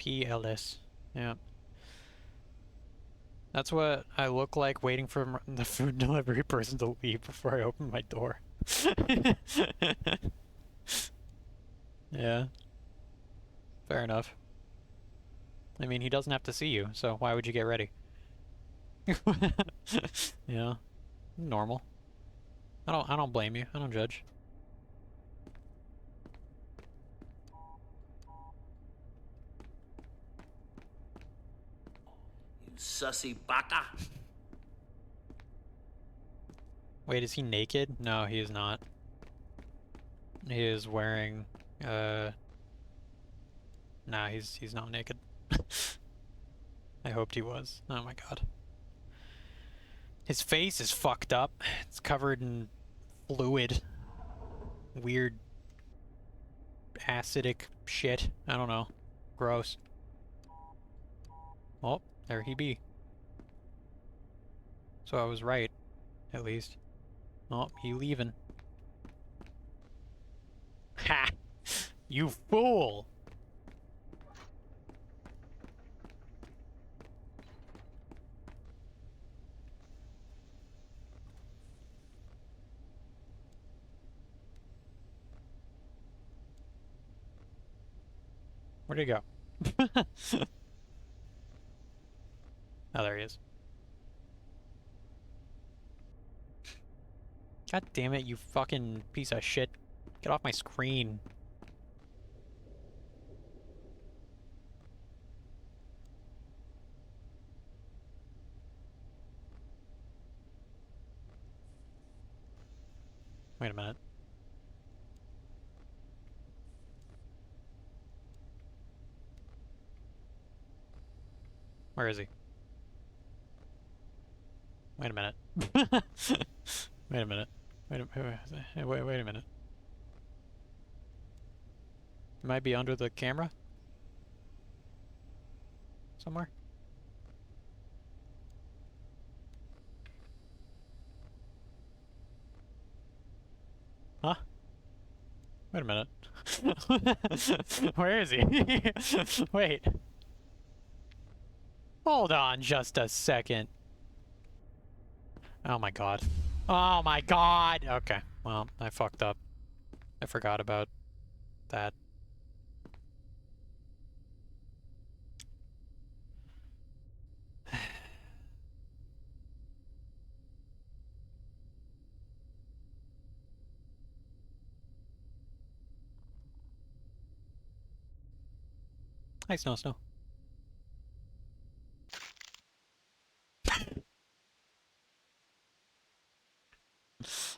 PLS. Yeah. That's what I look like waiting for the food delivery person to leave before I open my door. Yeah. Fair enough. I mean, he doesn't have to see you, so why would you get ready? Yeah. Normal. I don't blame you. I don't judge. You sussy baka. Wait, is he naked? No, he is not. He is wearing, nah, he's not naked. I hoped he was. Oh my god. His face is fucked up. It's covered in fluid. Weird acidic shit. I don't know. Gross. Oh, there he be. So I was right, at least. Oh, he leaving. Ha! You fool! Where'd he go? Oh, there he is. God damn it, you fucking piece of shit. Get off my screen. Wait a minute. Where is he? Wait a minute. Wait a minute. Wait a minute. Might be under the camera? Somewhere? Huh? Wait a minute. Where is he? Wait. Hold on just a second. Oh my god. Oh my god! Okay, well, I fucked up. I forgot about that. Hi, Snow Snow.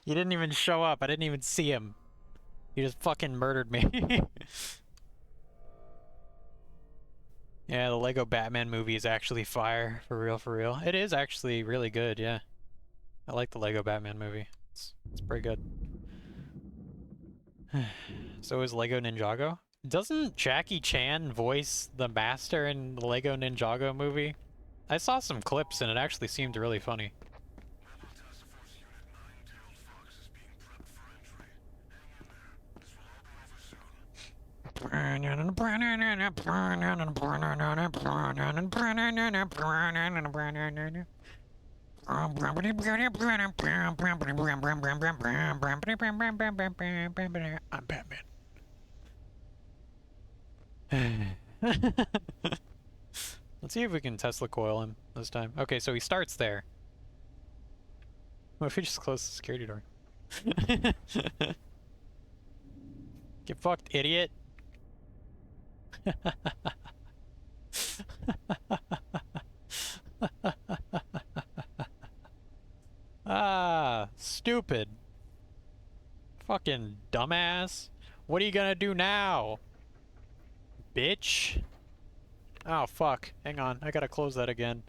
He didn't even show up. I didn't even see him. He just fucking murdered me. Yeah, the Lego Batman movie is actually fire. For real, for real. It is actually really good, yeah. I like the Lego Batman movie. It's pretty good. So is Lego Ninjago? Doesn't Jackie Chan voice the master in the Lego Ninjago movie? I saw some clips and it actually seemed really funny. I'm Batman. Let's see if we can Tesla coil him this time. Okay, so he starts there. What if we just close the security door? Get fucked, idiot. Ah, stupid. Fucking dumbass. What are you gonna do now? Bitch. Oh, fuck. Hang on. I gotta close that again.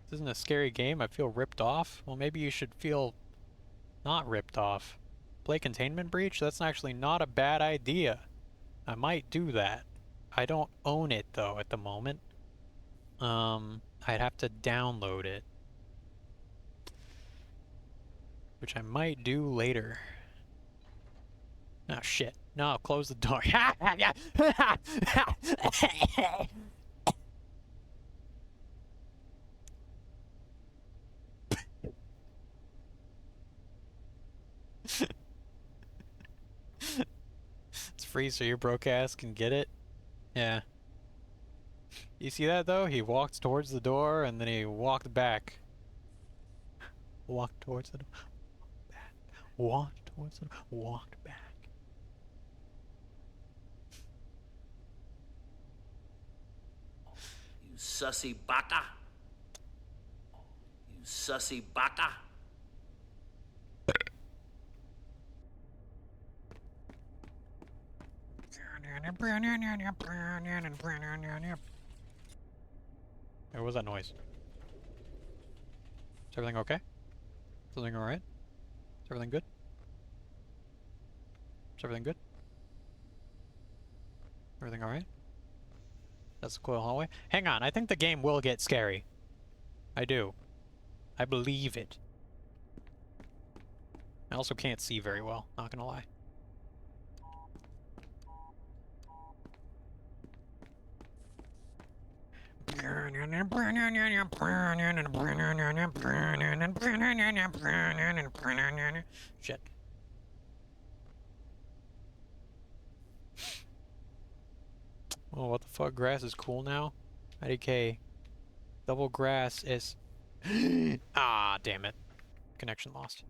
This isn't a scary game. I feel ripped off. Well, maybe you should feel not ripped off. Play Containment Breach? That's actually not a bad idea. I might do that. I don't own it, though, at the moment. I'd have to download it. Which I might do later. Oh, shit. No, close the door. It's free so your broke ass can get it. Yeah. You see that though? He walked towards the door and then he walked back. Walked towards the door. Back. Walked towards the door. Walked back. You sussy baka. You sussy baka. What was that noise? Is everything okay? Is everything alright? Is everything good? Is everything good? Everything alright? That's the coil hallway. Hang on, I think the game will get scary. I do. I believe it. I also can't see very well, not gonna lie. Shit. Oh, what the fuck? Grass is cool now? IDK. Double grass is... Ah, damn it. Connection lost.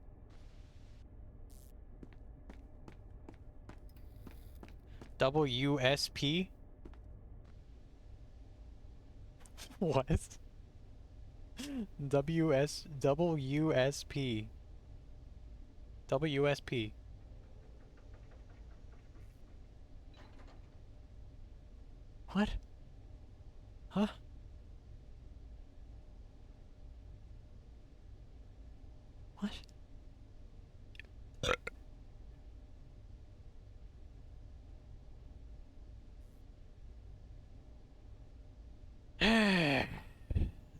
WSP? What? WSP. WSP. What? Huh? What?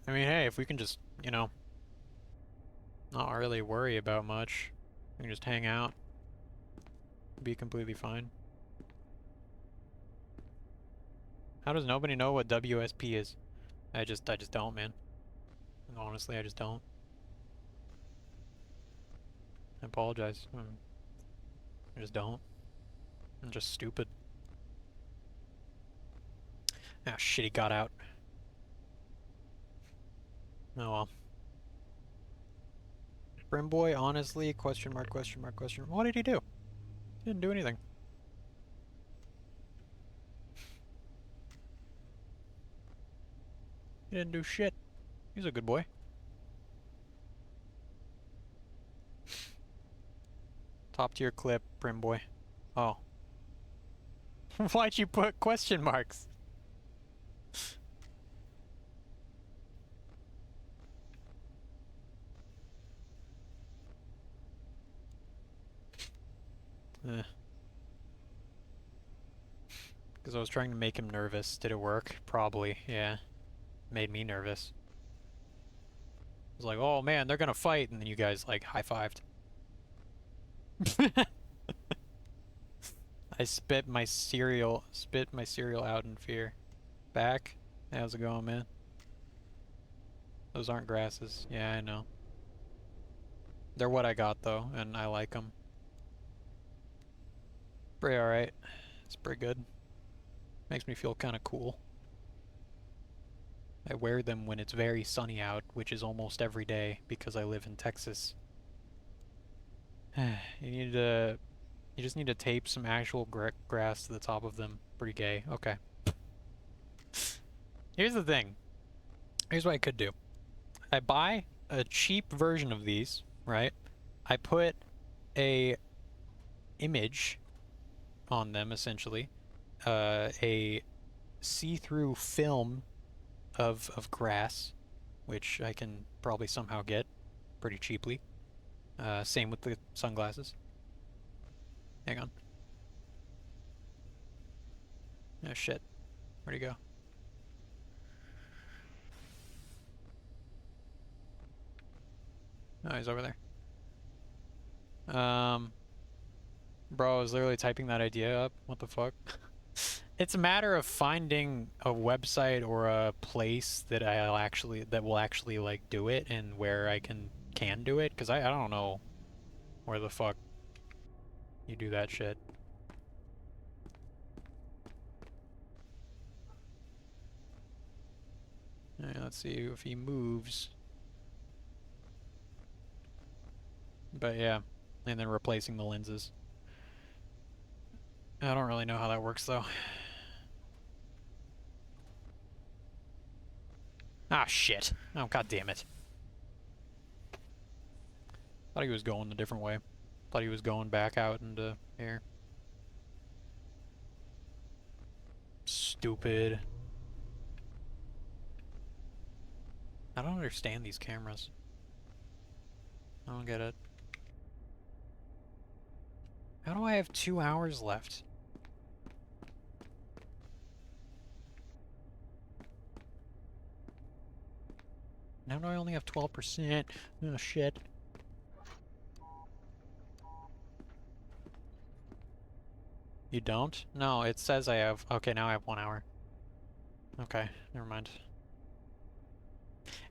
I mean, hey, if we can just, you know, not really worry about much, we can just hang out, be completely fine. How does nobody know what WSP is? I just don't, man. Honestly, I just don't. I apologize. I just don't. I'm just stupid. Ah, shit, he got out. Oh well. Brimboy, honestly, question mark, question mark, question mark. What did he do? He didn't do anything. He didn't do shit. He's a good boy. Top tier clip, Brimboy. Oh. Why'd you put question marks? Because I was trying to make him nervous. Did it work? Probably, yeah. Made me nervous. I was like, oh man, they're gonna fight, and then you guys, like, high-fived. I spit my cereal out in fear. Back? How's it going, man? Those aren't grasses. Yeah, I know. They're what I got, though, and I like them. Pretty alright. It's pretty good. Makes me feel kind of cool. I wear them when it's very sunny out, which is almost every day because I live in Texas. You just need to tape some actual grass to the top of them. Pretty gay. Okay. Here's the thing. Here's what I could do. I buy a cheap version of these, right? I put a image on them, essentially. A see-through film of grass, which I can probably somehow get pretty cheaply. Same with the sunglasses. Hang on. Oh shit. Where'd he go? Oh, he's over there. Bro, I was literally typing that idea up. What the fuck? It's a matter of finding a website or a place that will actually like do it and where I can do it, because I don't know where the fuck you do that shit. Alright, let's see if he moves. But yeah, and then replacing the lenses. I don't really know how that works though. Ah, shit. Oh, god damn it. Thought he was going a different way. Thought he was going back out into here. Stupid. I don't understand these cameras. I don't get it. How do I have 2 hours left? Now do I only have 12%? Oh, shit. You don't? No, it says I have... Okay, now I have 1 hour. Okay, never mind.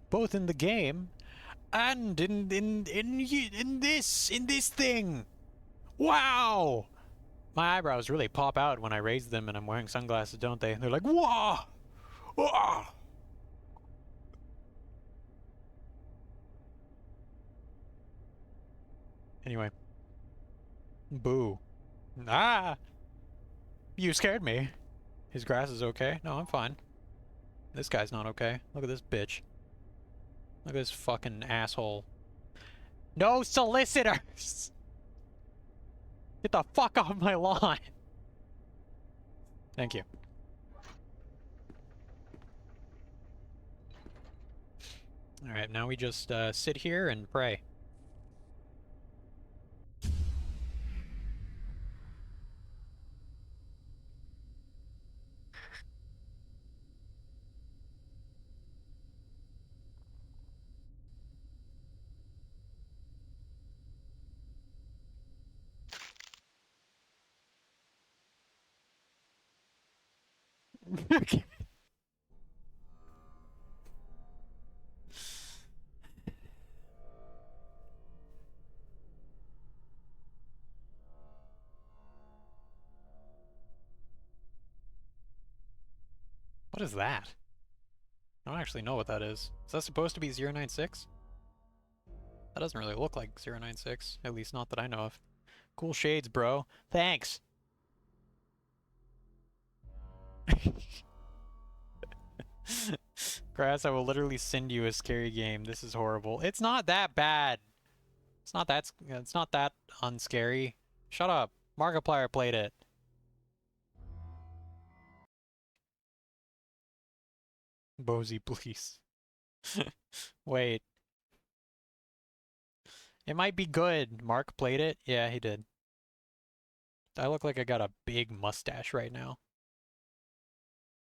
Both in the game and in this thing! Wow! My eyebrows really pop out when I raise them and I'm wearing sunglasses, don't they? They're like, whoa! Whoa! Anyway. Boo. Ah! You scared me. His grass is okay? No, I'm fine. This guy's not okay. Look at this bitch. Look at this fucking asshole. No solicitors! Get the fuck off my lawn! Thank you. Alright, now we just sit here and pray. What is that? I don't actually know what that is. Is that supposed to be 096? That doesn't really look like 096, at least not that I know of. Cool shades, bro. Thanks! Grass, I will literally send you a scary game. This is horrible. It's not that bad! It's not that unscary. Shut up. Markiplier played it. Bozy, please. Wait. It might be good. Mark played it? Yeah, he did. I look like I got a big mustache right now.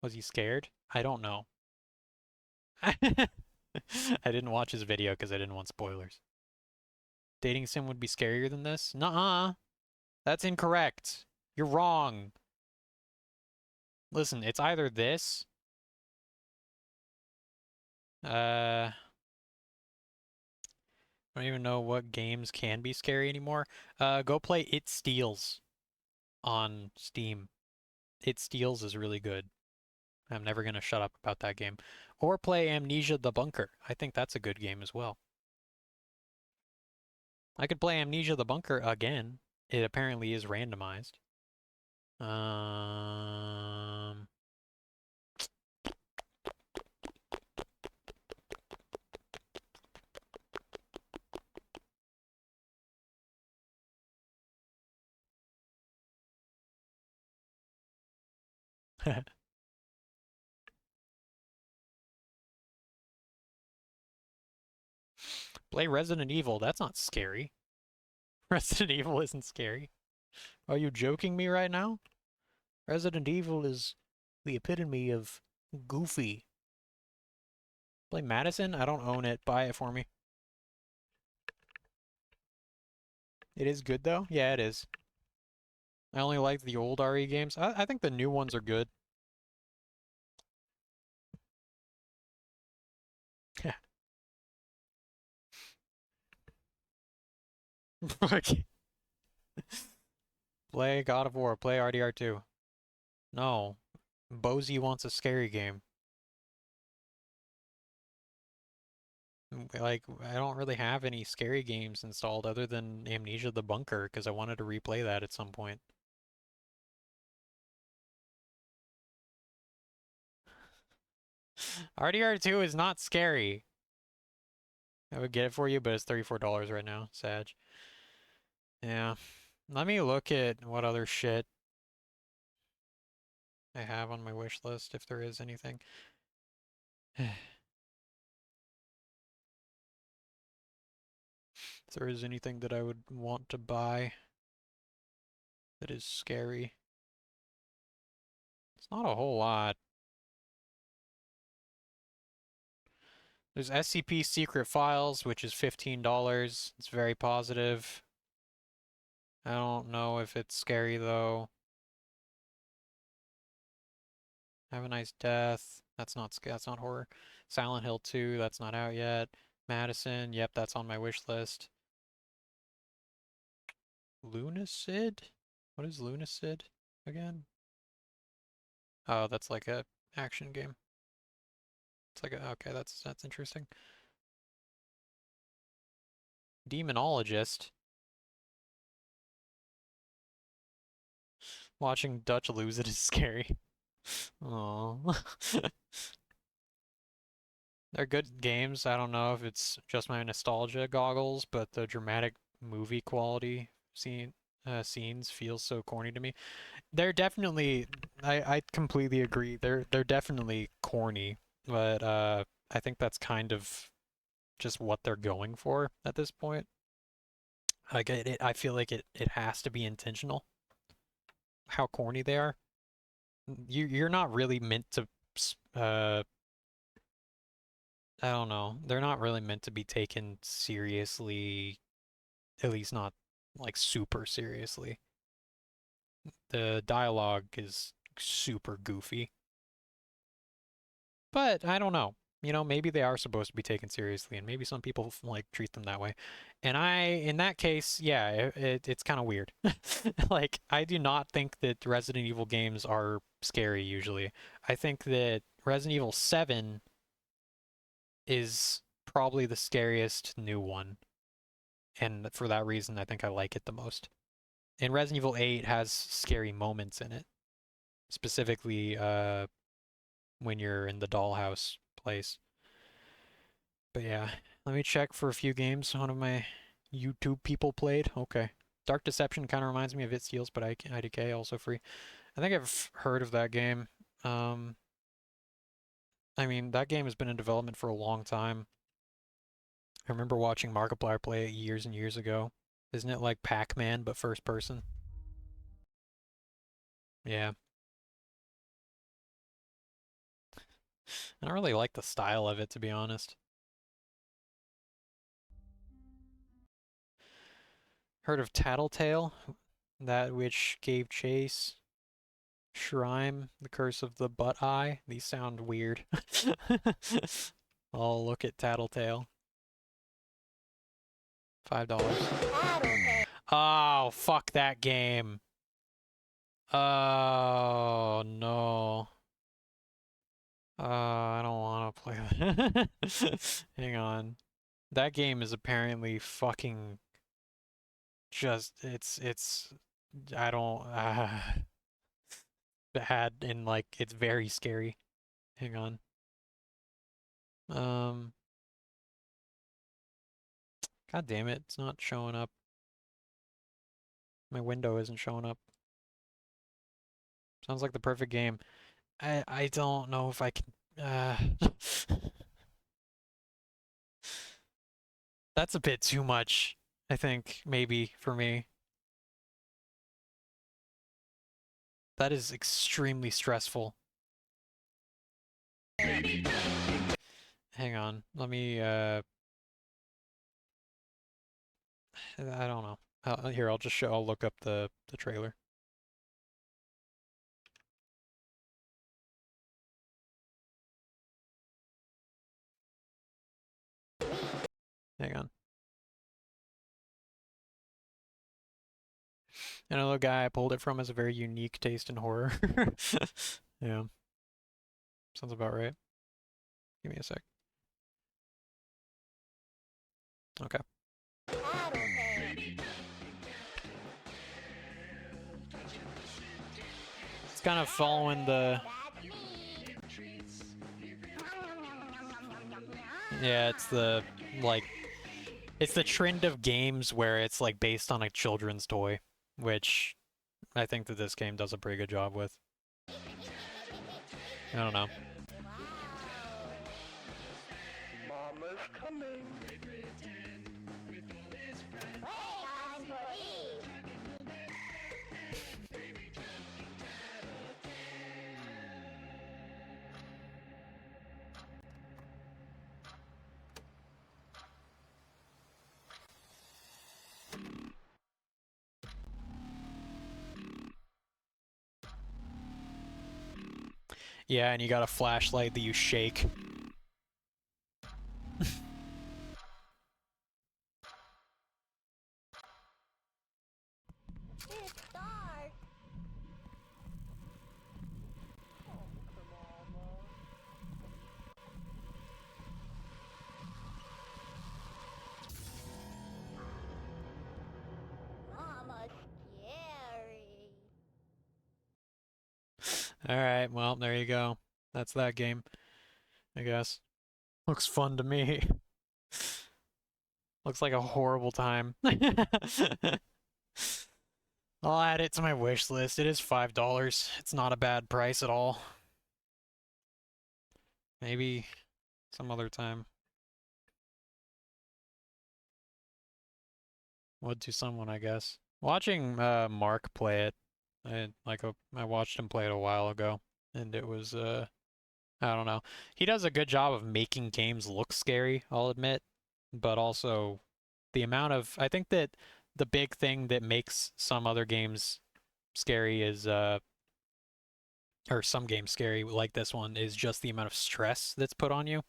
Was he scared? I don't know. I didn't watch his video because I didn't want spoilers. Dating sim would be scarier than this? Nuh-uh. That's incorrect. You're wrong. Listen, it's either this. I don't even know what games can be scary anymore. Go play It Steals on Steam. It Steals is really good. I'm never gonna shut up about that game. Or play Amnesia the Bunker. I think that's a good game as well. I could play Amnesia the Bunker again. It apparently is randomized. Play Resident Evil. That's not scary. Resident Evil isn't scary. Are you joking me right now? Resident Evil is the epitome of goofy. Play Madison? I don't own it. Buy it for me. It is good though? Yeah, it is. I only like the old RE games. I think the new ones are good. Okay. Play God of War, play RDR2. No. Bozy wants a scary game. Like, I don't really have any scary games installed other than Amnesia the Bunker, because I wanted to replay that at some point. RDR2 is not scary. I would get it for you, but it's $34 right now. Sag. Yeah. Let me look at what other shit I have on my wish list, if there is anything. If there is anything that I would want to buy that is scary. It's not a whole lot. There's SCP Secret Files, which is $15. It's very positive. I don't know if it's scary though. Have a Nice Death. That's not horror. Silent Hill 2, that's not out yet. Madison, yep, that's on my wish list. Lunacid? What is Lunacid again? Oh, that's like a action game. It's like a, okay, that's interesting. Demonologist. Watching Dutch lose it is scary. Aww. They're good games. I don't know if it's just my nostalgia goggles, but the dramatic movie quality scenes feels so corny to me. They're definitely, I completely agree. They're definitely corny, but I think that's kind of just what they're going for at this point. Like I feel like it has to be intentional. How corny they are. You're not really meant to I don't know. They're not really meant to be taken seriously, at least not like super seriously. The dialogue is super goofy. But I don't know. You know, maybe they are supposed to be taken seriously, and maybe some people like treat them that way. And in that case, yeah, it's kind of weird. Like, I do not think that Resident Evil games are scary usually. I think that Resident Evil 7 is probably the scariest new one. And for that reason, I think I like it the most. And Resident Evil 8 has scary moments in it. Specifically, when you're in the dollhouse place. But yeah, let me check for a few games one of my YouTube people played. Okay. Dark Deception kind of reminds me of It Steals, but IDK also free. I think I've heard of that game. I mean, that game has been in development for a long time. I remember watching Markiplier play it years and years ago. Isn't it like Pac-Man, but first person? Yeah. I don't really like the style of it, to be honest. Heard of Tattletale? That which gave chase. Shrine, The Curse of the Butt Eye. These sound weird. I'll look at Tattletale. $5. Oh, fuck that game. Oh, no. I don't want to play that. Hang on. That game is apparently fucking just, I don't, bad and like, it's very scary. Hang on. God damn it, it's not showing up. My window isn't showing up. Sounds like the perfect game. I don't know if I can, That's a bit too much, I think, maybe, for me. That is extremely stressful. Hang on, let me, I don't know. Here, I'll look up the trailer. Hang on. Another guy I pulled it from has a very unique taste in horror. Yeah. Sounds about right. Give me a sec. Okay. It's kind of following the... Yeah, it's the, like... It's the trend of games where it's, like, based on a children's toy, which I think that this game does a pretty good job with. I don't know. Mama's coming. Yeah, and you got a flashlight that you shake. It's dark. Mama, scary. Alright, well, there you go. That's that game, I guess. Looks fun to me. Looks like a horrible time. I'll add it to my wish list. It is $5. It's not a bad price at all. Maybe some other time. Would to someone, I guess. Watching Mark play it, I watched him play it a while ago, and it was I don't know. He does a good job of making games look scary, I'll admit, but also the amount of... I think that the big thing that makes some other games scary is or some games scary like this one is just the amount of stress that's put on you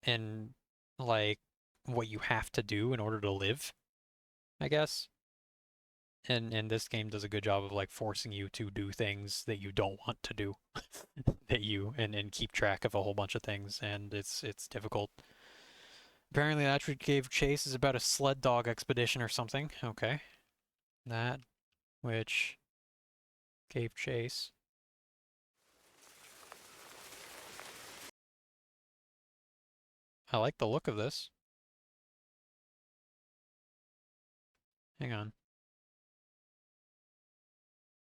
and like what you have to do in order to live, I guess. And this game does a good job of like forcing you to do things that you don't want to do. That you and keep track of a whole bunch of things, and it's difficult. Apparently that gave chase is about a sled dog expedition or something. Okay. That which gave chase. I like the look of this. Hang on.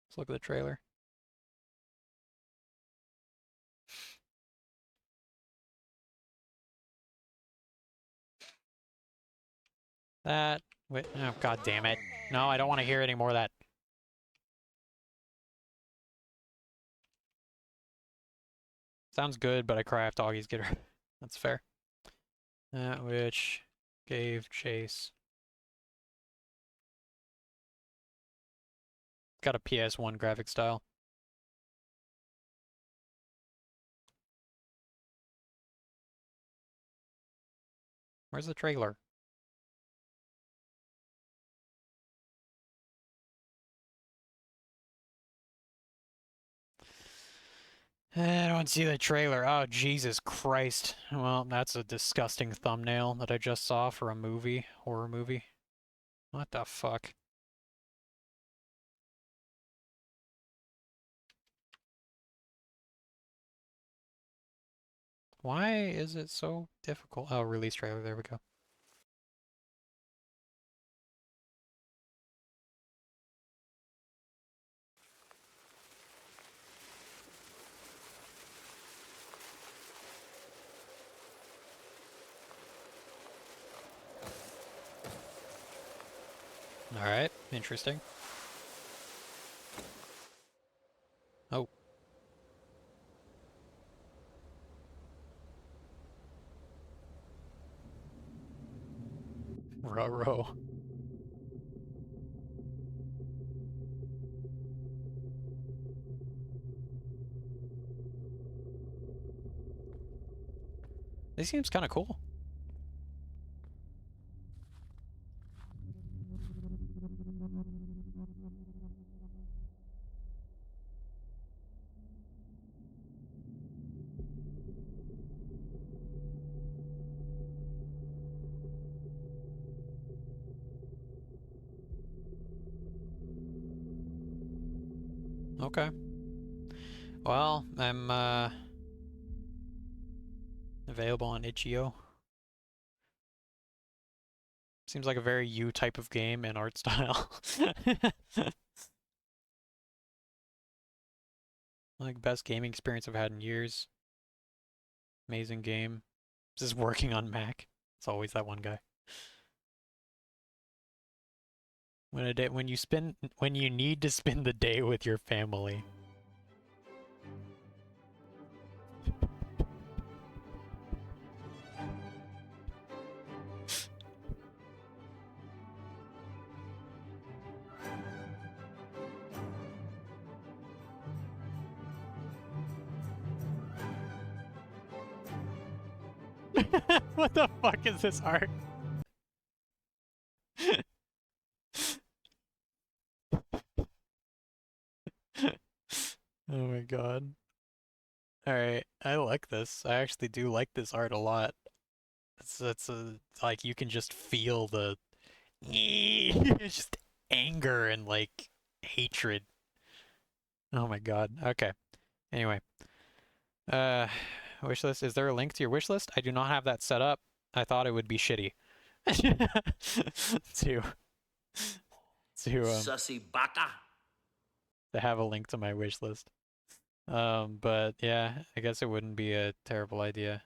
Let's look at the trailer. That... Wait, oh, god damn it. No, I don't want to hear any more of that. Sounds good, but I cry if doggies get her. That's fair. That which gave chase. Got a PS1 graphic style. Where's the trailer? I don't see the trailer. Oh, Jesus Christ. Well, that's a disgusting thumbnail that I just saw for a movie, horror movie. What the fuck? Why is it so difficult? Oh, release trailer, there we go. Alright, interesting. Oh. Ruh-roh. This seems kind of cool. Okay. Well, I'm available on itch.io. Seems like a very you type of game and art style. Like best gaming experience I've had in years. Amazing game. This is working on Mac. It's always that one guy. When you need to spend the day with your family. What the fuck is this art? Oh my god. Alright, I like this. I actually do like this art a lot. It's like you can just feel the it's just anger and like hatred. Oh my god. Okay. Anyway. Wish list. Is there a link to your wish list? I do not have that set up. I thought it would be shitty. to Sussy bata. to have a link to my wish list. But yeah, I guess it wouldn't be a terrible idea.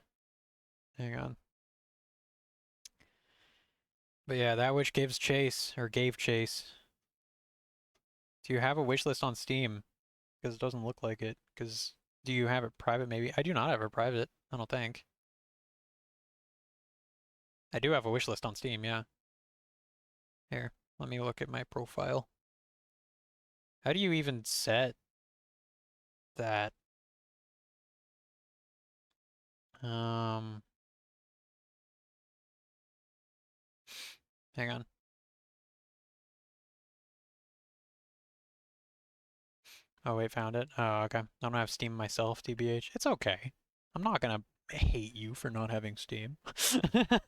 Hang on. But yeah, that which gives chase, or gave chase. Do you have a wish list on Steam? Because it doesn't look like it. Because do you have it private maybe? I do not have it private, I don't think. I do have a wish list on Steam, yeah. Here, let me look at my profile. How do you even set that? Hang on. Oh wait, found it. Oh, okay. I don't have Steam myself, TBH. It's okay. I'm not gonna hate you for not having Steam. I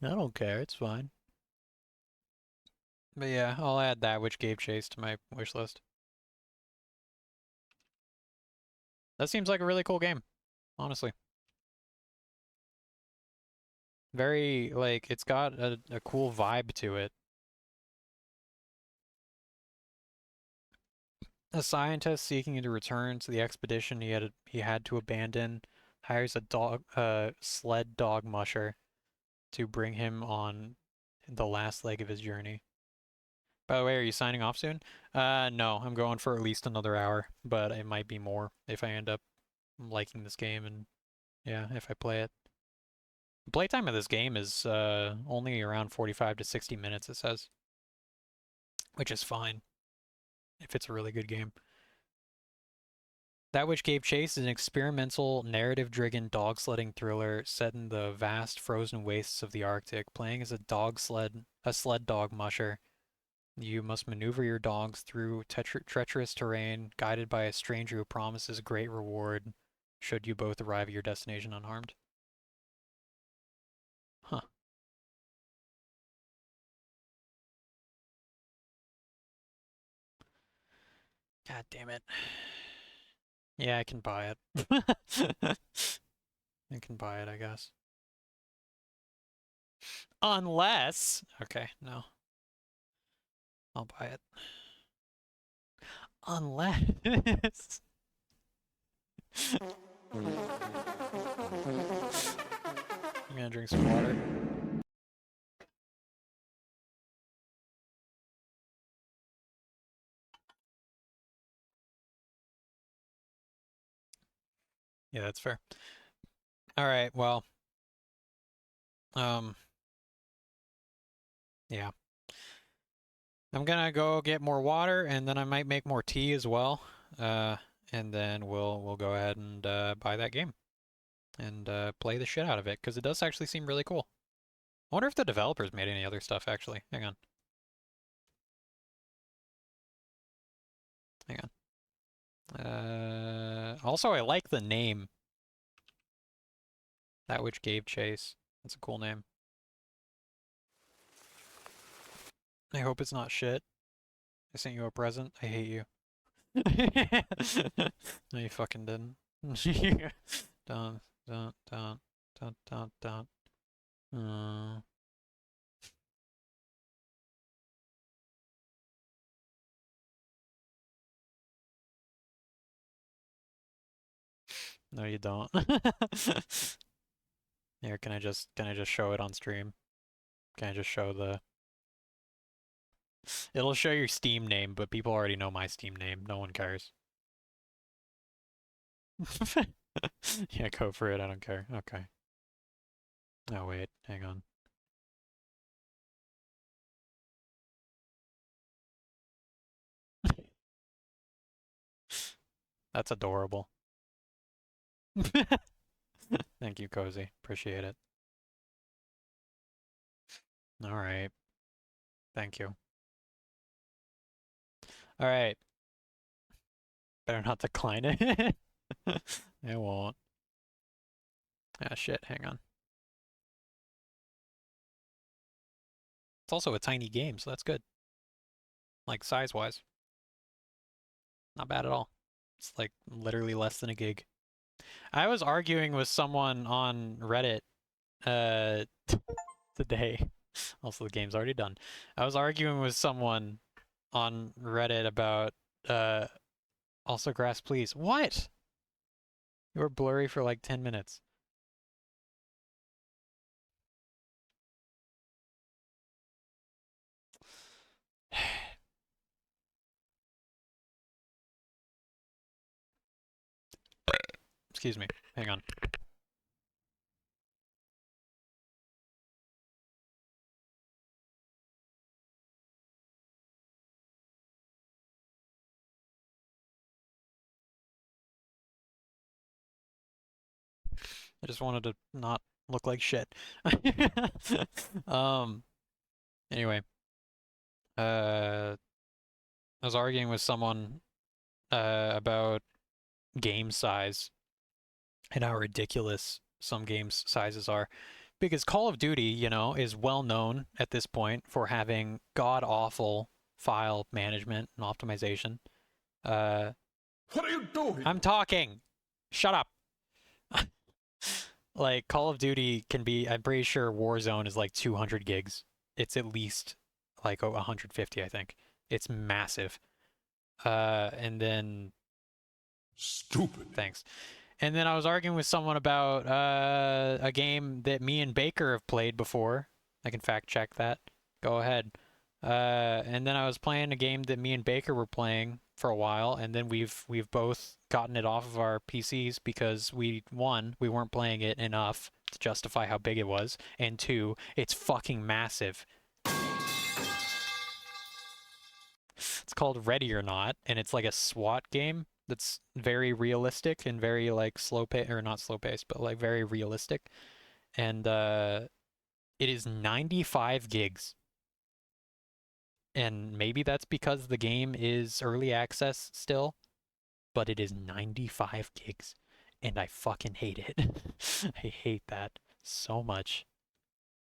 don't care, it's fine. But yeah, I'll add that which gave chase to my wish list. That seems like a really cool game, honestly. Very, like, it's got a cool vibe to it. A scientist seeking to return to the expedition he had to abandon hires a sled dog musher to bring him on the last leg of his journey. By the way, are you signing off soon? No, I'm going for at least another hour, but it might be more if I end up liking this game and, yeah, if I play it. The playtime of this game is only around 45 to 60 minutes, it says. Which is fine, if it's a really good game. That Which Gave Chase is an experimental, narrative-driven dog sledding thriller set in the vast frozen wastes of the Arctic. Playing as a sled dog musher, you must maneuver your dogs through treacherous terrain, guided by a stranger who promises great reward should you both arrive at your destination unharmed. Huh. God damn it. Yeah, I can buy it. I can buy it, I guess. Unless... Okay, no. I'll buy it. Unless... I'm gonna drink some water. Yeah, that's fair. Alright, well. Yeah. I'm gonna go get more water, and then I might make more tea as well. And then we'll go ahead and buy that game. And play the shit out of it, because it does actually seem really cool. I wonder if the developers made any other stuff, actually. Hang on. Hang on. Also, I like the name. That Which Gave Chase. That's a cool name. I hope it's not shit. I sent you a present. I hate you. No, you fucking didn't. Dun, dun, dun, dun, dun, dun. No, you don't. Here, can I just show it on stream? Can I just show the... It'll show your Steam name, but people already know my Steam name. No one cares. Yeah, go for it. I don't care. Okay. Oh, wait. Hang on. That's adorable. Thank you, Cozy. Appreciate it. All right. Thank you. All right. Better not decline it. It won't. Ah, shit. Hang on. It's also a tiny game, so that's good. Like, size-wise. Not bad at all. It's like literally less than a gig. I was arguing with someone on Reddit today. Also, the game's already done. I was arguing with someone on Reddit about also grass, please. What? You were blurry for like 10 minutes. Excuse me. Hang on. I just wanted to not look like shit. Anyway. I was arguing with someone about game size and how ridiculous some games sizes are. Because Call of Duty, you know, is well known at this point for having god-awful file management and optimization. What are you doing? I'm talking! Shut up! Like, Call of Duty can be, I'm pretty sure Warzone is like 200 gigs. It's at least like 150, I think. It's massive. And then... Stupid. Thanks. And then I was arguing with someone about a game that me and Baker have played before. I can fact check that. Go ahead. And then I was playing a game that me and Baker were playing for a while, and then we've both gotten it off of our PCs because one, we weren't playing it enough to justify how big it was, and two, it's fucking massive. It's called Ready or Not, and it's like a SWAT game that's very realistic and very like slow pace, or not slow pace, but like very realistic. And it is 95 gigs. And maybe that's because the game is early access still, but it is 95 gigs. And I fucking hate it. I hate that so much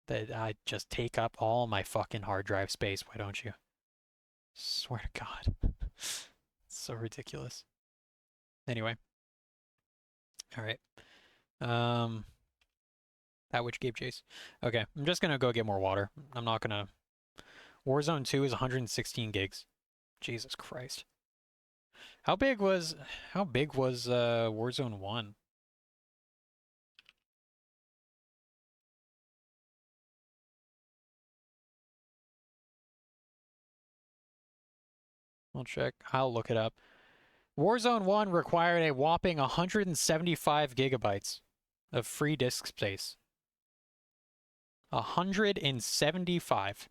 that I just take up all my fucking hard drive space. Why don't you? Swear to God. It's so ridiculous. Anyway. Alright. That which gave chase. Okay, I'm just gonna go get more water. I'm not gonna... Warzone 2 is 116 gigs. Jesus Christ. How big was Warzone 1? I'll check. I'll look it up. Warzone 1 required a whopping 175 gigabytes of free disk space. 175.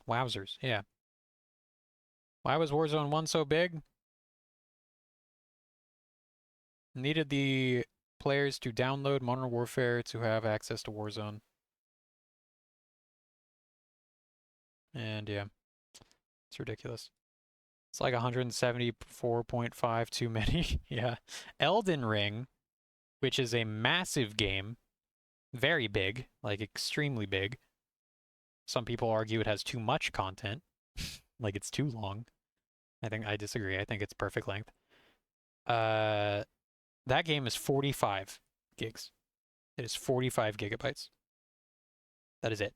Wowzers, yeah. Why was Warzone 1 so big? Needed the players to download Modern Warfare to have access to Warzone. And yeah, it's ridiculous. It's like 174.5 too many. Yeah. Elden Ring, which is a massive game, very big, like extremely big, Some people argue it has too much content, like it's too long. I disagree. I think it's perfect length. That game is 45 gigs. It is 45 gigabytes. That is it.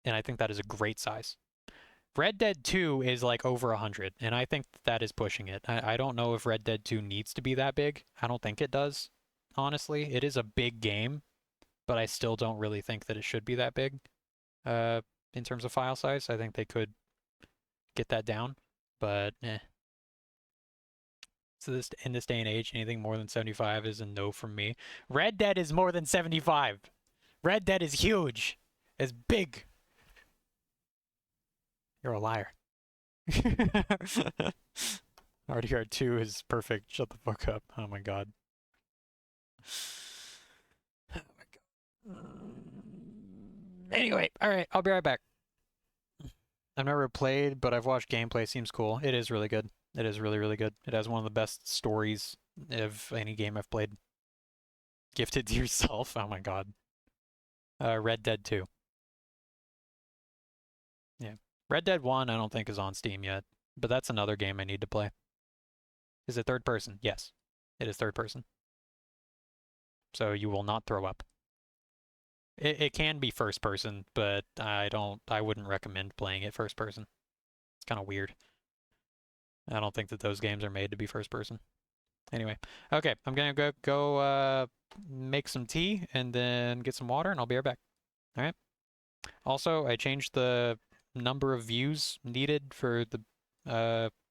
And I think that is a great size. Red Dead 2 is like over 100, and I think that is pushing it. I don't know if Red Dead 2 needs to be that big. I don't think it does, honestly. It is a big game, but I still don't really think that it should be that big in terms of file size. I think they could get that down, but eh. So in this day and age, anything more than 75 is a no from me. Red Dead is more than 75. Red Dead is huge. It's big. You're a liar. RDR 2 is perfect. Shut the fuck up. Oh my god. Oh my god. Anyway, alright, I'll be right back. I've never played, but I've watched gameplay. Seems cool. It is really good. It is really, really good. It has one of the best stories of any game I've played. Gifted to yourself. Oh my god. Red Dead 2. Yeah. Red Dead 1 I don't think is on Steam yet, but that's another game I need to play. Is it third person? Yes. It is third person. So you will not throw up. It can be first person, but I wouldn't recommend playing it first person. It's kind of weird. I don't think that those games are made to be first person. Anyway, okay, I'm gonna go make some tea and then get some water, and I'll be right back. All right. Also, I changed the number of views needed for the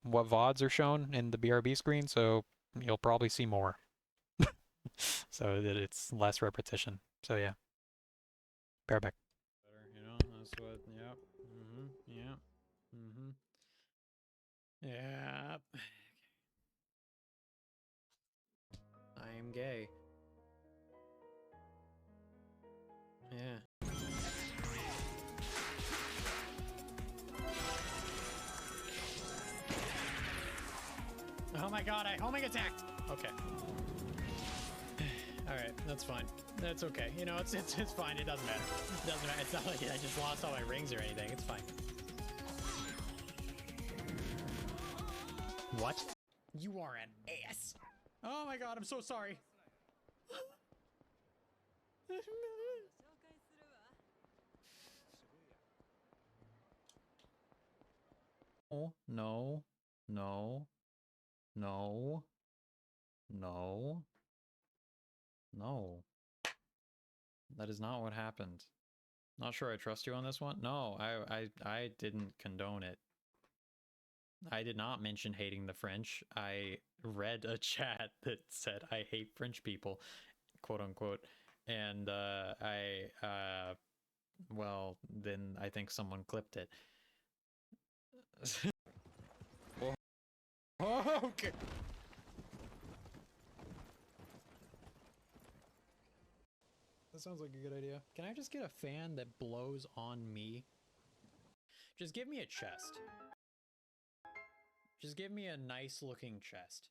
what VODs are shown in the BRB screen, so you'll probably see more. So that it's less repetition. So yeah. Be right back. You know, that's what. Yep. Yep. Yep. I am gay. Yeah. Oh my god, I homing attacked! Okay. Alright, that's fine. That's okay. You know, it's fine. It doesn't matter. It doesn't matter. It's not like I just lost all my rings or anything. It's fine. What? You are an ass. Oh my god, I'm so sorry. Oh, no. No. No. No. No. That is not what happened. Not sure I trust you on this one. No, I didn't condone it. I did not mention hating the French. I read a chat that said I hate French people, quote unquote. And well, then I think someone clipped it. Oh, okay. That sounds like a good idea. Can I just get a fan that blows on me? Just give me a chest. Just give me a nice looking chest.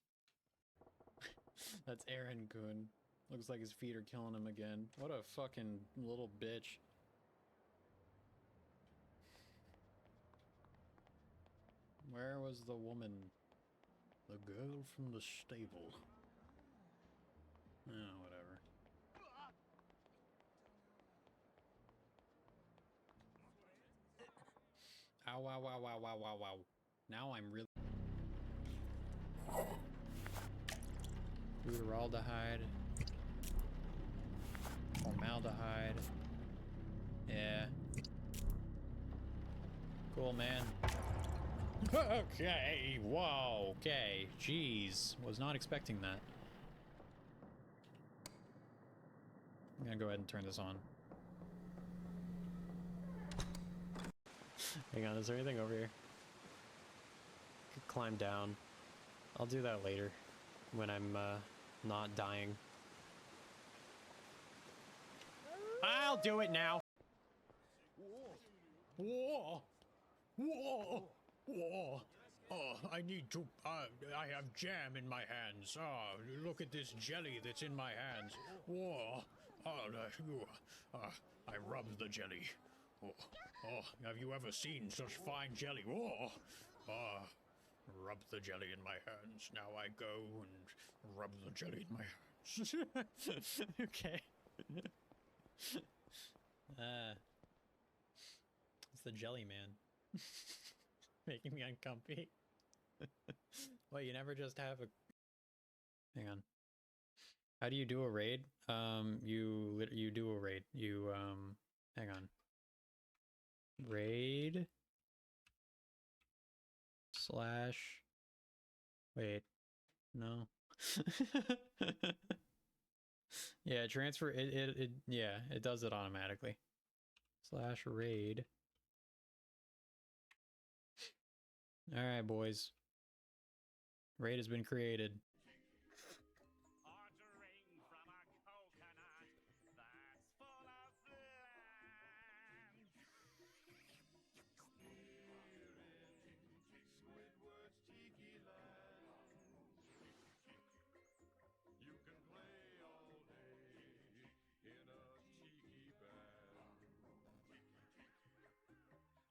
That's Aaron Kun. Looks like his feet are killing him again. What a fucking little bitch. Where was the woman? The girl from the stable. Oh, whatever. Ow, ow, ow, ow, ow, ow, ow. Now I'm really... Butyraldehyde. Formaldehyde. Yeah. Cool, man. Okay, whoa, okay. Jeez, was not expecting that. I'm gonna go ahead and turn this on. Hang on, is there anything over here? Could climb down. I'll do that later, when I'm not dying. I'll do it now! Whoa! Whoa! Whoa! Oh, I need to, I have jam in my hands. Oh, look at this jelly that's in my hands. Whoa! Oh, I rubbed the jelly. Oh, Oh, have you ever seen such fine jelly? Oh, rub the jelly in my hands. Now I go and rub the jelly in my hands. Okay. It's the jelly man. Making me uncomfy. Well, you never just have a... Hang on. How do you do a raid? You do a raid. You, hang on. Raid... / wait. No. Yeah, transfer it yeah, it does it automatically. / raid. Alright, boys. Raid has been created.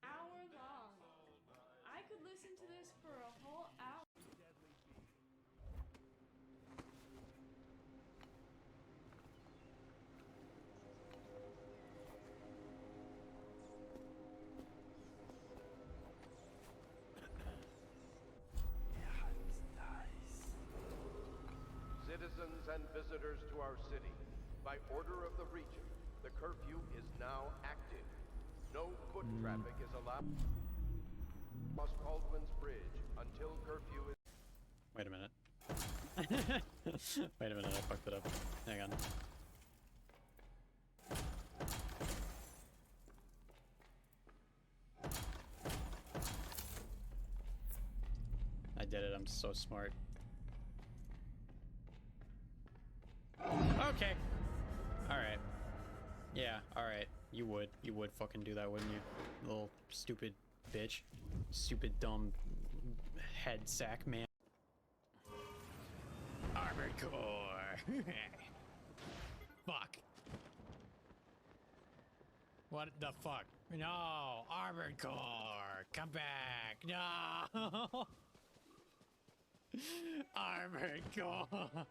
Hour long. I could listen to this for a whole hour. Citizens and visitors to our city, by order of the region, the curfew is now active. No foot traffic is allowed across Baldwin's Bridge until curfew is... Wait a minute. Wait a minute, I fucked it up. Hang on. I did it, I'm so smart. Okay. Alright. Yeah, alright. You would fucking do that, wouldn't you? Little stupid bitch. Stupid dumb head sack man. Armored Core! Fuck. What the fuck? No! Armored Core! Come back! No! Armored Core!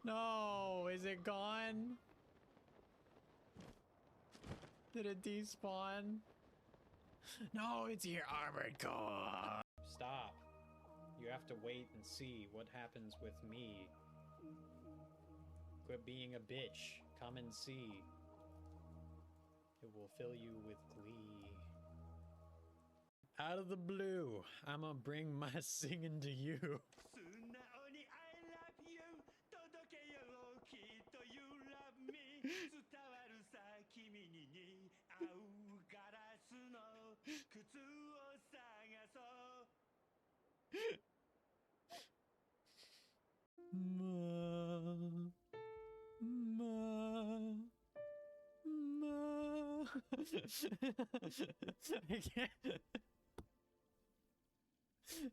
No! Is it gone? Did it despawn? No, it's here, Armored Core! Stop. You have to wait and see what happens with me. Quit being a bitch. Come and see. It will fill you with glee. Out of the blue, I'ma bring my singing to you. I can't.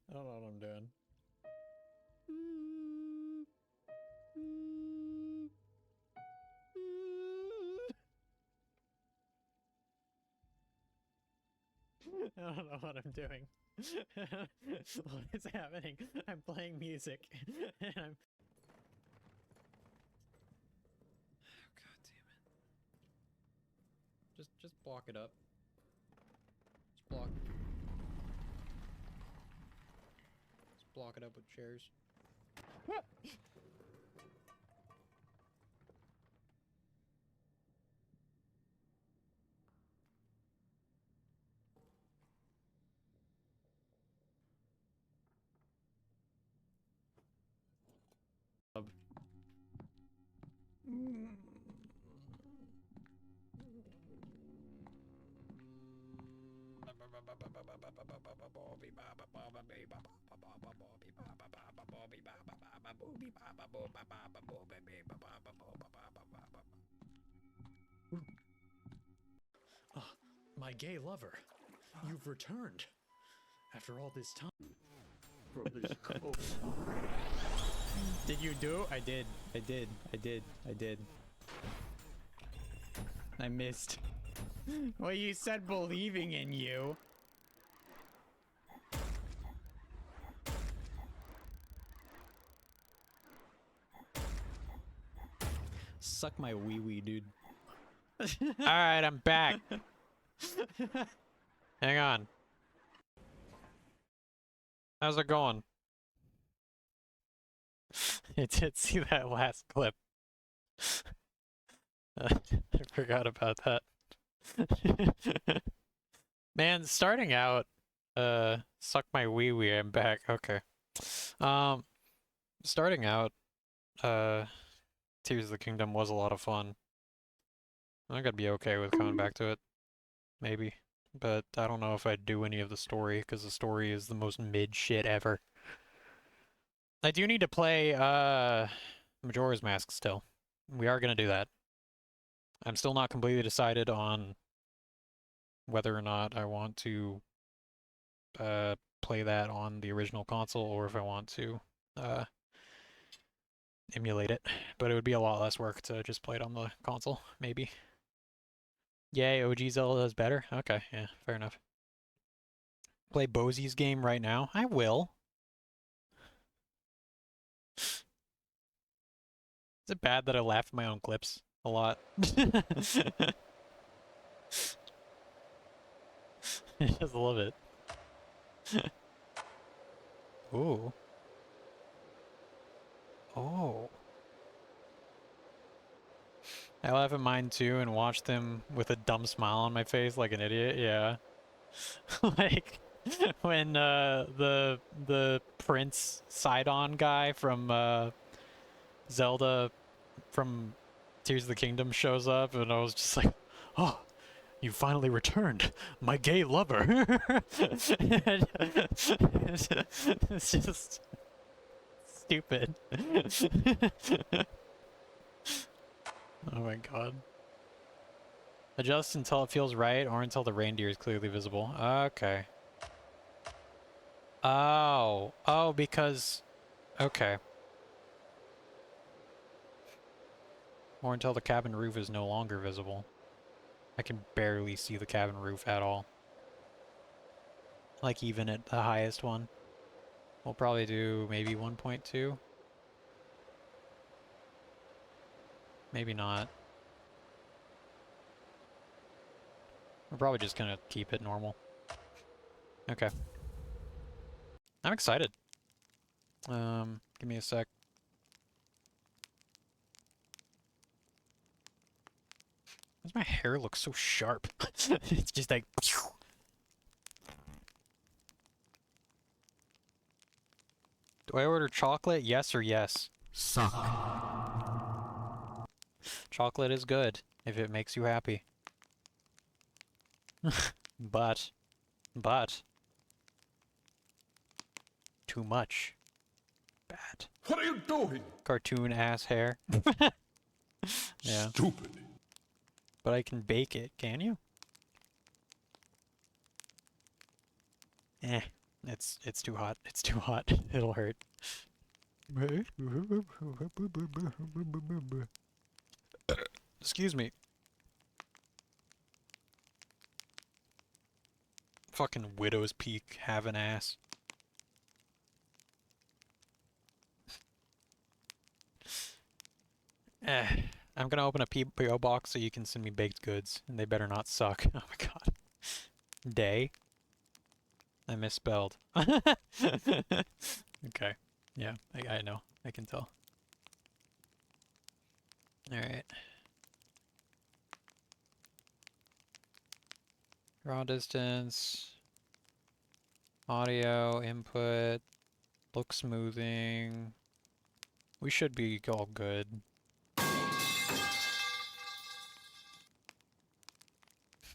I don't know what I'm doing. I don't know what I'm doing. What is happening? I'm playing music and I'm... Oh, God damn it. Just block it up. Just block. Just block it up with chairs. Oh, my gay lover, you've returned after all this time. Did you do? I did. I did. I did. I did. I missed. Well, you said believing in you. Suck my wee wee, dude. Alright, I'm back. Hang on. How's it going? I did see that last clip. I forgot about that. Man, starting out, suck my wee wee, I'm back. Okay. Starting out, Tears of the Kingdom was a lot of fun. I'm gonna be okay with coming back to it. Maybe. But I don't know if I'd do any of the story, because the story is the most mid shit ever. I do need to play, Majora's Mask still. We are gonna do that. I'm still not completely decided on whether or not I want to, play that on the original console, or if I want to, emulate it. But it would be a lot less work to just play it on the console, maybe. Yay, OG Zelda is better? Okay, yeah, fair enough. Play Bosie's game right now? I will. Is it bad that I laugh at my own clips a lot? I just love it. Ooh. Oh. I laugh at mine too and watch them with a dumb smile on my face like an idiot, yeah. Like when the Prince Sidon guy from Zelda from Tears of the Kingdom shows up, and I was just like, oh, you finally returned, my gay lover. It's just stupid. Oh my god. Adjust until it feels right, or until the reindeer is clearly visible. Okay. Oh. Oh, because... Okay. Or until the cabin roof is no longer visible. I can barely see the cabin roof at all. Like, even at the highest one. We'll probably do maybe 1.2. Maybe not. We're probably just gonna keep it normal. Okay. I'm excited. Give me a sec. Why does my hair look so sharp? It's just like... Do I order chocolate? Yes or yes? Suck. Chocolate is good, if it makes you happy. But... Too much. Bad. What are you doing? Cartoon ass hair. Yeah. Stupid. But I can bake it, can you? Eh. It's too hot. It's too hot. It'll hurt. Excuse me. Fucking Widow's Peak have an ass. I'm gonna open a PO box so you can send me baked goods, and they better not suck. Oh my god. Day? I misspelled. Okay. Yeah, I know. I can tell. Alright. Draw distance. Audio, input, look smoothing. We should be all good.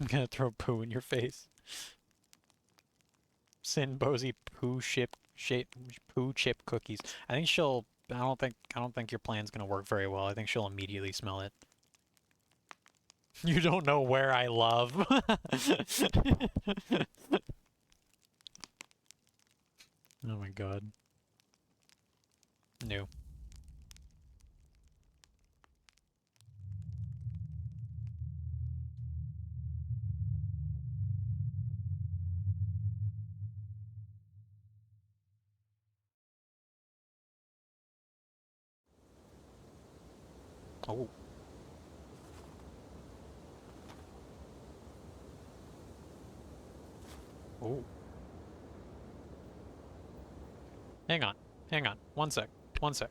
I'm gonna throw poo in your face. Send Bosie poo chip cookies. I think she'll. I don't think your plan's gonna work very well. I think she'll immediately smell it. You don't know where I love. Oh my god. New. Oh. Oh. Hang on. Hang on. One sec. One sec.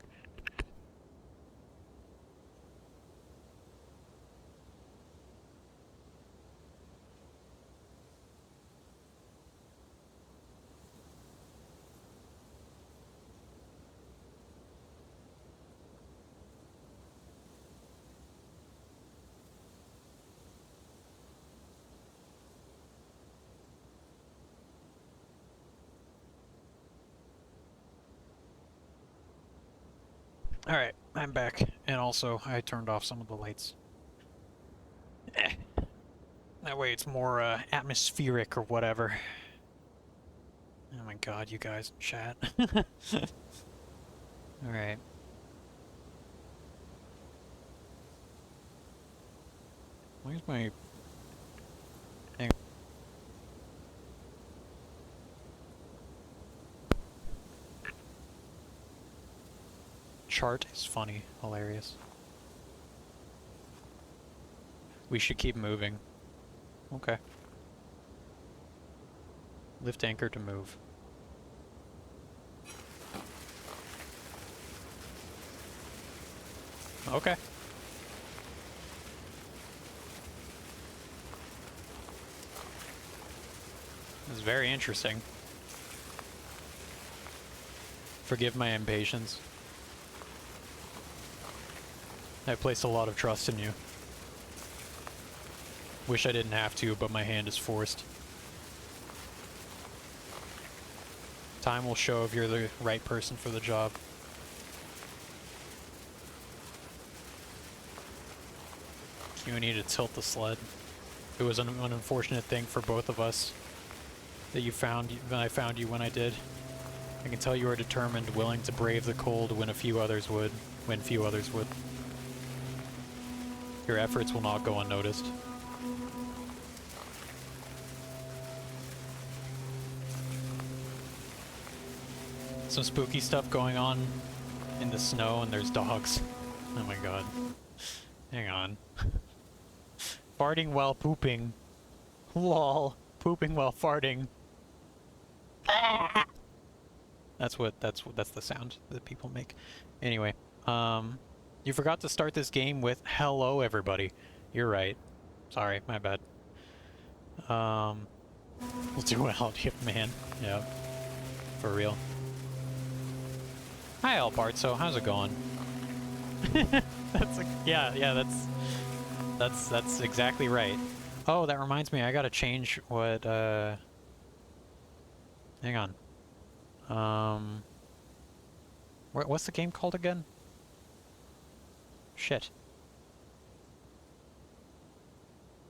Alright, I'm back. And also, I turned off some of the lights. That way it's more atmospheric or whatever. Oh my god, you guys in chat. Alright. Where's my... Hang on. Chart is funny. Hilarious. We should keep moving. Okay. Lift anchor to move. Okay. This is very interesting. Forgive my impatience. I placed a lot of trust in you. Wish I didn't have to, but my hand is forced. Time will show if you're the right person for the job. You need to tilt the sled. It was an unfortunate thing for both of us that you found when I found you when I did. I can tell you are determined, willing to brave the cold when few others would. Your efforts will not go unnoticed. Some spooky stuff going on in the snow, and there's dogs. Oh my god. Hang on. Farting while pooping. Lol. Pooping while farting. That's the sound that people make. Anyway, you forgot to start this game with hello everybody. You're right. Sorry, my bad. We'll do well, man. Yeah. For real. Hi, El Bartso. How's it going? That's exactly right. Oh, that reminds me. I gotta change what. Hang on. What's the game called again? Shit.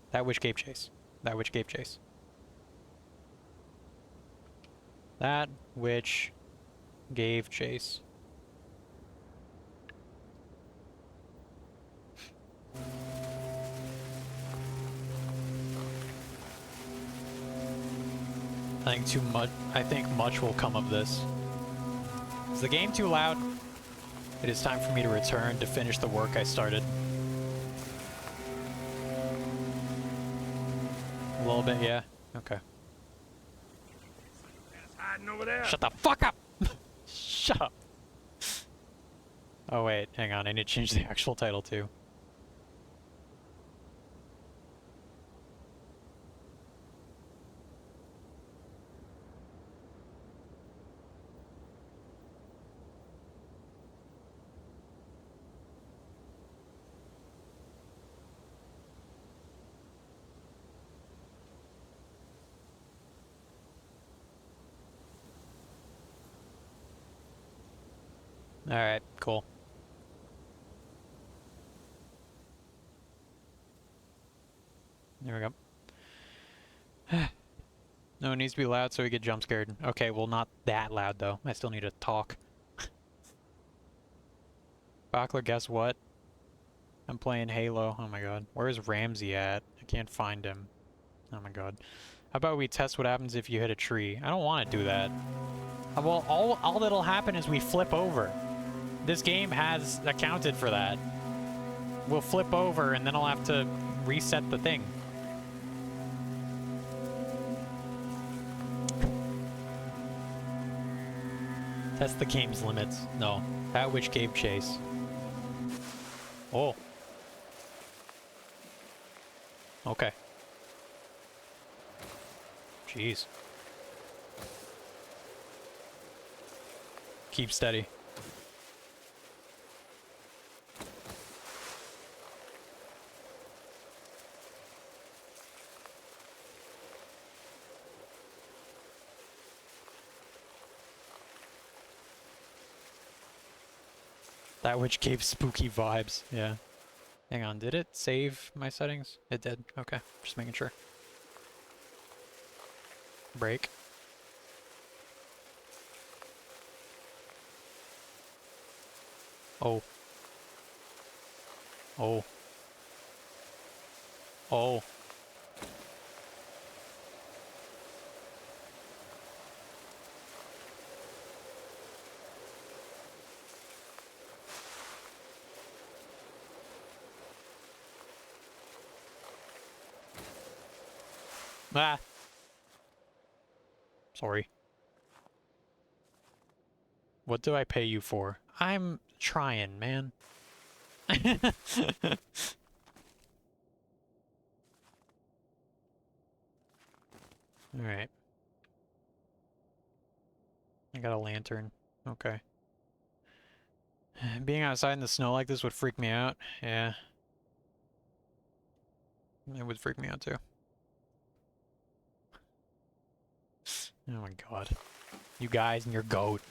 That which gave chase. That which gave chase. That which gave chase. I think much will come of this. Is the game too loud? It is time for me to return to finish the work I started. A little bit, yeah? Okay. Hiding over there. Shut the fuck up! Shut up! Oh wait, hang on, I need to change the actual title too. Alright, cool. There we go. No, it needs to be loud so we get jump scared. Okay, well not that loud though. I still need to talk. Bachler, guess what? I'm playing Halo. Oh my god. Where's Ramsey at? I can't find him. Oh my god. How about we test what happens if you hit a tree? I don't want to do that. Well, all that'll happen is we flip over. This game has accounted for that. will flip over and then I'll have to reset the thing. Test the game's limits. No. That which gave chase. Oh. Okay. Jeez. Keep steady. That which gave spooky vibes, yeah. Hang on, did it save my settings? It did, okay, just making sure. Break. Oh. Oh. Oh. Ah. Sorry. What do I pay you for? I'm trying, man. Alright. I got a lantern. Okay. Being outside in the snow like this would freak me out. Yeah. It would freak me out too. Oh my god. You guys and your goat.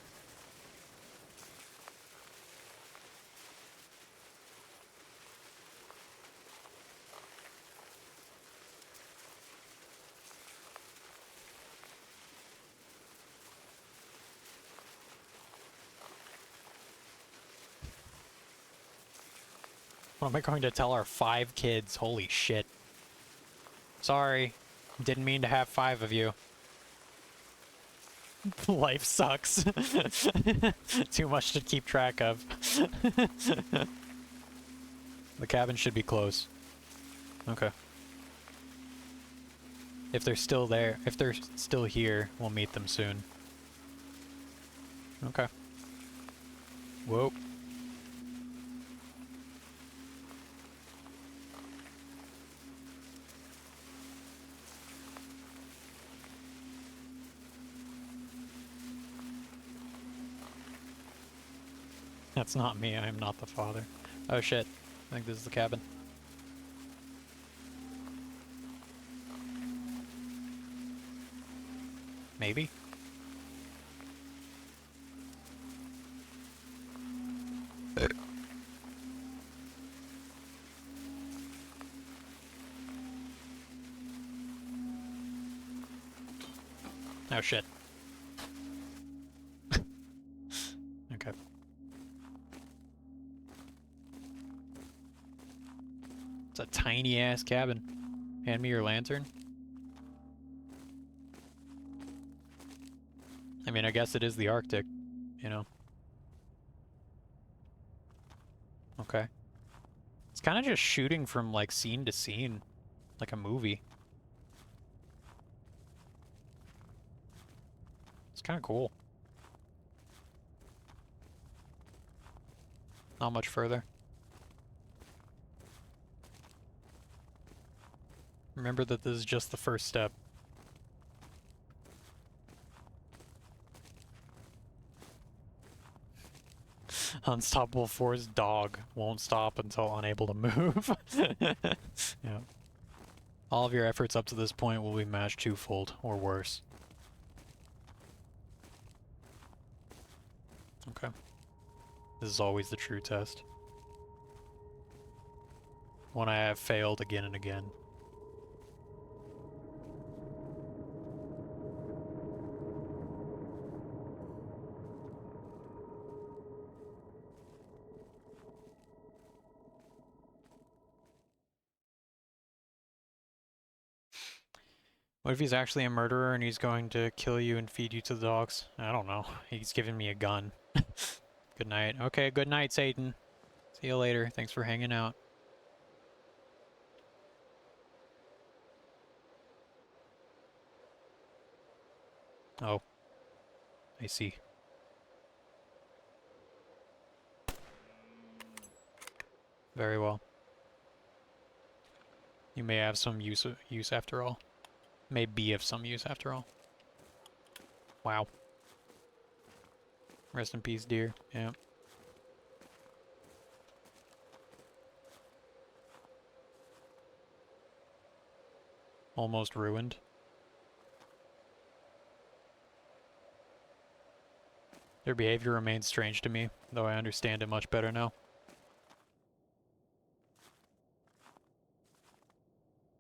What am I going to tell our 5 kids? Holy shit. Sorry. Didn't mean to have 5 of you. Life sucks. Too much to keep track of. The cabin should be close. Okay. If they're still there, if they're still here, we'll meet them soon. Okay. Whoa. That's not me, I am not the father. Oh shit, I think this is the cabin. Maybe? Oh shit. Okay. It's a tiny ass cabin. Hand me your lantern. I mean, I guess it is the Arctic, you know. Okay. It's kind of just shooting from, like, scene to scene. Like a movie. It's kind of cool. Not much further. Remember that this is just the first step. Unstoppable Force dog won't stop until unable to move. Yeah. All of your efforts up to this point will be matched twofold, or worse. Okay. This is always the true test. One I have failed again and again. What if he's actually a murderer and he's going to kill you and feed you to the dogs? I don't know. He's giving me a gun. Good night. Okay, good night, Satan. See you later. Thanks for hanging out. Oh. I see. Very well. You may have some use after all. May be of some use after all. Wow. Rest in peace, dear. Yeah. Almost ruined. Their behavior remains strange to me, though I understand it much better now.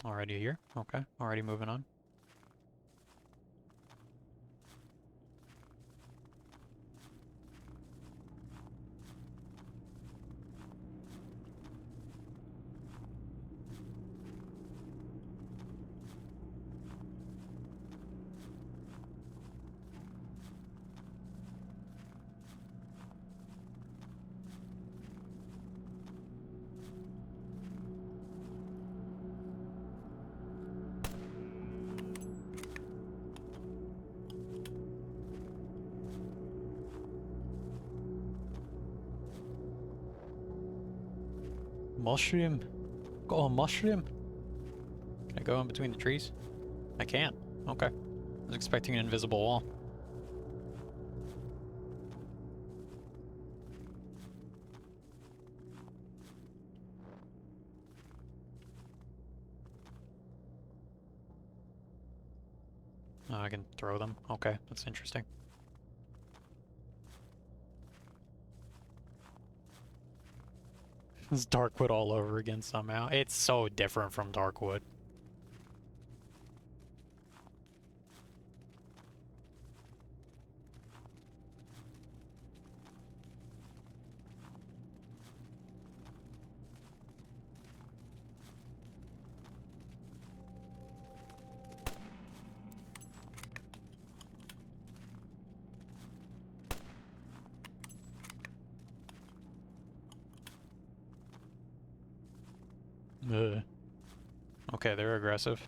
Already here? Okay, already moving on. Mushroom? Got a mushroom? Can I go in between the trees? I can. Okay. I was expecting an invisible wall. Oh, I can throw them. Okay, that's interesting. It's Darkwood all over again somehow. It's so different from Darkwood. Ugh. Okay, they're aggressive.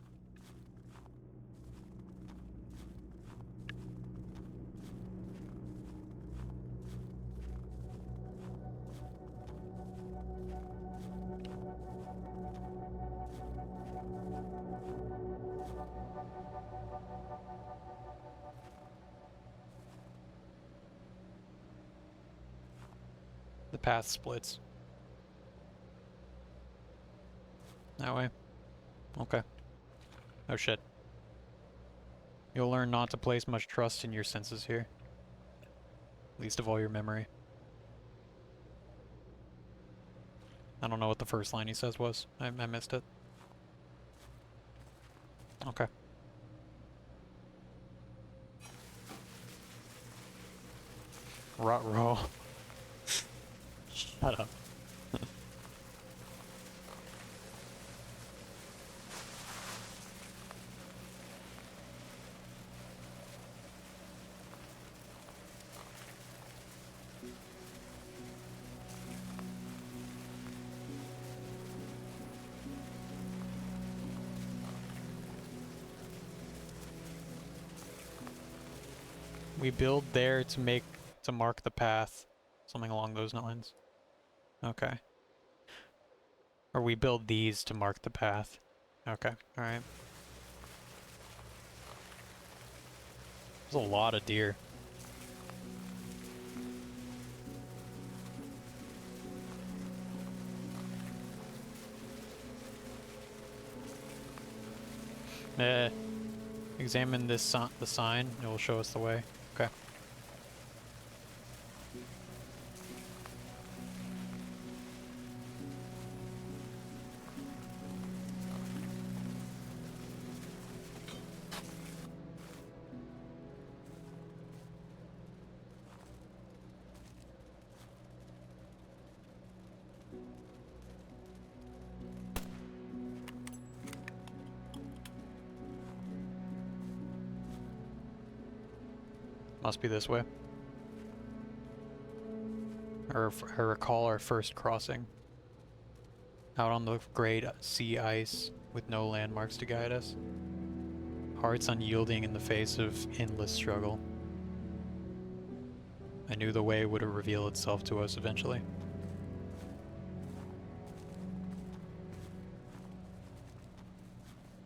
The path splits. That way? Okay. Oh shit. You'll learn not to place much trust in your senses here. Least of all your memory. I don't know what the first line he says was. I missed it. Okay. Rot-row. Shut up. We build there to mark the path. Something along those lines. Okay. Or we build these to mark the path. Okay, alright. There's a lot of deer. Examine this the sign. It will show us the way. Okay. Must be this way. I recall our first crossing. Out on the great sea ice with no landmarks to guide us. Hearts unyielding in the face of endless struggle. I knew the way would reveal itself to us eventually.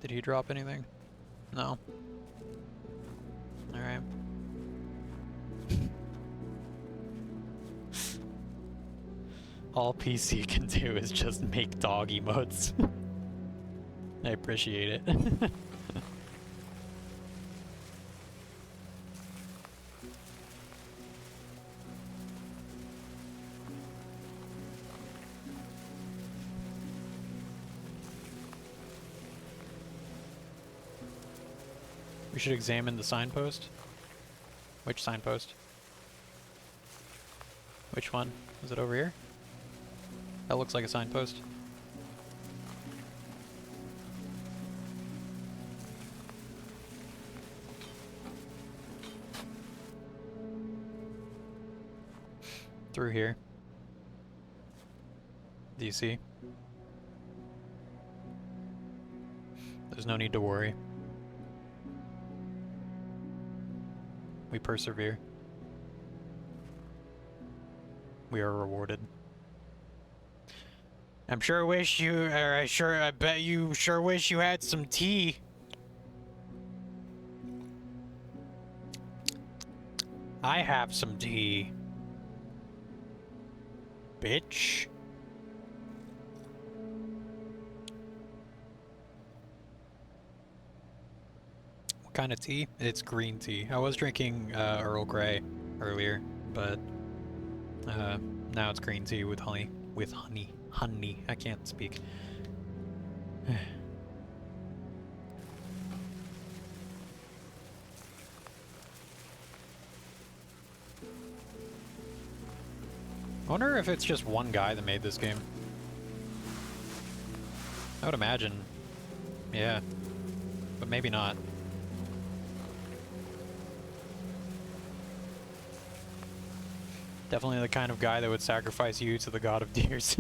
Did he drop anything? No. Alright. All PC can do is just make dog emotes. I appreciate it. We should examine the signpost. Which signpost? Which one? Is it over here? That looks like a signpost. Through here. Do you see? There's no need to worry. We persevere. We are rewarded. I'm sure wish you, or I bet you sure wish you had some tea. I have some tea. Bitch. What kind of tea? It's green tea. I was drinking Earl Grey earlier, but now it's green tea with honey. With honey. Honey. I can't speak. I wonder if it's just one guy that made this game. I would imagine. Yeah. But maybe not. Definitely the kind of guy that would sacrifice you to the god of deers.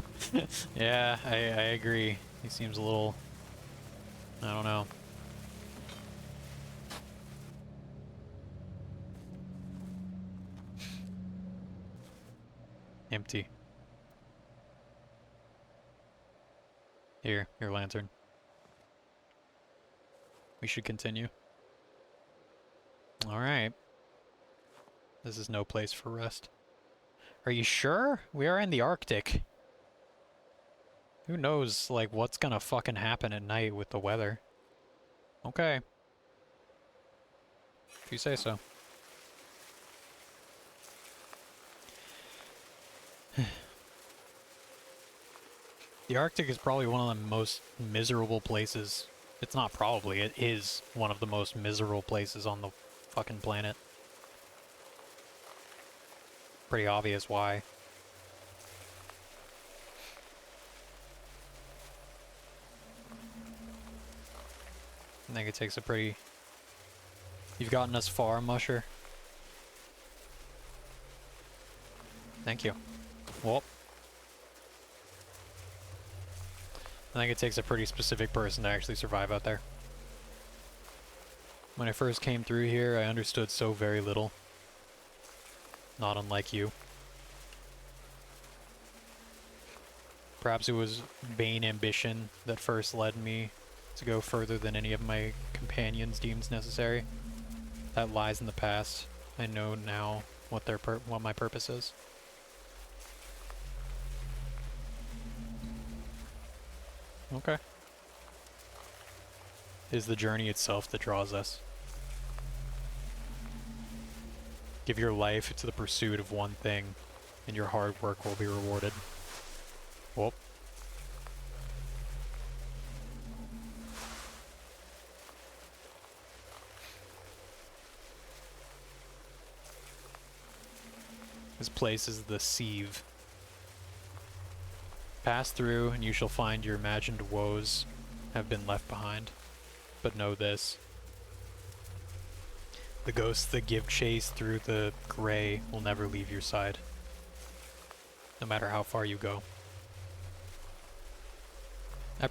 Yeah, I agree. He seems a little... I don't know. Empty. Here, your lantern. We should continue. Alright. This is no place for rest. Are you sure? We are in the Arctic. Who knows, like, what's gonna fucking happen at night with the weather? Okay. If you say so. The Arctic is probably one of the most miserable places. It's not probably, it is one of the most miserable places on the fucking planet. Pretty obvious why. I think it takes a pretty... You've gotten us far, Musher. Thank you. Well, I think it takes a pretty specific person to actually survive out there. When I first came through here, I understood so very little. Not unlike you. Perhaps it was vain ambition that first led me to go further than any of my companions deems necessary. That lies in the past. I know now what what my purpose is. Okay. It is the journey itself that draws us. Give your life to the pursuit of one thing, and your hard work will be rewarded. Whoop. This place is the Sieve. Pass through, and you shall find your imagined woes have been left behind. But know this. The ghosts that give chase through the gray will never leave your side. No matter how far you go. I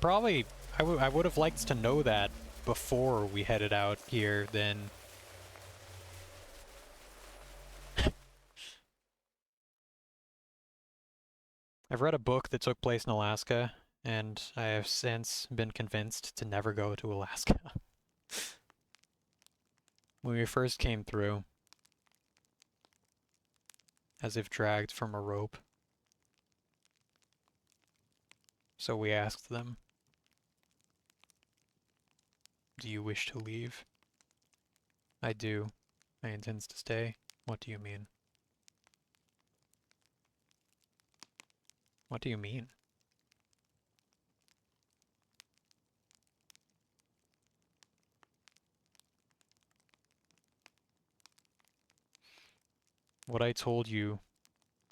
would have liked to know that before we headed out here, then I've read a book that took place in Alaska, and I have since been convinced to never go to Alaska. When we first came through, as if dragged from a rope. So we asked them, "Do you wish to leave?" "I do. I intend to stay." "What do you mean?" "What do you mean?" "What I told you.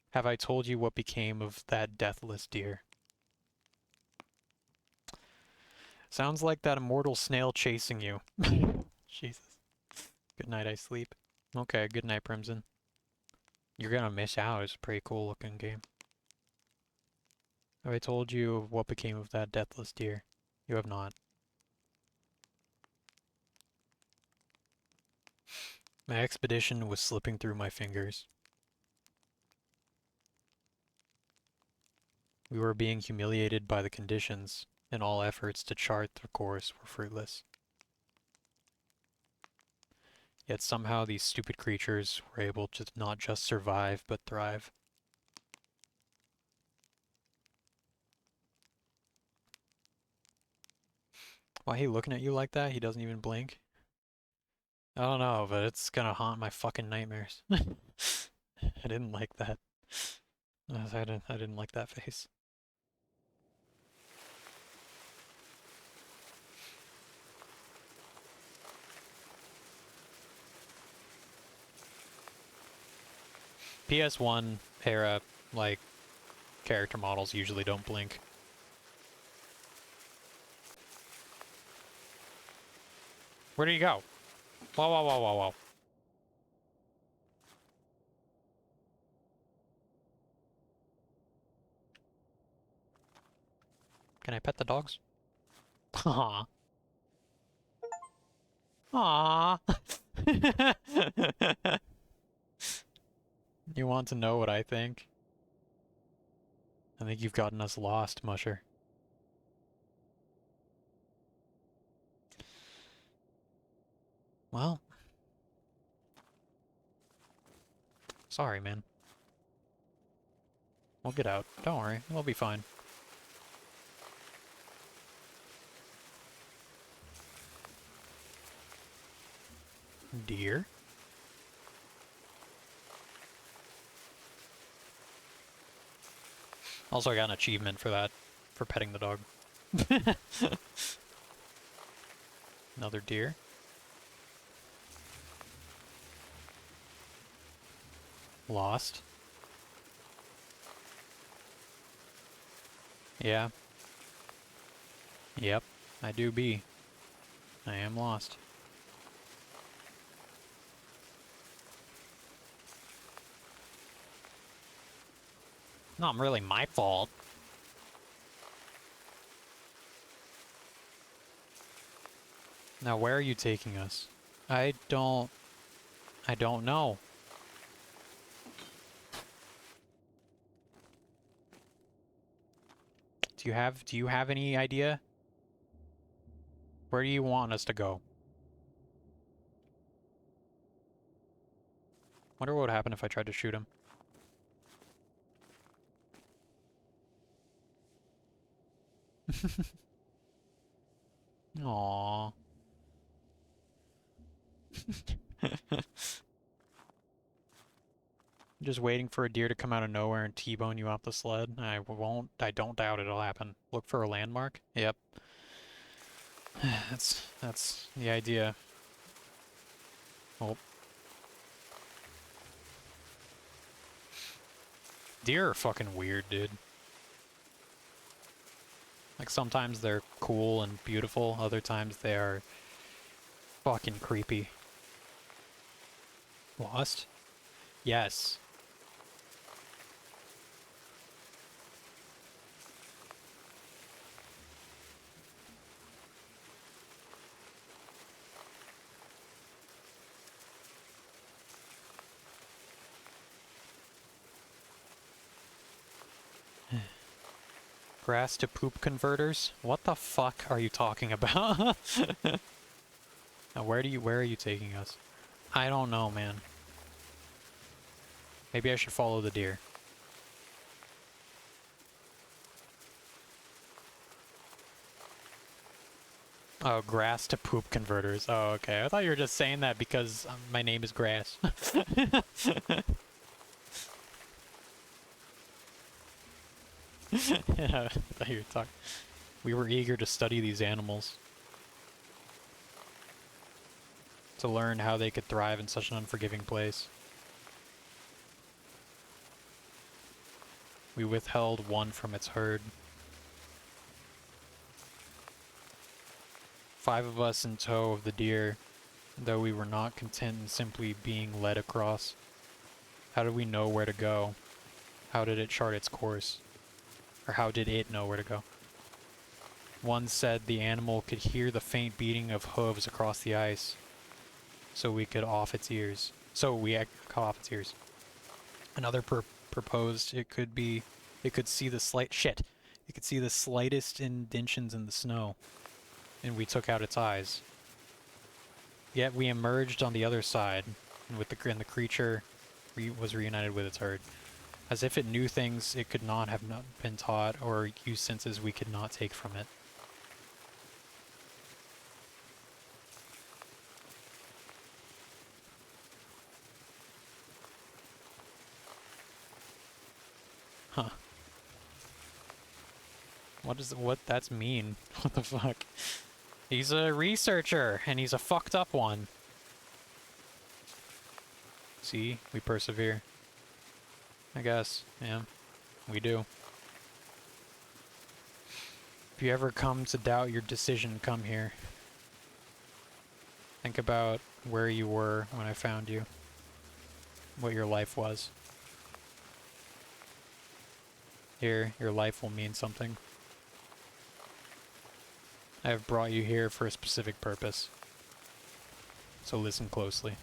Have I told you what became of that deathless deer?" "Sounds like that immortal snail chasing you." Jesus. Good night, I sleep. Okay, good night, Primson. You're gonna miss out. It's a pretty cool looking game. "Have I told you what became of that deathless deer?" "You have not." My expedition was slipping through my fingers. We were being humiliated by the conditions, and all efforts to chart the course were fruitless. Yet somehow these stupid creatures were able to not just survive, but thrive. Why he looking at you like that? He doesn't even blink? I don't know, but it's gonna haunt my fucking nightmares. I didn't like that. I didn't like that face. PS1 era, like, character models usually don't blink. Where do you go? Whoa, whoa, whoa, whoa, whoa. Can I pet the dogs? Aww. Aww. You want to know what I think? I think you've gotten us lost, Musher. Well. Sorry, man. We'll get out. Don't worry. We'll be fine. Deer? Also, I got an achievement for that. For petting the dog. Another deer. Lost. Yeah. Yep, I do be. I am lost. Not really my fault. Now, where are you taking us? I don't know. Do you have any idea? Where do you want us to go? Wonder what would happen if I tried to shoot him. Aww. Just waiting for a deer to come out of nowhere and T-bone you off the sled. I don't doubt it'll happen. Look for a landmark? Yep. That's the idea. Oh. Deer are fucking weird, dude. Like, sometimes they're cool and beautiful, other times they are fucking creepy. Lost? Yes. Grass to poop converters? What the fuck are you talking about? Now where are you taking us? I don't know, man. Maybe I should follow the deer. Oh, grass to poop converters. Oh, okay. I thought you were just saying that because my name is Grass. Yeah, I thought you were talking. We were eager to study these animals. To learn how they could thrive in such an unforgiving place. We withheld one from its herd. 5 of us in tow of the deer, though we were not content in simply being led across. How did we know where to go? How did it chart its course? Or how did it know where to go? One said the animal could hear the faint beating of hooves across the ice, so we could off its ears. Cut off its ears. Another proposed it could see the slightest indentions in the snow, and we took out its eyes. Yet we emerged on the other side, and the creature was reunited with its herd. As if it knew things it could not have been taught, or used senses we could not take from it. Huh. What that's mean? What the fuck? He's a researcher, and he's a fucked up one. See? We persevere. I guess. Yeah. We do. If you ever come to doubt your decision, come here. Think about where you were when I found you. What your life was. Here, your life will mean something. I have brought you here for a specific purpose. So listen closely.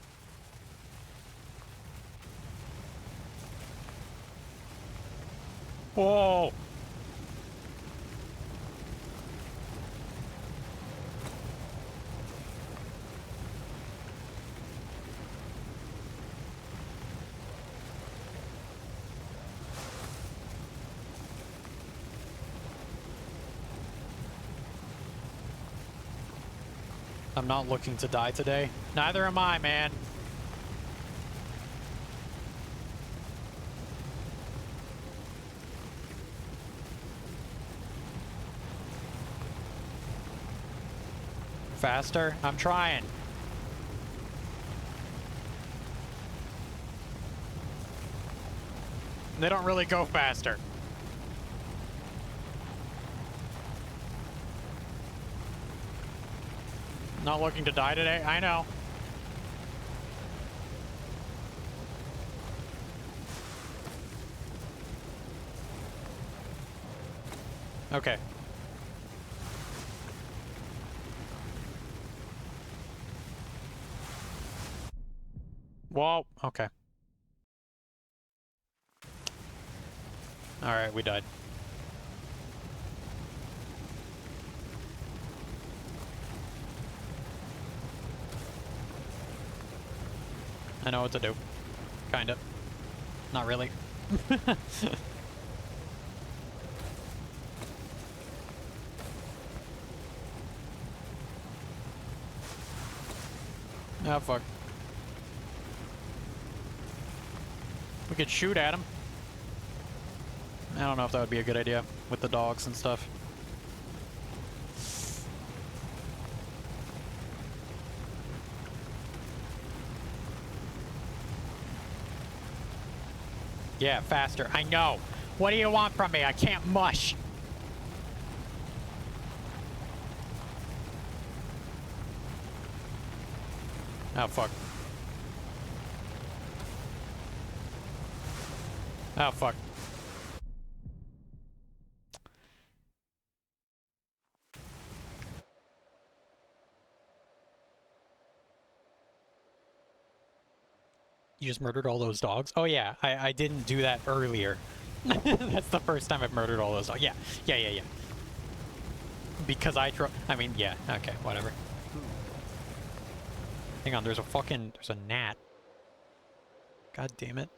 Whoa! I'm not looking to die today. Neither am I, man. Faster? I'm trying. They don't really go faster. Not looking to die today? I know. Okay. Whoa, okay. Alright, we died. I know what to do. Kinda. Not really. Oh, fuck. We could shoot at him. I don't know if that would be a good idea with the dogs and stuff. Yeah, faster. I know. What do you want from me? I can't mush. Oh, fuck. Oh, fuck. You just murdered all those dogs? Oh yeah, I didn't do that earlier. That's the first time I've murdered all those. Oh, yeah. Yeah. Because I mean, yeah. Okay, whatever. Hang on, there's a gnat. God damn it.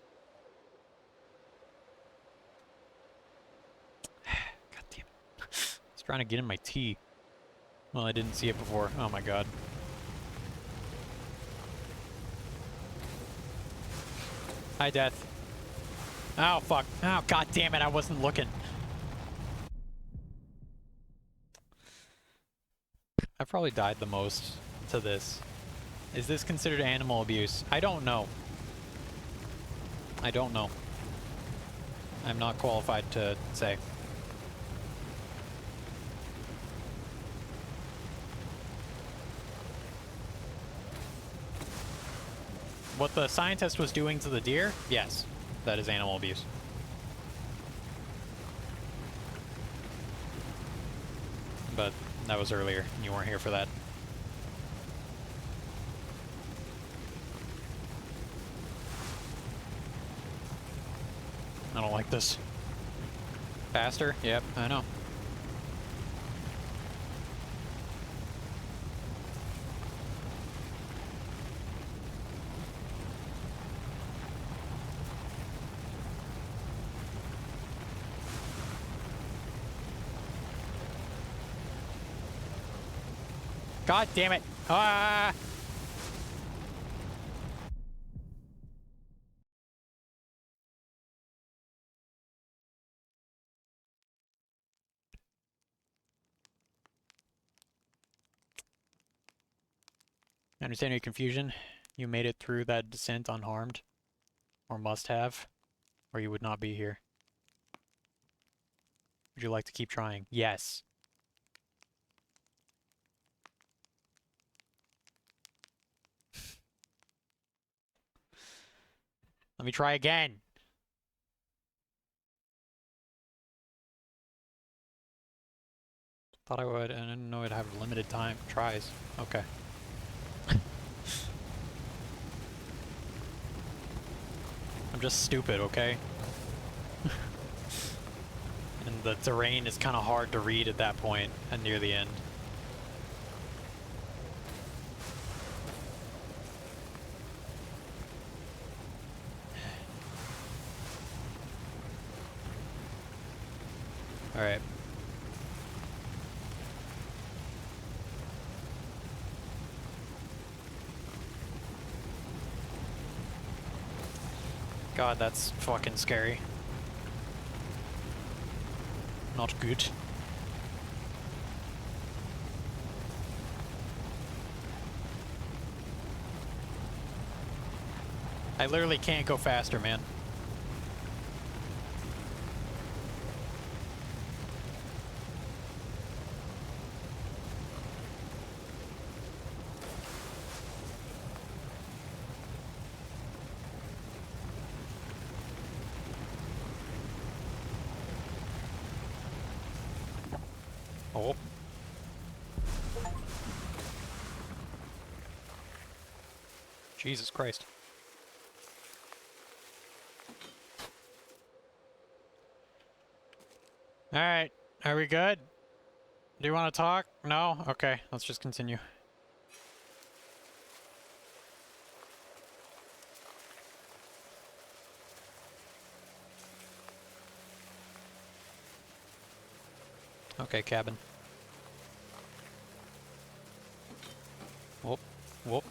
God damn it. It's trying to get in my tea. Well, I didn't see it before. Oh my god. Hi, Death. Oh, fuck. Oh, god damn it, I wasn't looking. I've probably died the most to this. Is this considered animal abuse? I don't know. I don't know. I'm not qualified to say. What the scientist was doing to the deer? Yes, that is animal abuse. But that was earlier, and you weren't here for that. I don't like this. Faster? Yep, I know. God damn it! Ah! I understand your confusion. You made it through that descent unharmed. Or must have. Or you would not be here. Would you like to keep trying? Yes. Let me try again. Thought I would. I didn't know I'd have limited time. Tries. Okay. I'm just stupid, okay? And the terrain is kind of hard to read at that point and near the end. Alright. God, that's fucking scary. Not good. I literally can't go faster, man. Oh. Jesus Christ. Alright, are we good? Do you want to talk? No? Okay, let's just continue. Okay, cabin. Whoop. Whoop.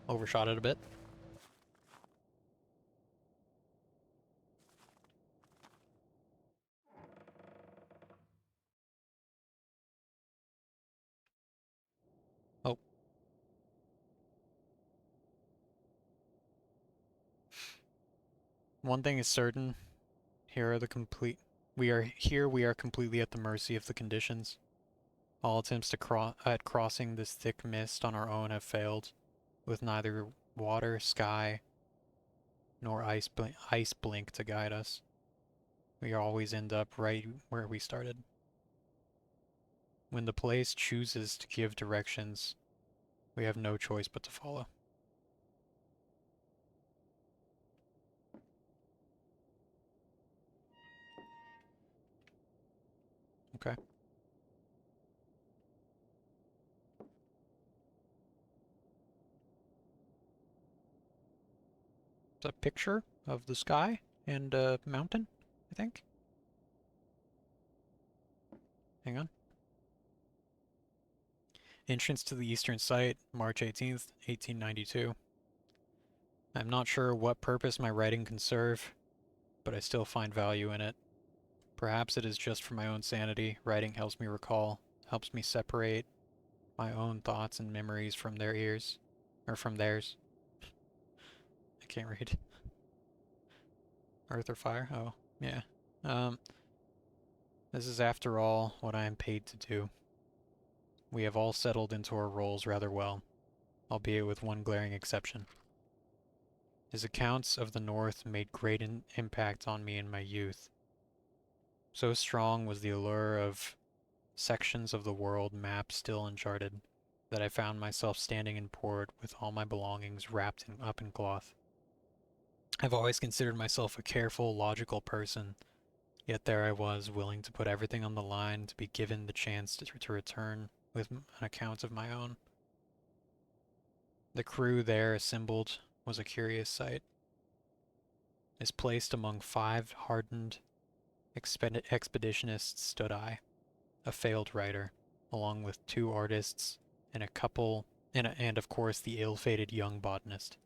Overshot it a bit. Oh. One thing is certain. Here are the complete... We are completely at the mercy of the conditions. All attempts to at crossing this thick mist on our own have failed, with neither water, sky, nor ice blink to guide us. We always end up right where we started. When the place chooses to give directions, we have no choice but to follow. Okay. It's a picture of the sky and a mountain, I think. Hang on. Entrance to the eastern site, March 18th, 1892. I'm not sure what purpose my writing can serve, but I still find value in it. Perhaps it is just for my own sanity. Writing helps me recall, helps me separate my own thoughts and memories from their ears, or from theirs. I can't read. Earth or fire? Oh, yeah. This is after all what I am paid to do. We have all settled into our roles rather well, albeit with one glaring exception. His accounts of the North made great impact on me in my youth. So strong was the allure of sections of the world map still uncharted, that I found myself standing in port with all my belongings wrapped up in cloth. I've always considered myself a careful, logical person, yet there I was, willing to put everything on the line to be given the chance to return with an account of my own. The crew there assembled was a curious sight. As placed among 5 hardened expeditionists stood I, a failed writer, along with 2 artists and a couple, and of course the ill-fated young botanist.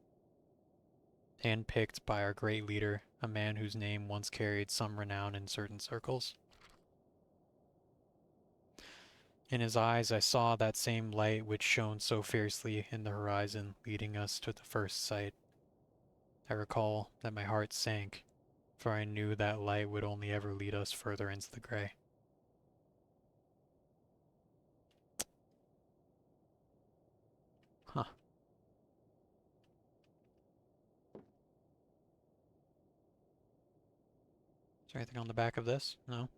Handpicked by our great leader, a man whose name once carried some renown in certain circles. In his eyes I saw that same light which shone so fiercely in the horizon, leading us to the first sight. I recall that my heart sank, for I knew that light would only ever lead us further into the gray. Huh. Is there anything on the back of this? No?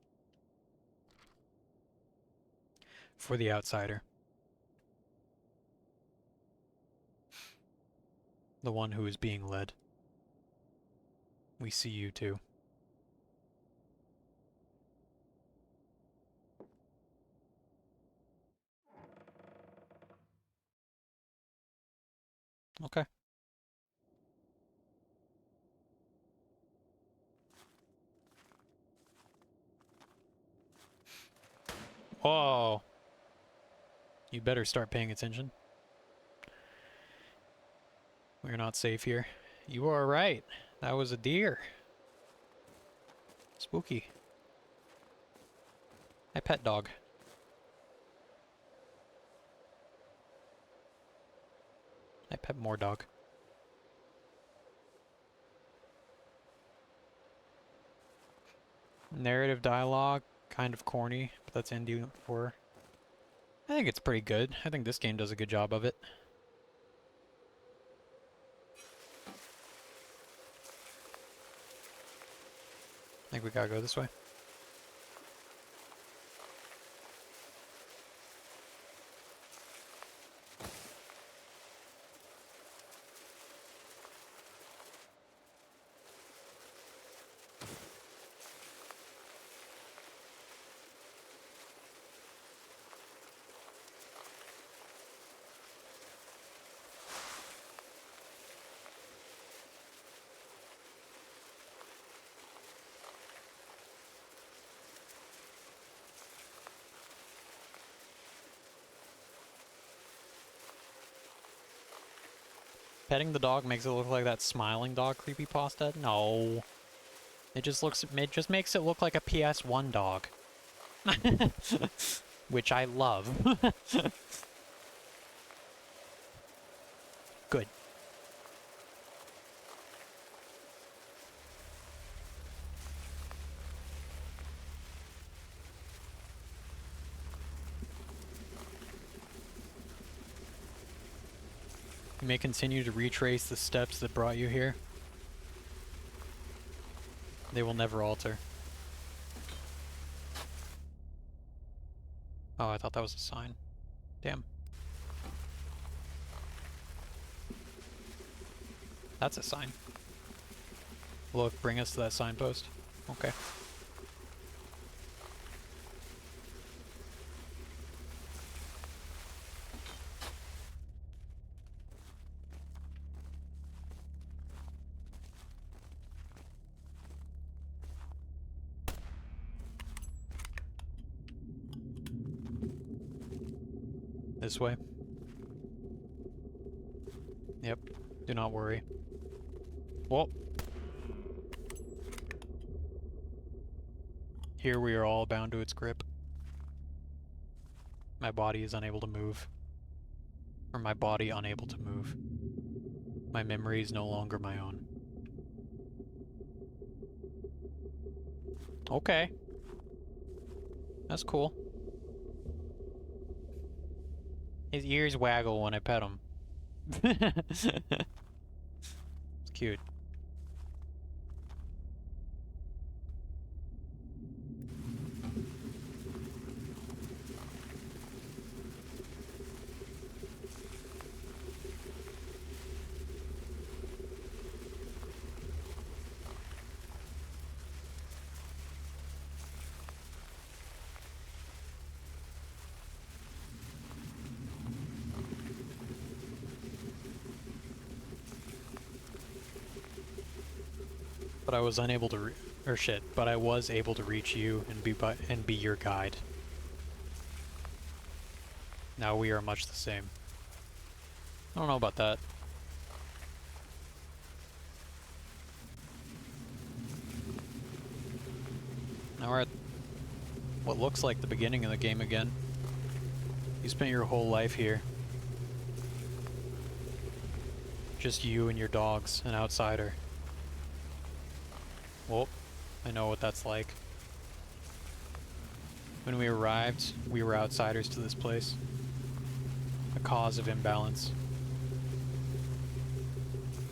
For the outsider. The one who is being led. We see you too. Okay. Whoa! You better start paying attention. We're not safe here. You are right. That was a deer. Spooky. My pet dog. My pet more dog. Narrative dialogue, kind of corny, but that's indie horror. I think it's pretty good. I think this game does a good job of it. I think we gotta go this way. Petting the dog makes it look like that smiling dog creepypasta? No. It just makes it look like a PS1 dog. Which I love. Good. You may continue to retrace the steps that brought you here. They will never alter. Oh, I thought that was a sign. Damn. That's a sign. Will it bring us to that signpost? Okay. This way. Yep. Do not worry. Whoa. Here we are all bound to its grip. My body is unable to move. Or my body unable to move. My memory is no longer my own. Okay. That's cool. His ears waggle when I pet him. It's cute. But I was unable to but I was able to reach you and be your guide. Now we are much the same. I don't know about that. Now we're at what looks like the beginning of the game again. You spent your whole life here. Just you and your dogs, an outsider. Well, I know what that's like. When we arrived, we were outsiders to this place. A cause of imbalance.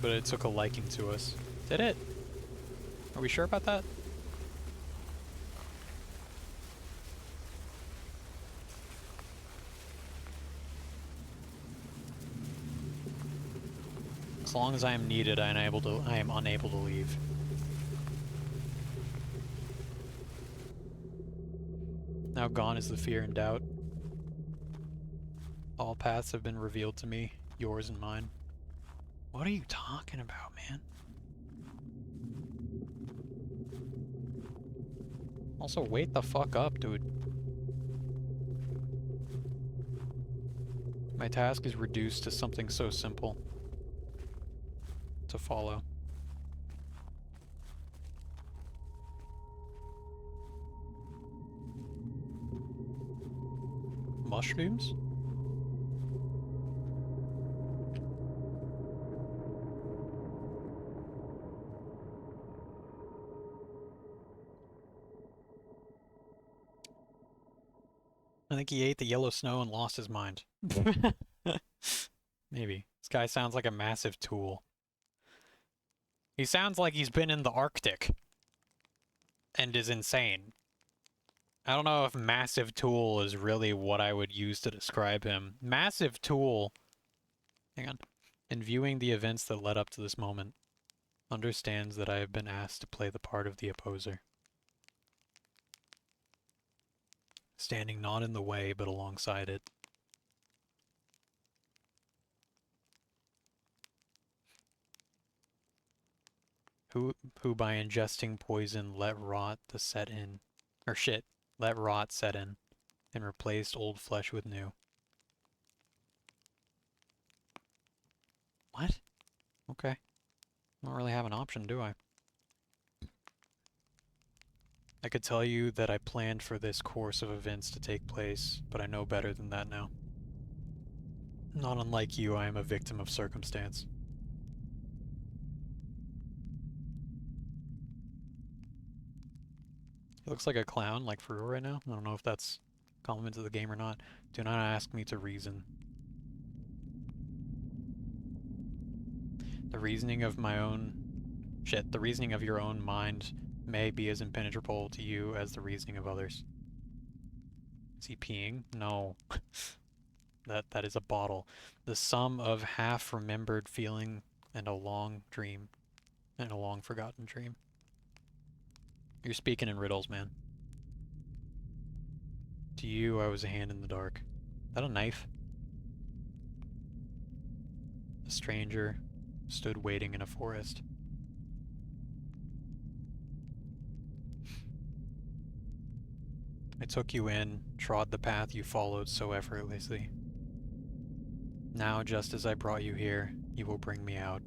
But it took a liking to us. Did it? Are we sure about that? As long as I am needed, I am unable to leave. Now gone is the fear and doubt. All paths have been revealed to me, yours and mine. What are you talking about, man? Also, wait the fuck up, dude. My task is reduced to something so simple. To follow. Mushrooms? I think he ate the yellow snow and lost his mind. Maybe. This guy sounds like a massive tool. He sounds like he's been in the Arctic. And is insane. I don't know if massive tool is really what I would use to describe him. Massive tool, hang on, in viewing the events that led up to this moment, understands that I have been asked to play the part of the opposer. Standing not in the way, but alongside it. Who by ingesting poison let rot set in, and replaced old flesh with new. What? Okay. I don't really have an option, do I? I could tell you that I planned for this course of events to take place, but I know better than that now. Not unlike you, I am a victim of circumstance. He looks like a clown, like for real right now. I don't know if that's a compliment to the game or not. Do not ask me to reason. The reasoning of my own... the reasoning of your own mind may be as impenetrable to you as the reasoning of others. Is he peeing? No. That is a bottle. The sum of half-remembered feeling and a long dream. And a long-forgotten dream. You're speaking in riddles, man. To you, I was a hand in the dark. Is that a knife? A stranger stood waiting in a forest. I took you in, trod the path you followed so effortlessly. Now, just as I brought you here, you will bring me out.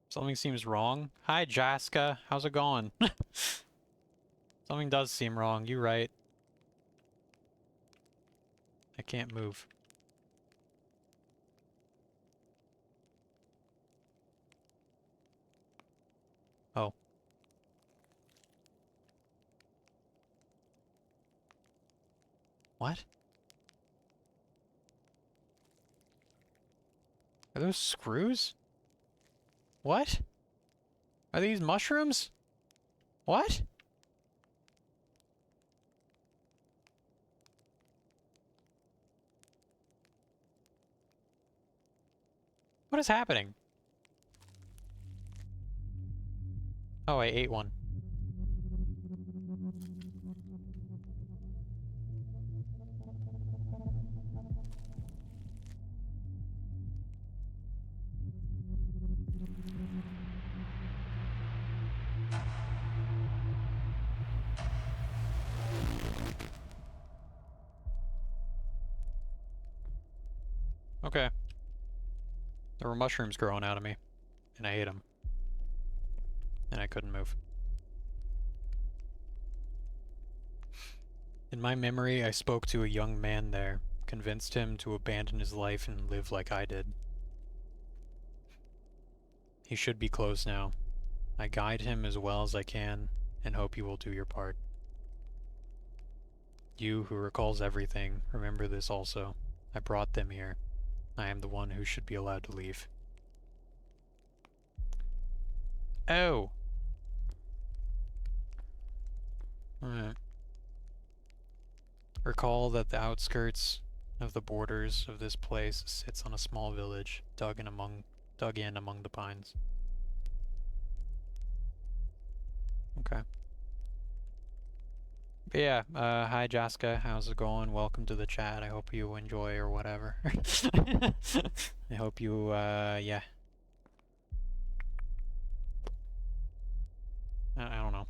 Something seems wrong. Hi, Jaska. How's it going? Something does seem wrong. You right. I can't move. Oh. What? Are those screws? What? Are these mushrooms? What? What is happening? Oh, I ate one. Okay. There were mushrooms growing out of me, and I ate them. And I couldn't move. In my memory, I spoke to a young man there, convinced him to abandon his life and live like I did. He should be close now. I guide him as well as I can, and hope you will do your part. You, who recalls everything, remember this also. I brought them here. I am the one who should be allowed to leave. Oh! Alright. Recall that the outskirts of the borders of this place sits on a small village, dug in among the pines. Okay. But yeah, hi Jaska, how's it going? Welcome to the chat. I hope you enjoy or whatever. I hope you, yeah. I don't know.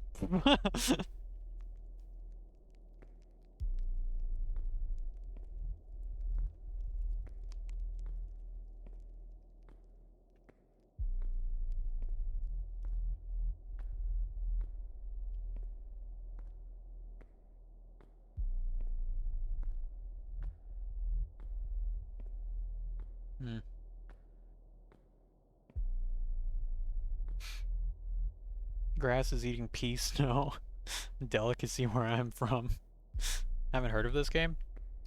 Hmm. Grass is eating pea snow. Delicacy where I'm from. Haven't heard of this game?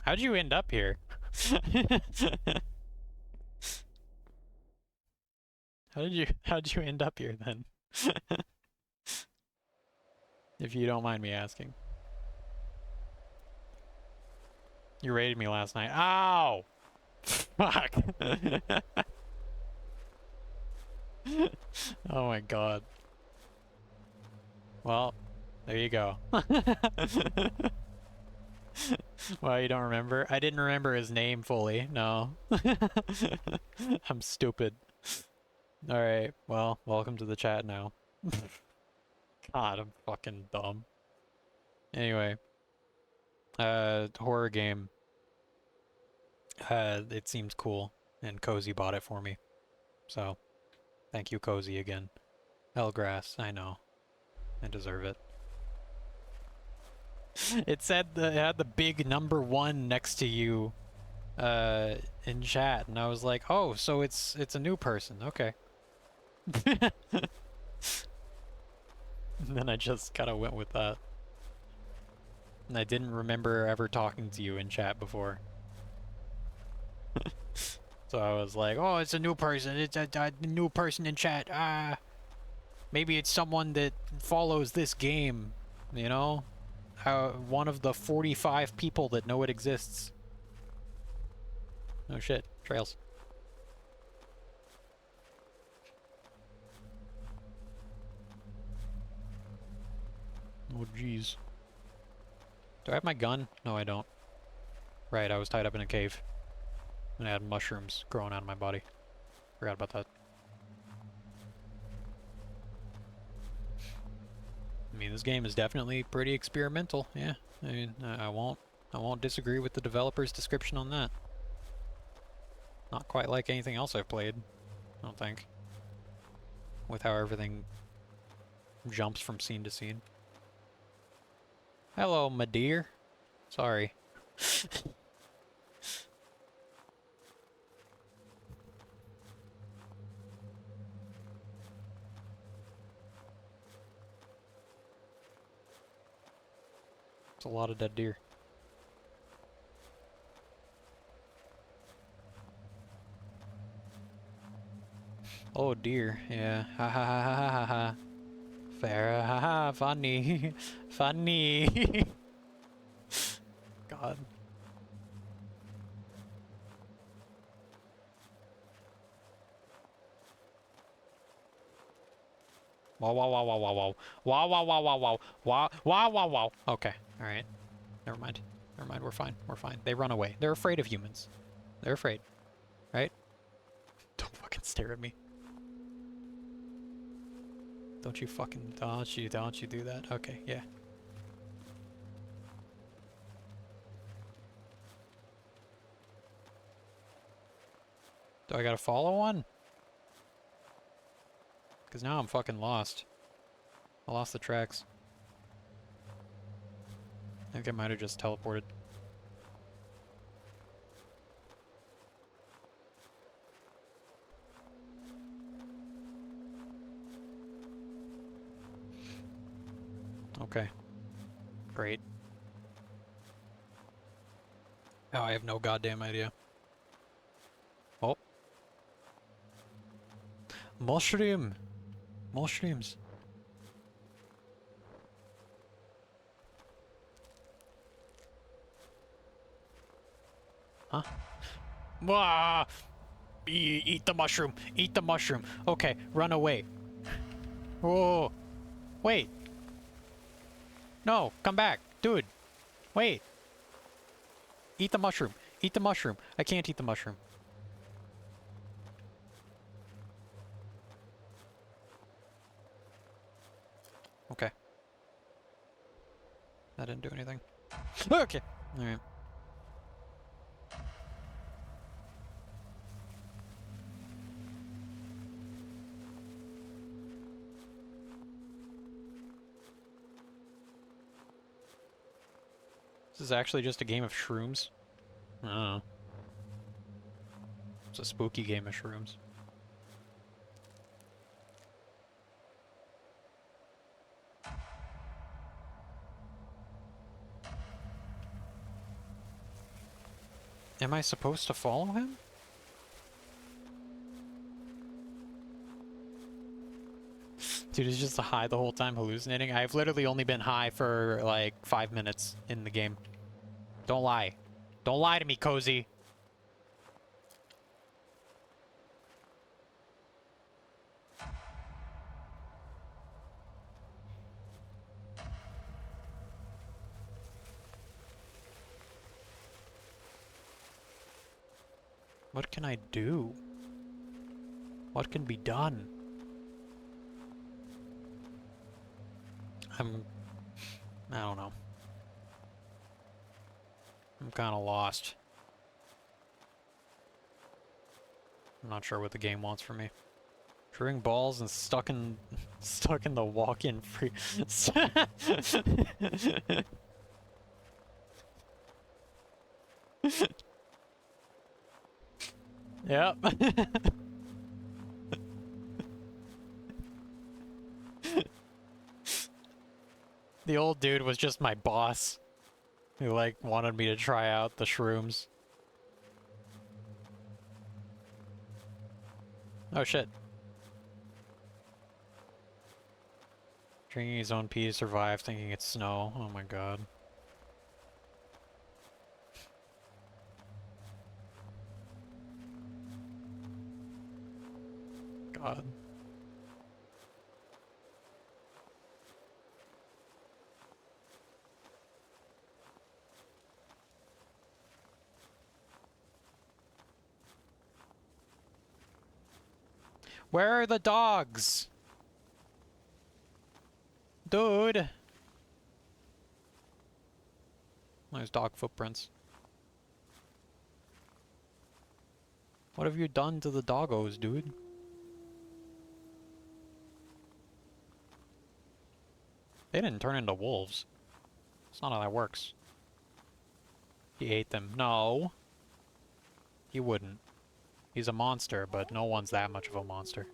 How'd you end up here? How'd you end up here then? If you don't mind me asking. You raided me last night. Ow! Fuck! Oh my god. Well, there you go. Well, you don't remember? I didn't remember his name fully, no. I'm stupid. Alright, well, welcome to the chat now. God, I'm fucking dumb. Anyway. Horror game. It seems cool, and Cozy bought it for me. So, thank you, Cozy, again. Hellgrass, I know. I deserve it. It said it had the big #1 next to you in chat, and I was like, oh, so it's a new person, okay. And then I just kind of went with that. And I didn't remember ever talking to you in chat before. So I was like, oh, it's a new person. It's a new person in chat. Maybe it's someone that follows this game, you know? One of the 45 people that know it exists. Oh shit, trails. Oh jeez. Do I have my gun? No, I don't. Right, I was tied up in a cave. And I had mushrooms growing out of my body. Forgot about that. I mean, this game is definitely pretty experimental. Yeah, I mean, I won't disagree with the developer's description on that. Not quite like anything else I've played, I don't think. With how everything jumps from scene to scene. Hello, my dear. Sorry. It's a lot of dead deer. Oh dear, yeah. Ha ha ha ha ha ha. Farrah, ha ha, funny. Funny. God. Wow, wow, wow, wow, wow, wow. Wow, wow, wow, wow, wow. Wow, wow, wow, wow. Okay, alright. Never mind. Never mind, we're fine. We're fine. They run away. They're afraid of humans. They're afraid. Right? Don't fucking stare at me. Don't you fucking... Don't you do that? Okay, yeah. Do I gotta follow one? Because now I'm fucking lost. I lost the tracks. I think I might have just teleported. Okay. Great. Oh, I have no goddamn idea. Oh. Mushroom! Mushrooms. Huh? Wah! Eat the mushroom! Eat the mushroom! Okay, run away. Whoa! Wait! No, come back! Dude! Wait! Eat the mushroom! Eat the mushroom! I can't eat the mushroom. Okay. That didn't do anything. Okay! Alright. This is actually just a game of shrooms? I don't know. It's a spooky game of shrooms. Am I supposed to follow him? Dude, he's just high the whole time hallucinating. I've literally only been high for like 5 minutes in the game. Don't lie. Don't lie to me, Cozy. What can I do? What can be done? I don't know. I'm kind of lost. I'm not sure what the game wants from me. Throwing balls and stuck in the walk-in free. Yep. The old dude was just my boss. He like wanted me to try out the shrooms. Oh shit. Drinking his own pee to survive, thinking it's snow. Oh my god. God. Where are the dogs? Dude! There's dog footprints. What have you done to the doggos, dude? They didn't turn into wolves. That's not how that works. He ate them. No. He wouldn't. He's a monster, but no one's that much of a monster.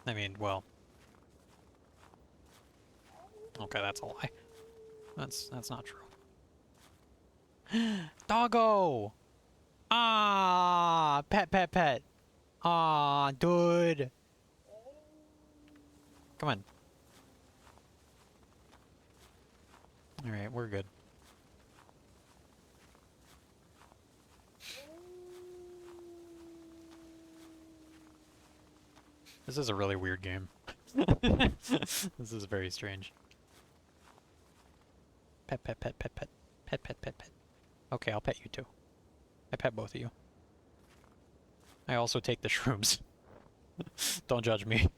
I mean, well. Okay, that's a lie. That's not true. Doggo! Ah, pet. Ah, dude. Come on. Alright, we're good. This is a really weird game. This is very strange. Pet. Pet. Okay, I'll pet you too. I pet both of you. I also take the shrooms. Don't judge me.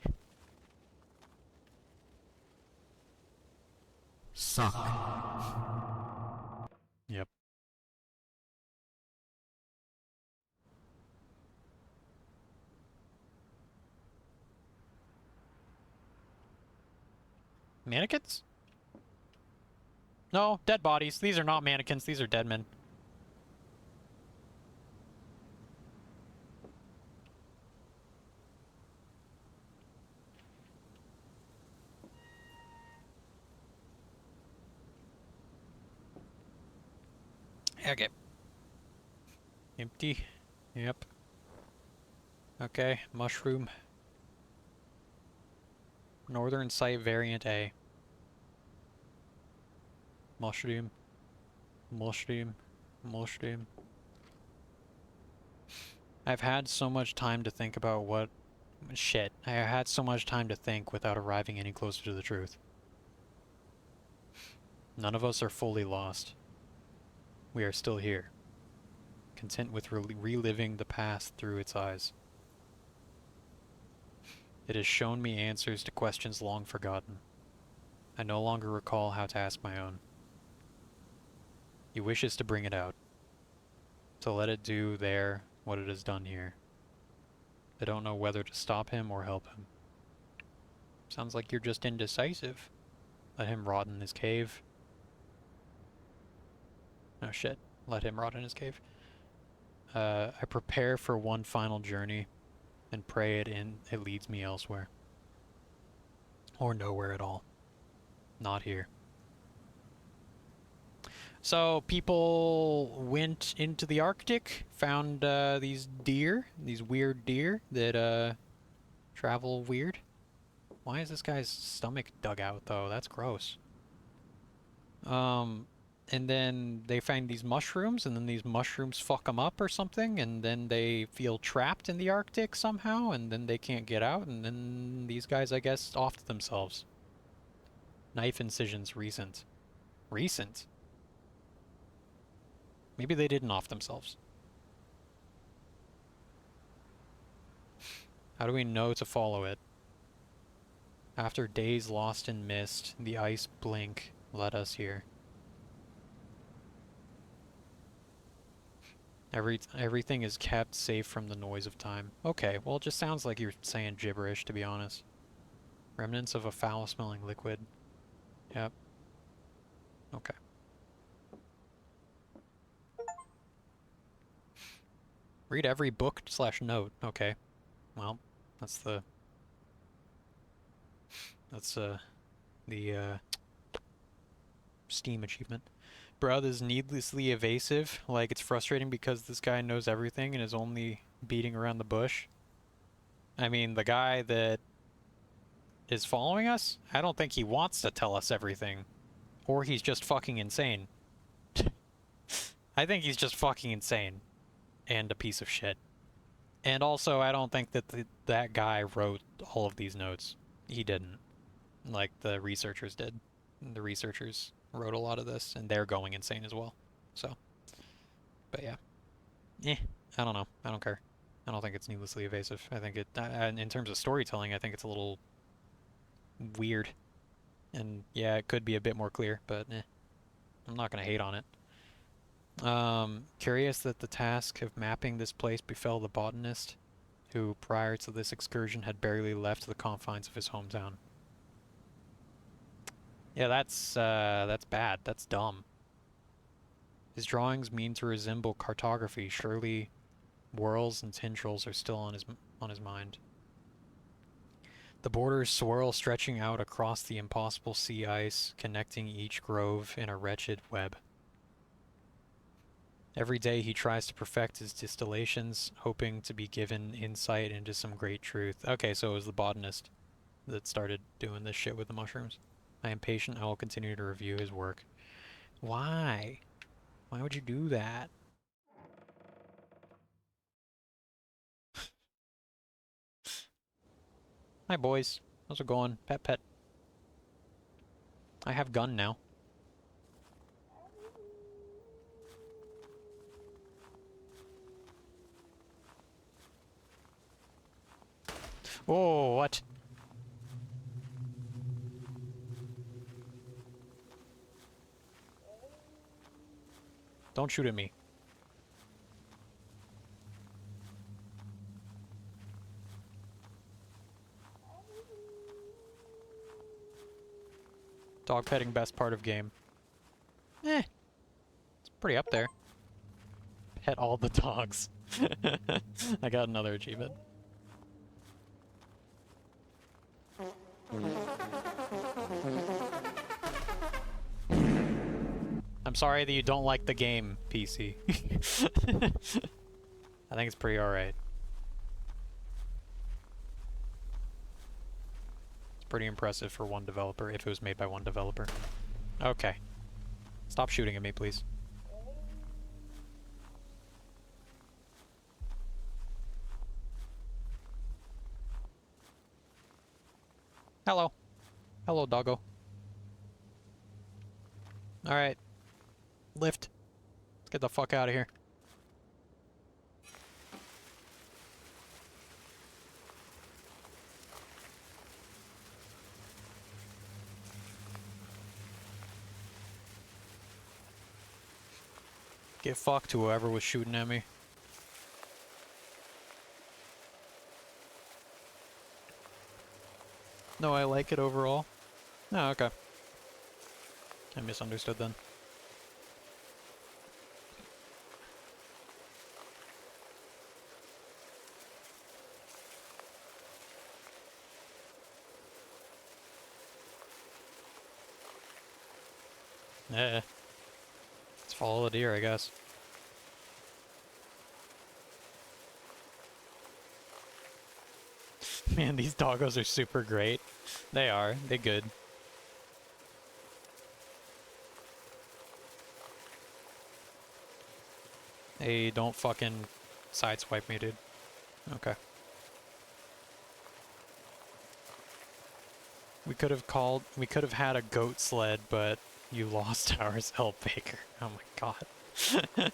Suck. Yep. Mannequins? No, dead bodies. These are not mannequins. These are dead men. Okay. Empty. Yep. Okay, mushroom. Northern Site Variant A. Mushroom. I've had so much time to think about what... Shit. I had so much time to think without arriving any closer to the truth. None of us are fully lost. We are still here. Content with reliving the past through its eyes. It has shown me answers to questions long forgotten. I no longer recall how to ask my own. He wishes to bring it out. To let it do there what it has done here. I don't know whether to stop him or help him. Sounds like you're just indecisive. Let him rot in his cave. Oh shit. Let him rot in his cave. I prepare for one final journey and pray it leads me elsewhere. Or nowhere at all. Not here. So people went into the Arctic, found these deer, these weird deer that travel weird. Why is this guy's stomach dug out though? That's gross. And then they find these mushrooms, and then these mushrooms fuck them up or something, and then they feel trapped in the Arctic somehow, and then they can't get out, and then these guys, I guess, offed themselves. Knife incisions recent. Recent? Maybe they didn't off themselves. How do we know to follow it? After days lost in mist, the ice blink led us here. Everything is kept safe from the noise of time. Okay, well it just sounds like you're saying gibberish, to be honest. Remnants of a foul-smelling liquid. Yep. Okay. Read every book/note. Okay. Well, that's the Steam achievement. Bruh is needlessly evasive. Like, it's frustrating because this guy knows everything and is only beating around the bush. I mean, the guy that is following us, I don't think he wants to tell us everything. Or he's just fucking insane. I think he's just fucking insane. And a piece of shit. And also, I don't think that that guy wrote all of these notes. He didn't. Like, the researchers did. The researchers wrote a lot of this, and they're going insane as well. So, but yeah. I don't know. I don't care. I don't think it's needlessly evasive. I think it, in terms of storytelling, I think it's a little weird. And yeah, it could be a bit more clear, but I'm not going to hate on it. Curious that the task of mapping this place befell the botanist, who prior to this excursion had barely left the confines of his hometown. Yeah, that's bad. That's dumb. His drawings mean to resemble cartography. Surely whorls and tendrils are still on his mind. The borders swirl, stretching out across the impossible sea ice, connecting each grove in a wretched web. Every day he tries to perfect his distillations, hoping to be given insight into some great truth. Okay, so it was the botanist that started doing this shit with the mushrooms. I am patient. I will continue to review his work. Why? Why would you do that? Hi, boys. How's it going? Pet, pet. I have gun now. Oh, what? Don't shoot at me. Dog petting, best part of game. It's pretty up there. Pet all the dogs. I got another achievement. I'm sorry that you don't like the game, PC. I think it's pretty alright. It's pretty impressive for one developer, if it was made by one developer. Okay. Stop shooting at me, please. Hello. Hello, doggo. Alright. Lift. Let's get the fuck out of here. Get fucked to whoever was shooting at me. No, I like it overall. Oh, okay. I misunderstood then. Let's follow the deer, I guess. Man, these doggos are super great. They are. They're good. Hey, don't fucking sideswipe me, dude. Okay. We could have had a goat sled, but you lost ours, El Baker. Oh my god.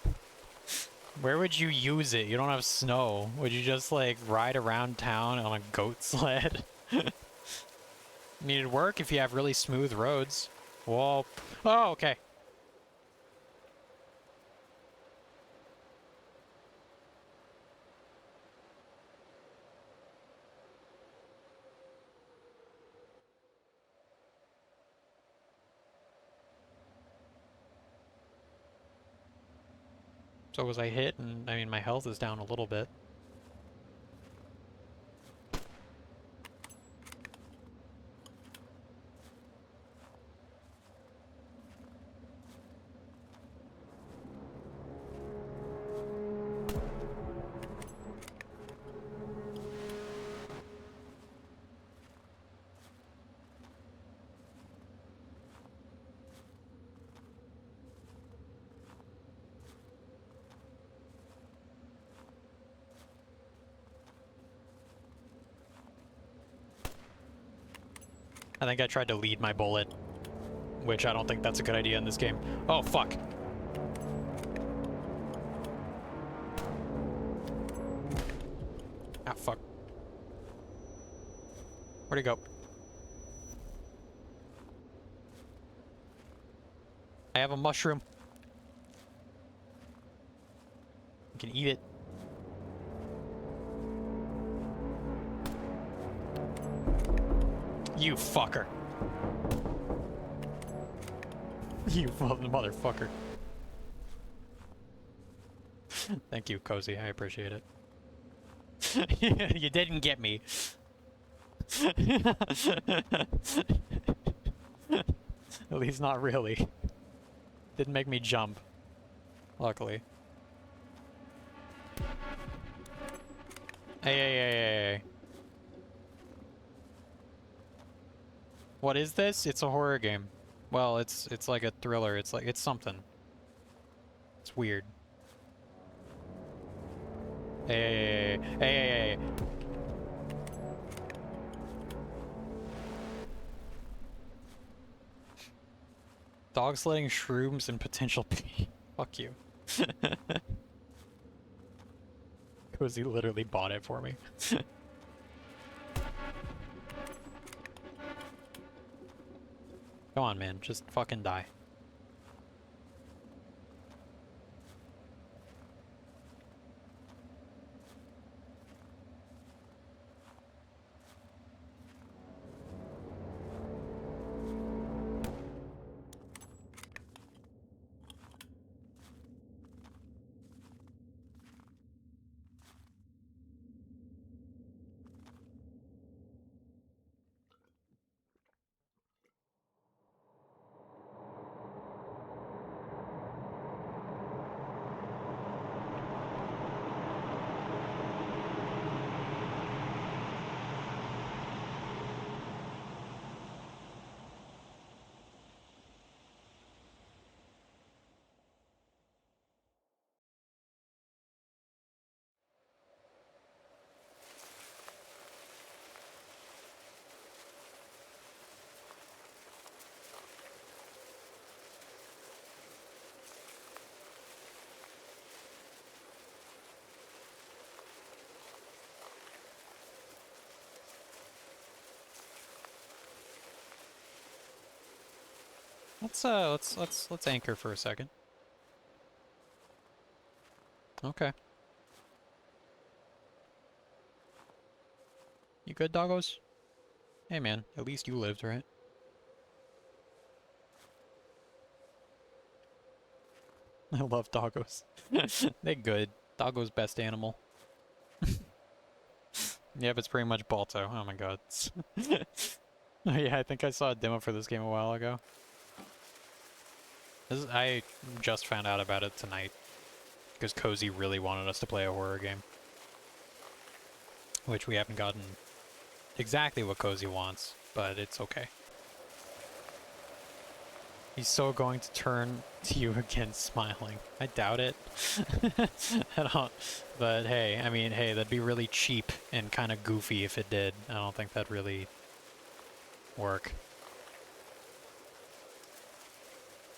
Where would you use it? You don't have snow. Would you just, like, ride around town on a goat sled? I mean, it'd work if you have really smooth roads. Whoa. Oh, okay. So was I hit? And I mean, my health is down a little bit. I think I tried to lead my bullet. which I don't think that's a good idea in this game. Oh, fuck. Ah, fuck. Where'd he go? I have a mushroom. You can eat it. You fucker. You motherfucker. Thank you, Cozy. I appreciate it. You didn't get me. At least not really. Didn't make me jump. Luckily. Hey. What is this? It's a horror game. Well, it's like a thriller. It's something. It's weird. Hey. Dog sledding, shrooms, and potential pee. Fuck you. Cozy literally bought it for me. Come on, man. Just fucking die. Let's anchor for a second. Okay. You good, doggos? Hey man, at least you lived, right? I love doggos. They good. Doggo's best animal. Yep, it's pretty much Balto. Oh my god. Oh yeah, I think I saw a demo for this game a while ago. I just found out about it tonight. Because Cozy really wanted us to play a horror game. Which we haven't gotten exactly what Cozy wants, but it's okay. He's so going to turn to you again smiling. I doubt it. I don't, but hey, I mean, hey, that'd be really cheap and kind of goofy if it did. I don't think that'd really work.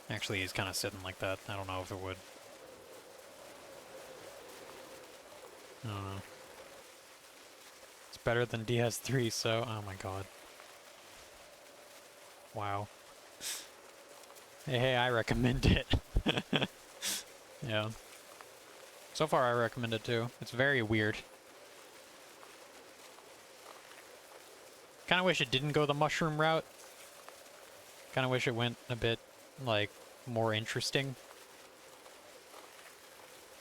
Actually, he's kind of sitting like that. I don't know if it would. I don't know. It's better than DS3, so... Oh my god. Wow. Hey, I recommend it. Yeah. So far, I recommend it too. It's very weird. Kind of wish it didn't go the mushroom route. Kind of wish it went a bit, like, more interesting.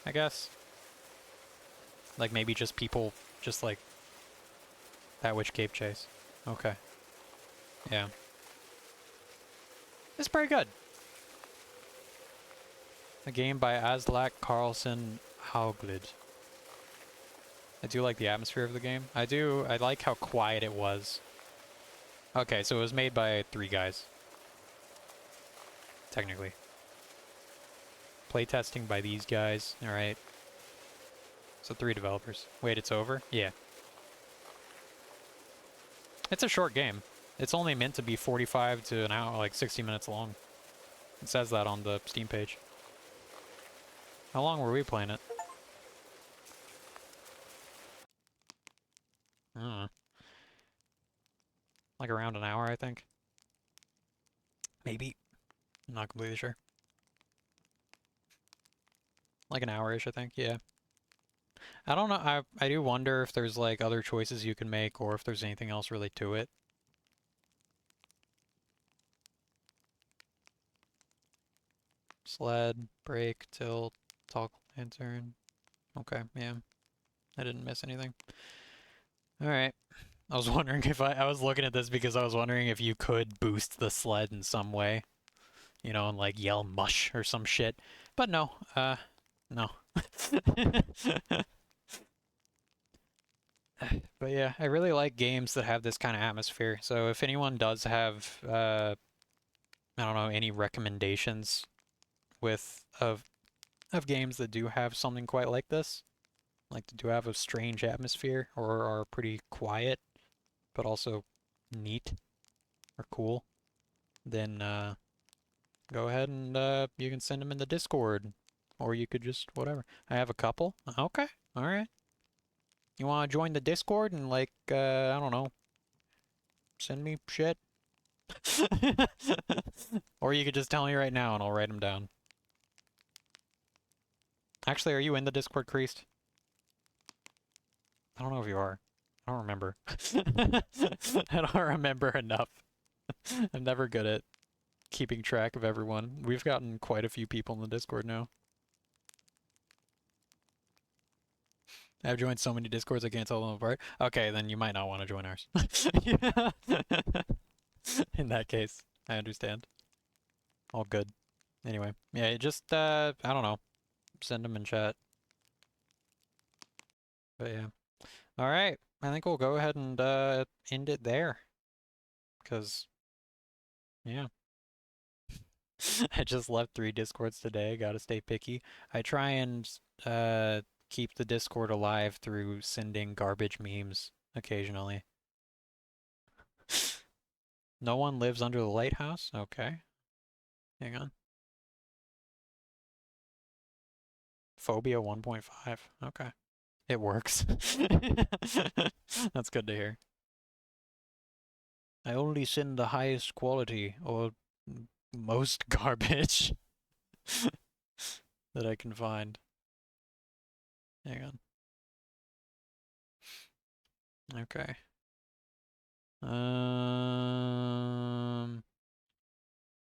I guess. Like, maybe just people, just like, that witch cape chase. Okay. Yeah. It's pretty good. A game by Aslak Carlson Hauglid. I do like the atmosphere of the game. I like how quiet it was. Okay, so it was made by 3 guys. Technically. Playtesting by these guys, alright. So 3 developers. Wait, it's over? Yeah. It's a short game. It's only meant to be 45 to an hour, like 60 minutes long. It says that on the Steam page. How long were we playing it? I don't know. Like around an hour, I think. Maybe. I'm not completely sure. Like an hour-ish, I think, yeah. I don't know, I do wonder if there's like other choices you can make or if there's anything else really to it. Sled, brake, tilt, toggle lantern. Okay, yeah. I didn't miss anything. Alright. I was wondering if I was looking at this because I was wondering if you could boost the sled in some way. You know, and like yell mush or some shit. But no, no. But yeah, I really like games that have this kind of atmosphere. So if anyone does have, I don't know, any recommendations of games that do have something quite like this, like that do have a strange atmosphere or are pretty quiet, but also neat or cool, then go ahead and you can send them in the Discord, or you could just whatever. I have a couple. Okay, all right. You want to join the Discord and like I don't know, send me shit, or you could just tell me right now and I'll write them down. Actually, are you in the Discord, Creased? I don't know if you are. I don't remember. I don't remember enough. I'm never good at keeping track of everyone. We've gotten quite a few people in the Discord now. I've joined so many Discords I can't tell them apart. Okay, then you might not want to join ours. In that case, I understand. All good. Anyway, yeah, just, I don't know. Send them in chat. But yeah. Alright, I think we'll go ahead and end it there. Because, yeah. I just left 3 Discords today, gotta stay picky. I try and keep the Discord alive through sending garbage memes occasionally. No one lives under the lighthouse? Okay. Hang on. Phobia 1.5. Okay. It works. That's good to hear. I only send the highest quality, or most garbage that I can find. Hang on. Okay. No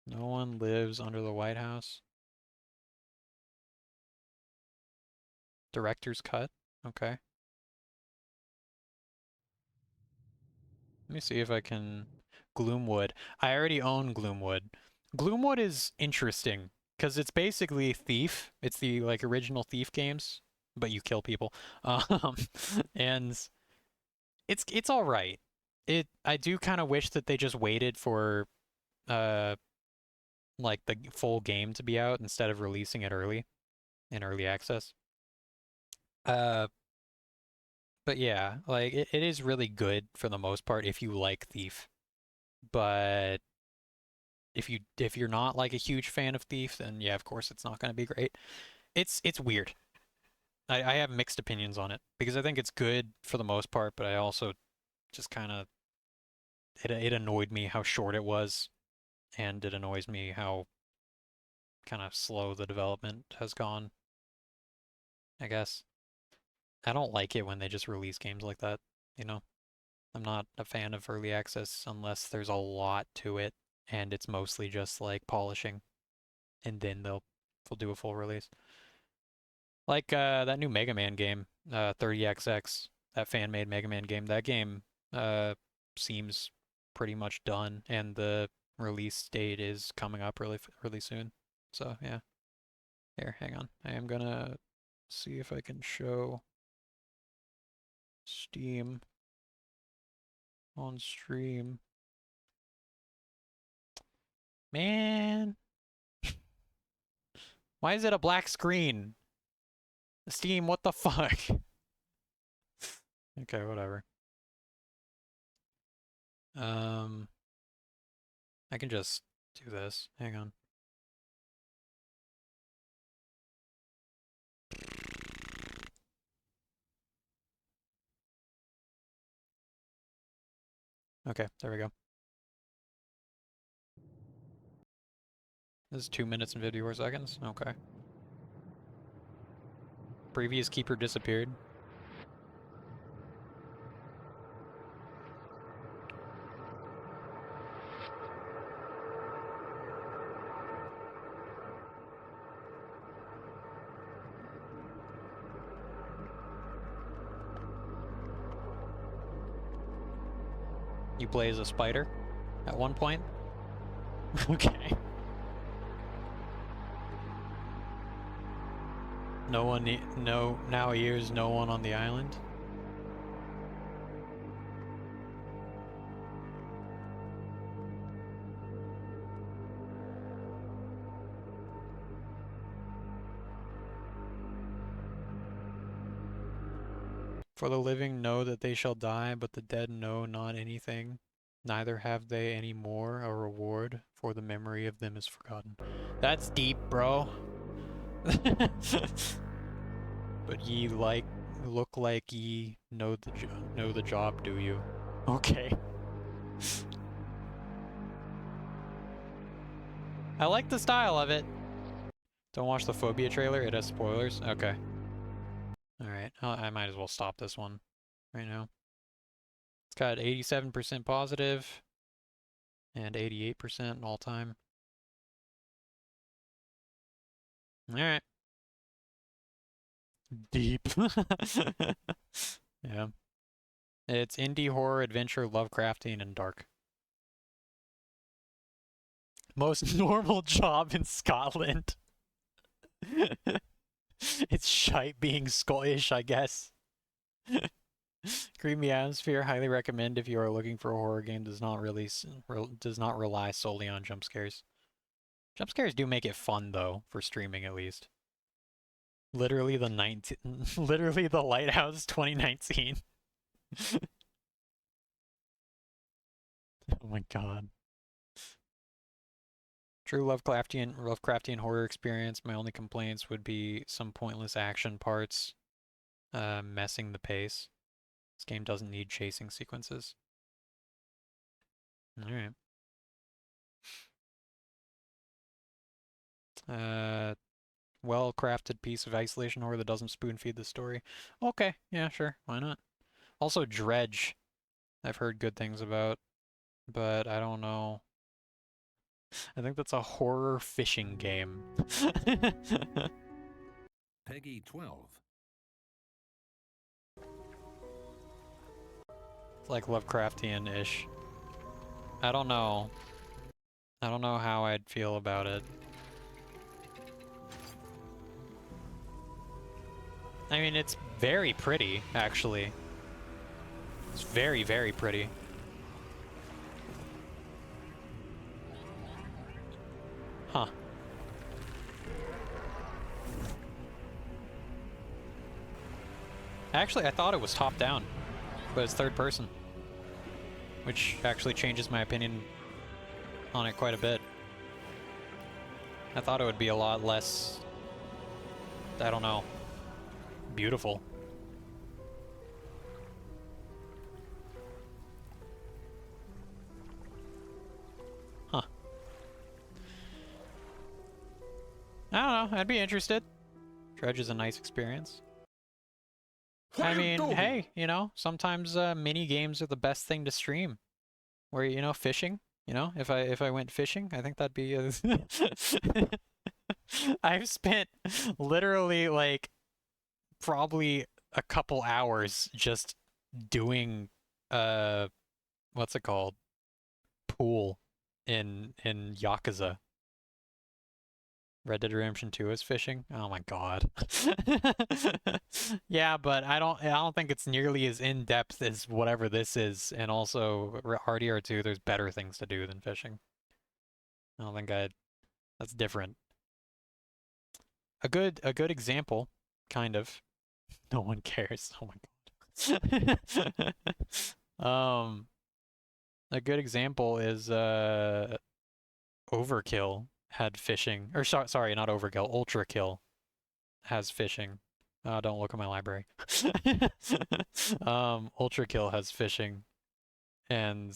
one lives under the White House. Director's cut. Okay. Let me see if I can... Gloomwood. I already own Gloomwood. Gloomwood is interesting, because it's basically Thief. It's the, like, original Thief games, but you kill people. And it's alright. I do kind of wish that they just waited for, like, the full game to be out instead of releasing it early, in early access. But yeah, like, it is really good for the most part if you like Thief. But if you're not like a huge fan of Thief, then yeah, of course it's not going to be great. It's weird. I have mixed opinions on it because I think it's good for the most part, but I also just kind of it annoyed me how short it was, and it annoys me how kind of slow the development has gone, I guess. I don't like it when they just release games like that, you know? I'm not a fan of early access unless there's a lot to it and it's mostly just like polishing, and then they'll do a full release. Like that new Mega Man game, 30XX, that fan-made Mega Man game. That game seems pretty much done, and the release date is coming up really soon. So yeah. Here, hang on. I am gonna see if I can show Steam on stream. Man. Why is it a black screen? Steam, what the fuck? Okay, whatever. I can just do this. Hang on. Okay, there we go. This is 2 minutes and 54 seconds? Okay. Previous keeper disappeared. You play as a spider at one point? Okay. No one, now he hears no one on the island. For the living know that they shall die, but the dead know not anything. Neither have they any more a reward, for the memory of them is forgotten. That's deep, bro. But ye look like ye know the job, do you? Okay. I like the style of it. Don't watch the Phobia trailer, it has spoilers. Okay. Alright, I might as well stop this one right now. It's got 87% positive and 88% all time. Alright. Deep. Yeah. It's indie horror, adventure, Lovecraftian, and dark. Most normal job in Scotland. It's shite being Scottish, I guess. Creamy atmosphere, highly recommend if you are looking for a horror game. Does not rely solely on jump scares. Jump scares do make it fun though, for streaming at least. Literally literally the Lighthouse 2019. Oh my god. True Lovecraftian horror experience. My only complaints would be some pointless action parts, messing the pace. This game doesn't need chasing sequences. Alright. Well-crafted piece of isolation horror that doesn't spoon-feed the story. Okay, yeah, sure, why not? Also, Dredge, I've heard good things about, but I don't know. I think that's a horror fishing game. Peggy 12. It's like Lovecraftian-ish. I don't know. I don't know how I'd feel about it. I mean, it's very pretty, actually. It's very, very pretty. Huh. Actually, I thought it was top-down, but it's third person. Which actually changes my opinion on it quite a bit. I thought it would be a lot less, I don't know, beautiful. Huh. I don't know, I'd be interested. Dredge is a nice experience. I mean, hey, you know, sometimes mini games are the best thing to stream. Where, you know, fishing, you know, if I went fishing, I think that'd be I've spent literally like probably a couple hours just doing what's it called? Pool in Yakuza. Red Dead Redemption 2 is fishing? Oh my god. Yeah, but I don't think it's nearly as in-depth as whatever this is, and also RDR2 there's better things to do than fishing. I don't think that's different. A good example, kind of. No one cares. Oh my god. A good example is Overkill had fishing, or sorry, not Overkill, Ultra Kill has fishing. Don't look at my library. Ultra Kill has fishing, and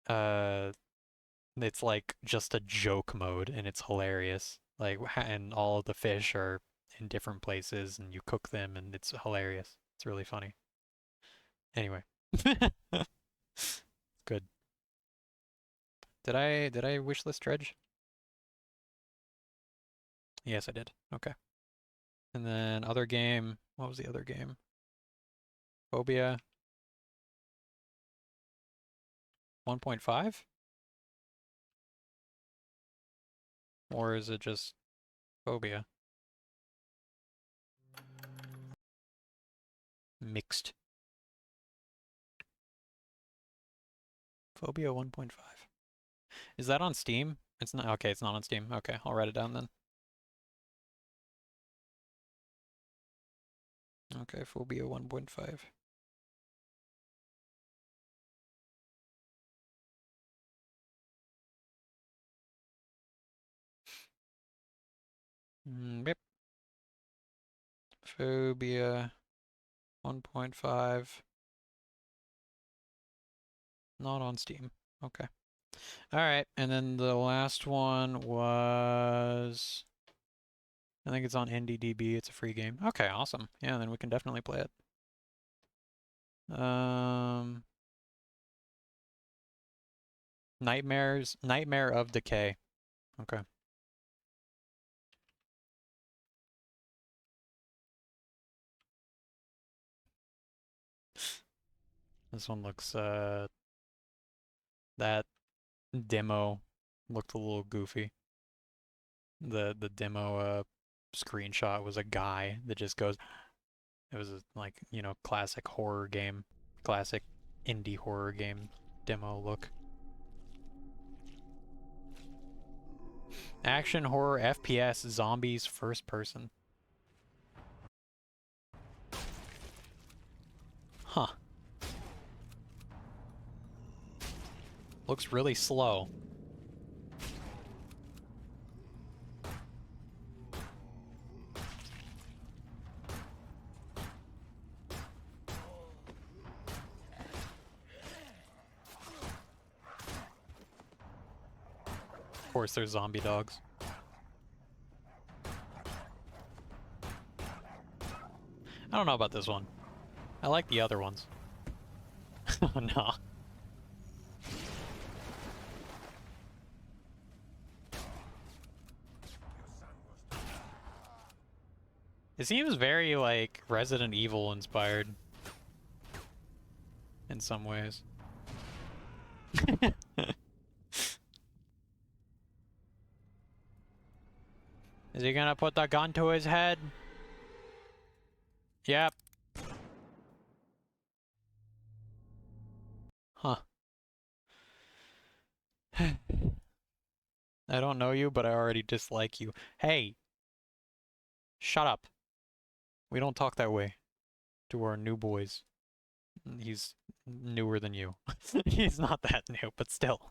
it's like just a joke mode, and it's hilarious. Like, and all of the fish are in different places, and you cook them, and it's hilarious. It's really funny. Anyway, good. Did I wishlist Dredge? Yes, I did. Okay. And then other game. What was the other game? Phobia. 1.5? Or is it just Phobia? Mixed. Phobia 1.5. Is that on Steam? It's not. Okay, it's not on Steam. Okay, I'll write it down then. Okay, Phobia 1.5. Yep. Phobia 1.5. Not on Steam. Okay. Alright, and then the last one was... I think it's on NDDB. It's a free game. Okay, awesome. Yeah, then we can definitely play it. Nightmare of Decay. Okay. This one looks, that demo looked a little goofy. The demo, screenshot was a guy that just goes, it was a, like, you know, classic horror game, classic indie horror game demo look. Action horror FPS zombies first person. Huh. Looks really slow. Of course, there's zombie dogs. I don't know about this one. I like the other ones. Oh no. It seems very, like, Resident Evil inspired. In some ways. Is he gonna put the gun to his head? Yep. Huh. I don't know you, but I already dislike you. Hey! Shut up. We don't talk that way to our new boys. He's newer than you. He's not that new, but still.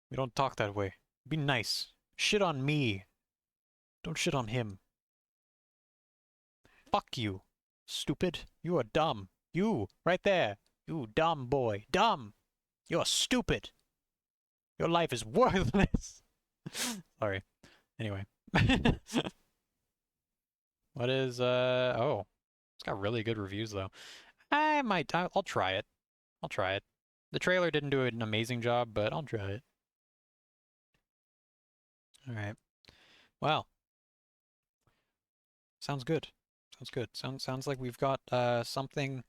We don't talk that way. Be nice. Shit on me. Don't shit on him. Fuck you. Stupid. You are dumb. You, right there. You dumb boy. Dumb. You're stupid. Your life is worthless. Sorry. Anyway. What is, oh. It's got really good reviews, though. I'll try it. I'll try it. The trailer didn't do an amazing job, but I'll try it. Alright. Well. Sounds good. Sounds good. Sounds like we've got, something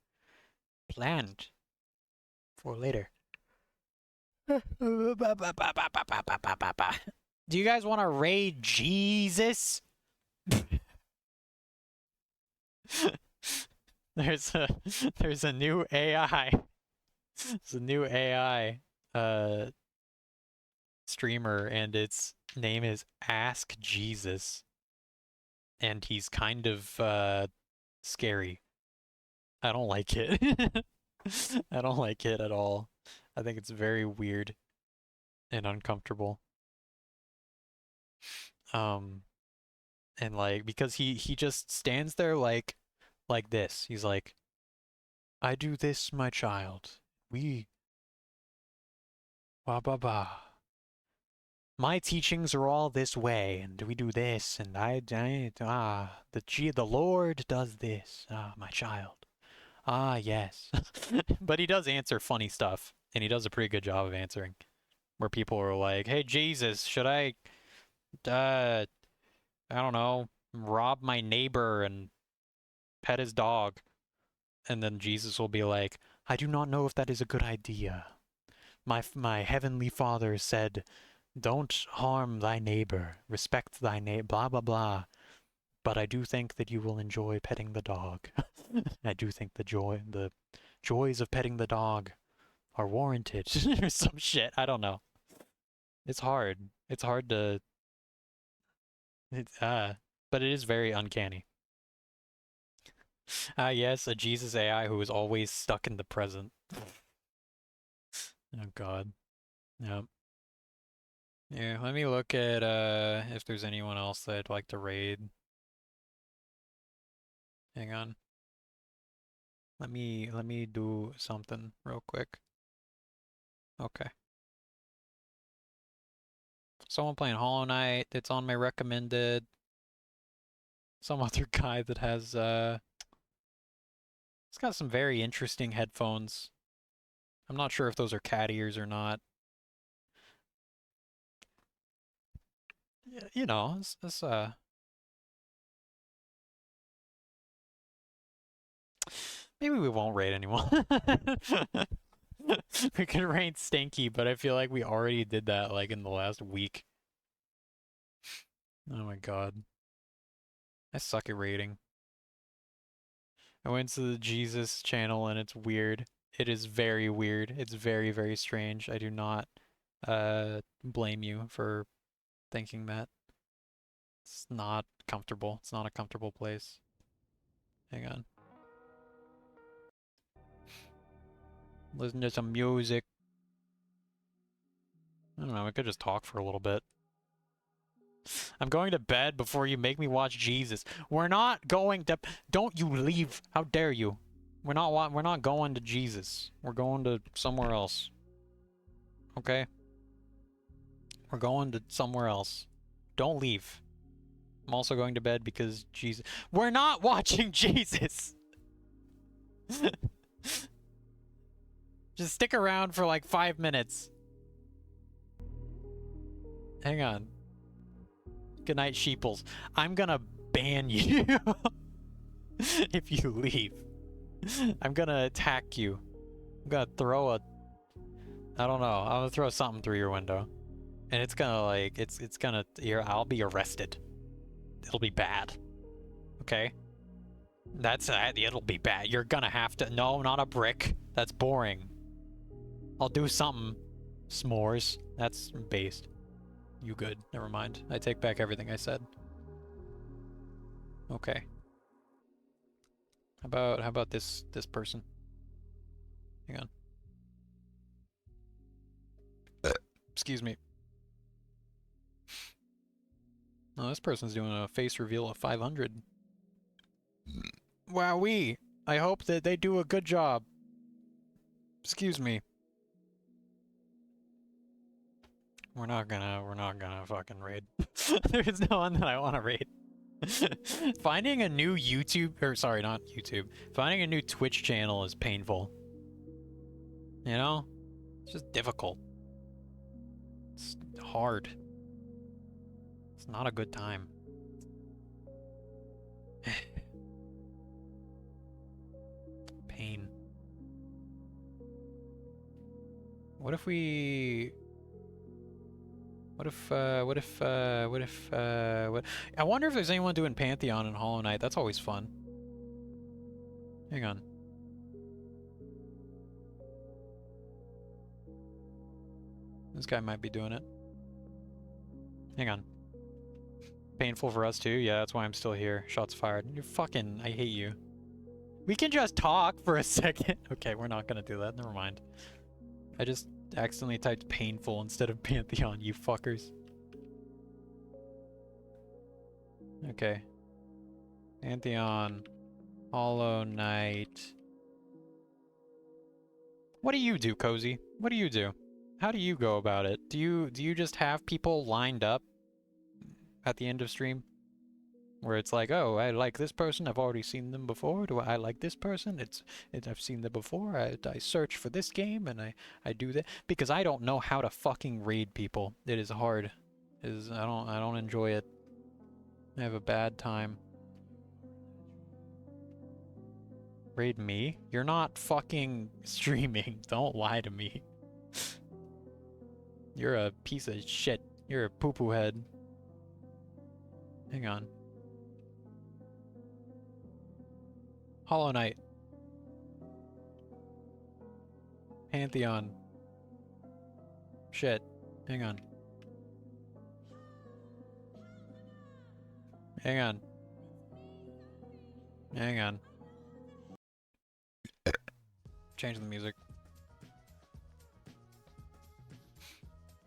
planned for later. Do you guys want to raid Jesus? There's a new AI. There's a new AI streamer, and its name is Ask Jesus. And he's kind of scary. I don't like it. I don't like it at all. I think it's very weird and uncomfortable. And like because he just stands there like this. He's like, I do this, my child. We ba ba ba. My teachings are all this way, and we do this, and the Lord does this. Ah, my child. Ah, yes. But he does answer funny stuff, and he does a pretty good job of answering. Where people are like, hey, Jesus, should I, I don't know, rob my neighbor and pet his dog? And then Jesus will be like, I do not know if that is a good idea. My heavenly Father said, don't harm thy neighbor, respect thy neighbor, blah, blah, blah. But I do think that you will enjoy petting the dog. I do think the joys of petting the dog are warranted or some shit. I don't know. It's hard. It's hard to but it is very uncanny. Yes, a Jesus AI who is always stuck in the present. Oh god. Yep. Yeah, let me look at if there's anyone else that I'd like to raid. Hang on. Let me do something real quick. Okay. Someone playing Hollow Knight, it's on my recommended. Some other guy that has it's got some very interesting headphones. I'm not sure if those are cat ears or not. You know, it's maybe we won't raid anyone. We could raid Stinky, but I feel like we already did that like in the last week. Oh my god. I suck at raiding. I went to the Jesus channel and it's weird. It is very weird. It's very, very strange. I do not blame you for thinking that. It's not comfortable. It's not a comfortable place. Hang on. Listen to some music. I don't know, we could just talk for a little bit. I'm going to bed before you make me watch Jesus. We're not going to... Don't you leave. How dare you. We're not going to Jesus. We're going to somewhere else. Okay? We're going to somewhere else. Don't leave. I'm also going to bed because Jesus... We're not watching Jesus! Just stick around for like 5 minutes. Hang on. Good night, sheeples. I'm gonna ban you if you leave. I'm gonna attack you. I'm gonna throw a... I don't know. I'm gonna throw something through your window. And it's gonna like... It's gonna... I'll be arrested. It'll be bad. Okay? That's... It'll be bad. You're gonna have to... No, not a brick. That's boring. I'll do something. S'mores. That's based. You good. Never mind. I take back everything I said. Okay. How about this person? Hang on. Excuse me. Oh, this person's doing a face reveal of 500. Wowee! I hope that they do a good job. Excuse me. We're not gonna fucking raid. There's no one that I want to raid. Finding a new YouTube, or sorry, not YouTube. Finding a new Twitch channel is painful. You know? It's just difficult. It's hard. It's not a good time. Pain. What if we... I wonder if there's anyone doing Pantheon and Hollow Knight. That's always fun. Hang on. This guy might be doing it. Hang on. Painful for us too? Yeah, that's why I'm still here. Shots fired. You're fucking... I hate you. We can just talk for a second. Okay, we're not gonna do that. Never mind. I just accidentally typed painful instead of Pantheon, you fuckers. Okay. Pantheon. Hollow Knight. What do you do, Cozy? What do you do? How do you go about it? Do you just have people lined up at the end of stream? Where it's like, oh, I like this person, I've already seen them before. Do I like this person? I've seen them before. I search for this game and I do that. Because I don't know how to fucking raid people. It is hard. I don't enjoy it. I have a bad time. Raid me? You're not fucking streaming. Don't lie to me. You're a piece of shit. You're a poo-poo head. Hang on. Hollow Knight. Pantheon. Shit. Hang on. Hang on. Hang on. Change the music.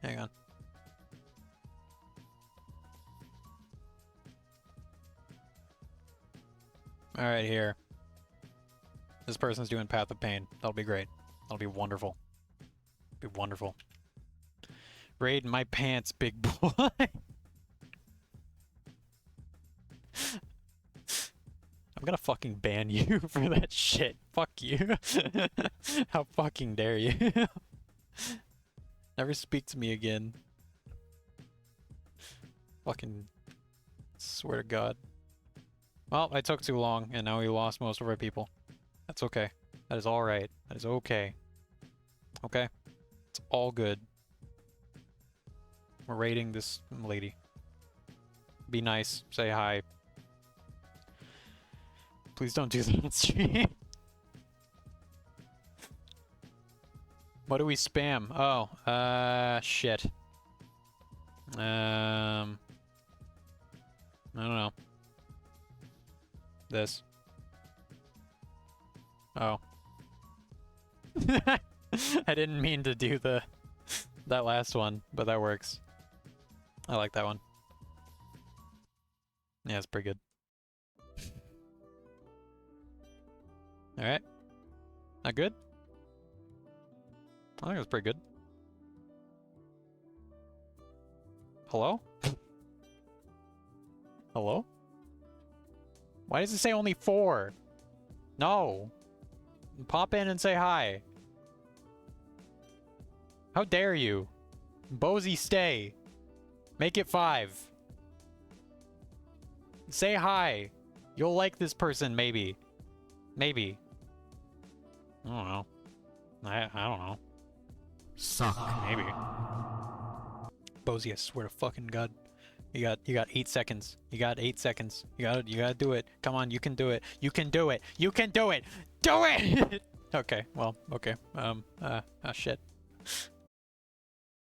Hang on. Alright, here. This person's doing Path of Pain. That'll be great. That'll be wonderful. Be wonderful. Raid my pants, big boy. I'm gonna fucking ban you for that shit. Fuck you. How fucking dare you? Never speak to me again. Fucking swear to God. Well, I took too long, and now we lost most of our people. That's okay. That is alright. That is okay. Okay? It's all good. We're raiding this lady. Be nice. Say hi. Please don't do that on stream. What do we spam? Oh, shit. I don't know. This. Oh. I didn't mean to do that last one, but that works. I like that one. Yeah, it's pretty good. Alright. Not good? I think it was pretty good. Hello? Hello? Why does it say only 4? No. Pop in and say hi. How dare you? Bozy, stay. Make it 5. Say hi. You'll like this person, maybe. Maybe. I don't know. I don't know. Suck. Maybe. Bozy, I swear to fucking God. You got 8 seconds. You got 8 seconds. You gotta do it. Come on, you can do it. You can do it. You can do it. Do it! Okay, well, okay. Shit.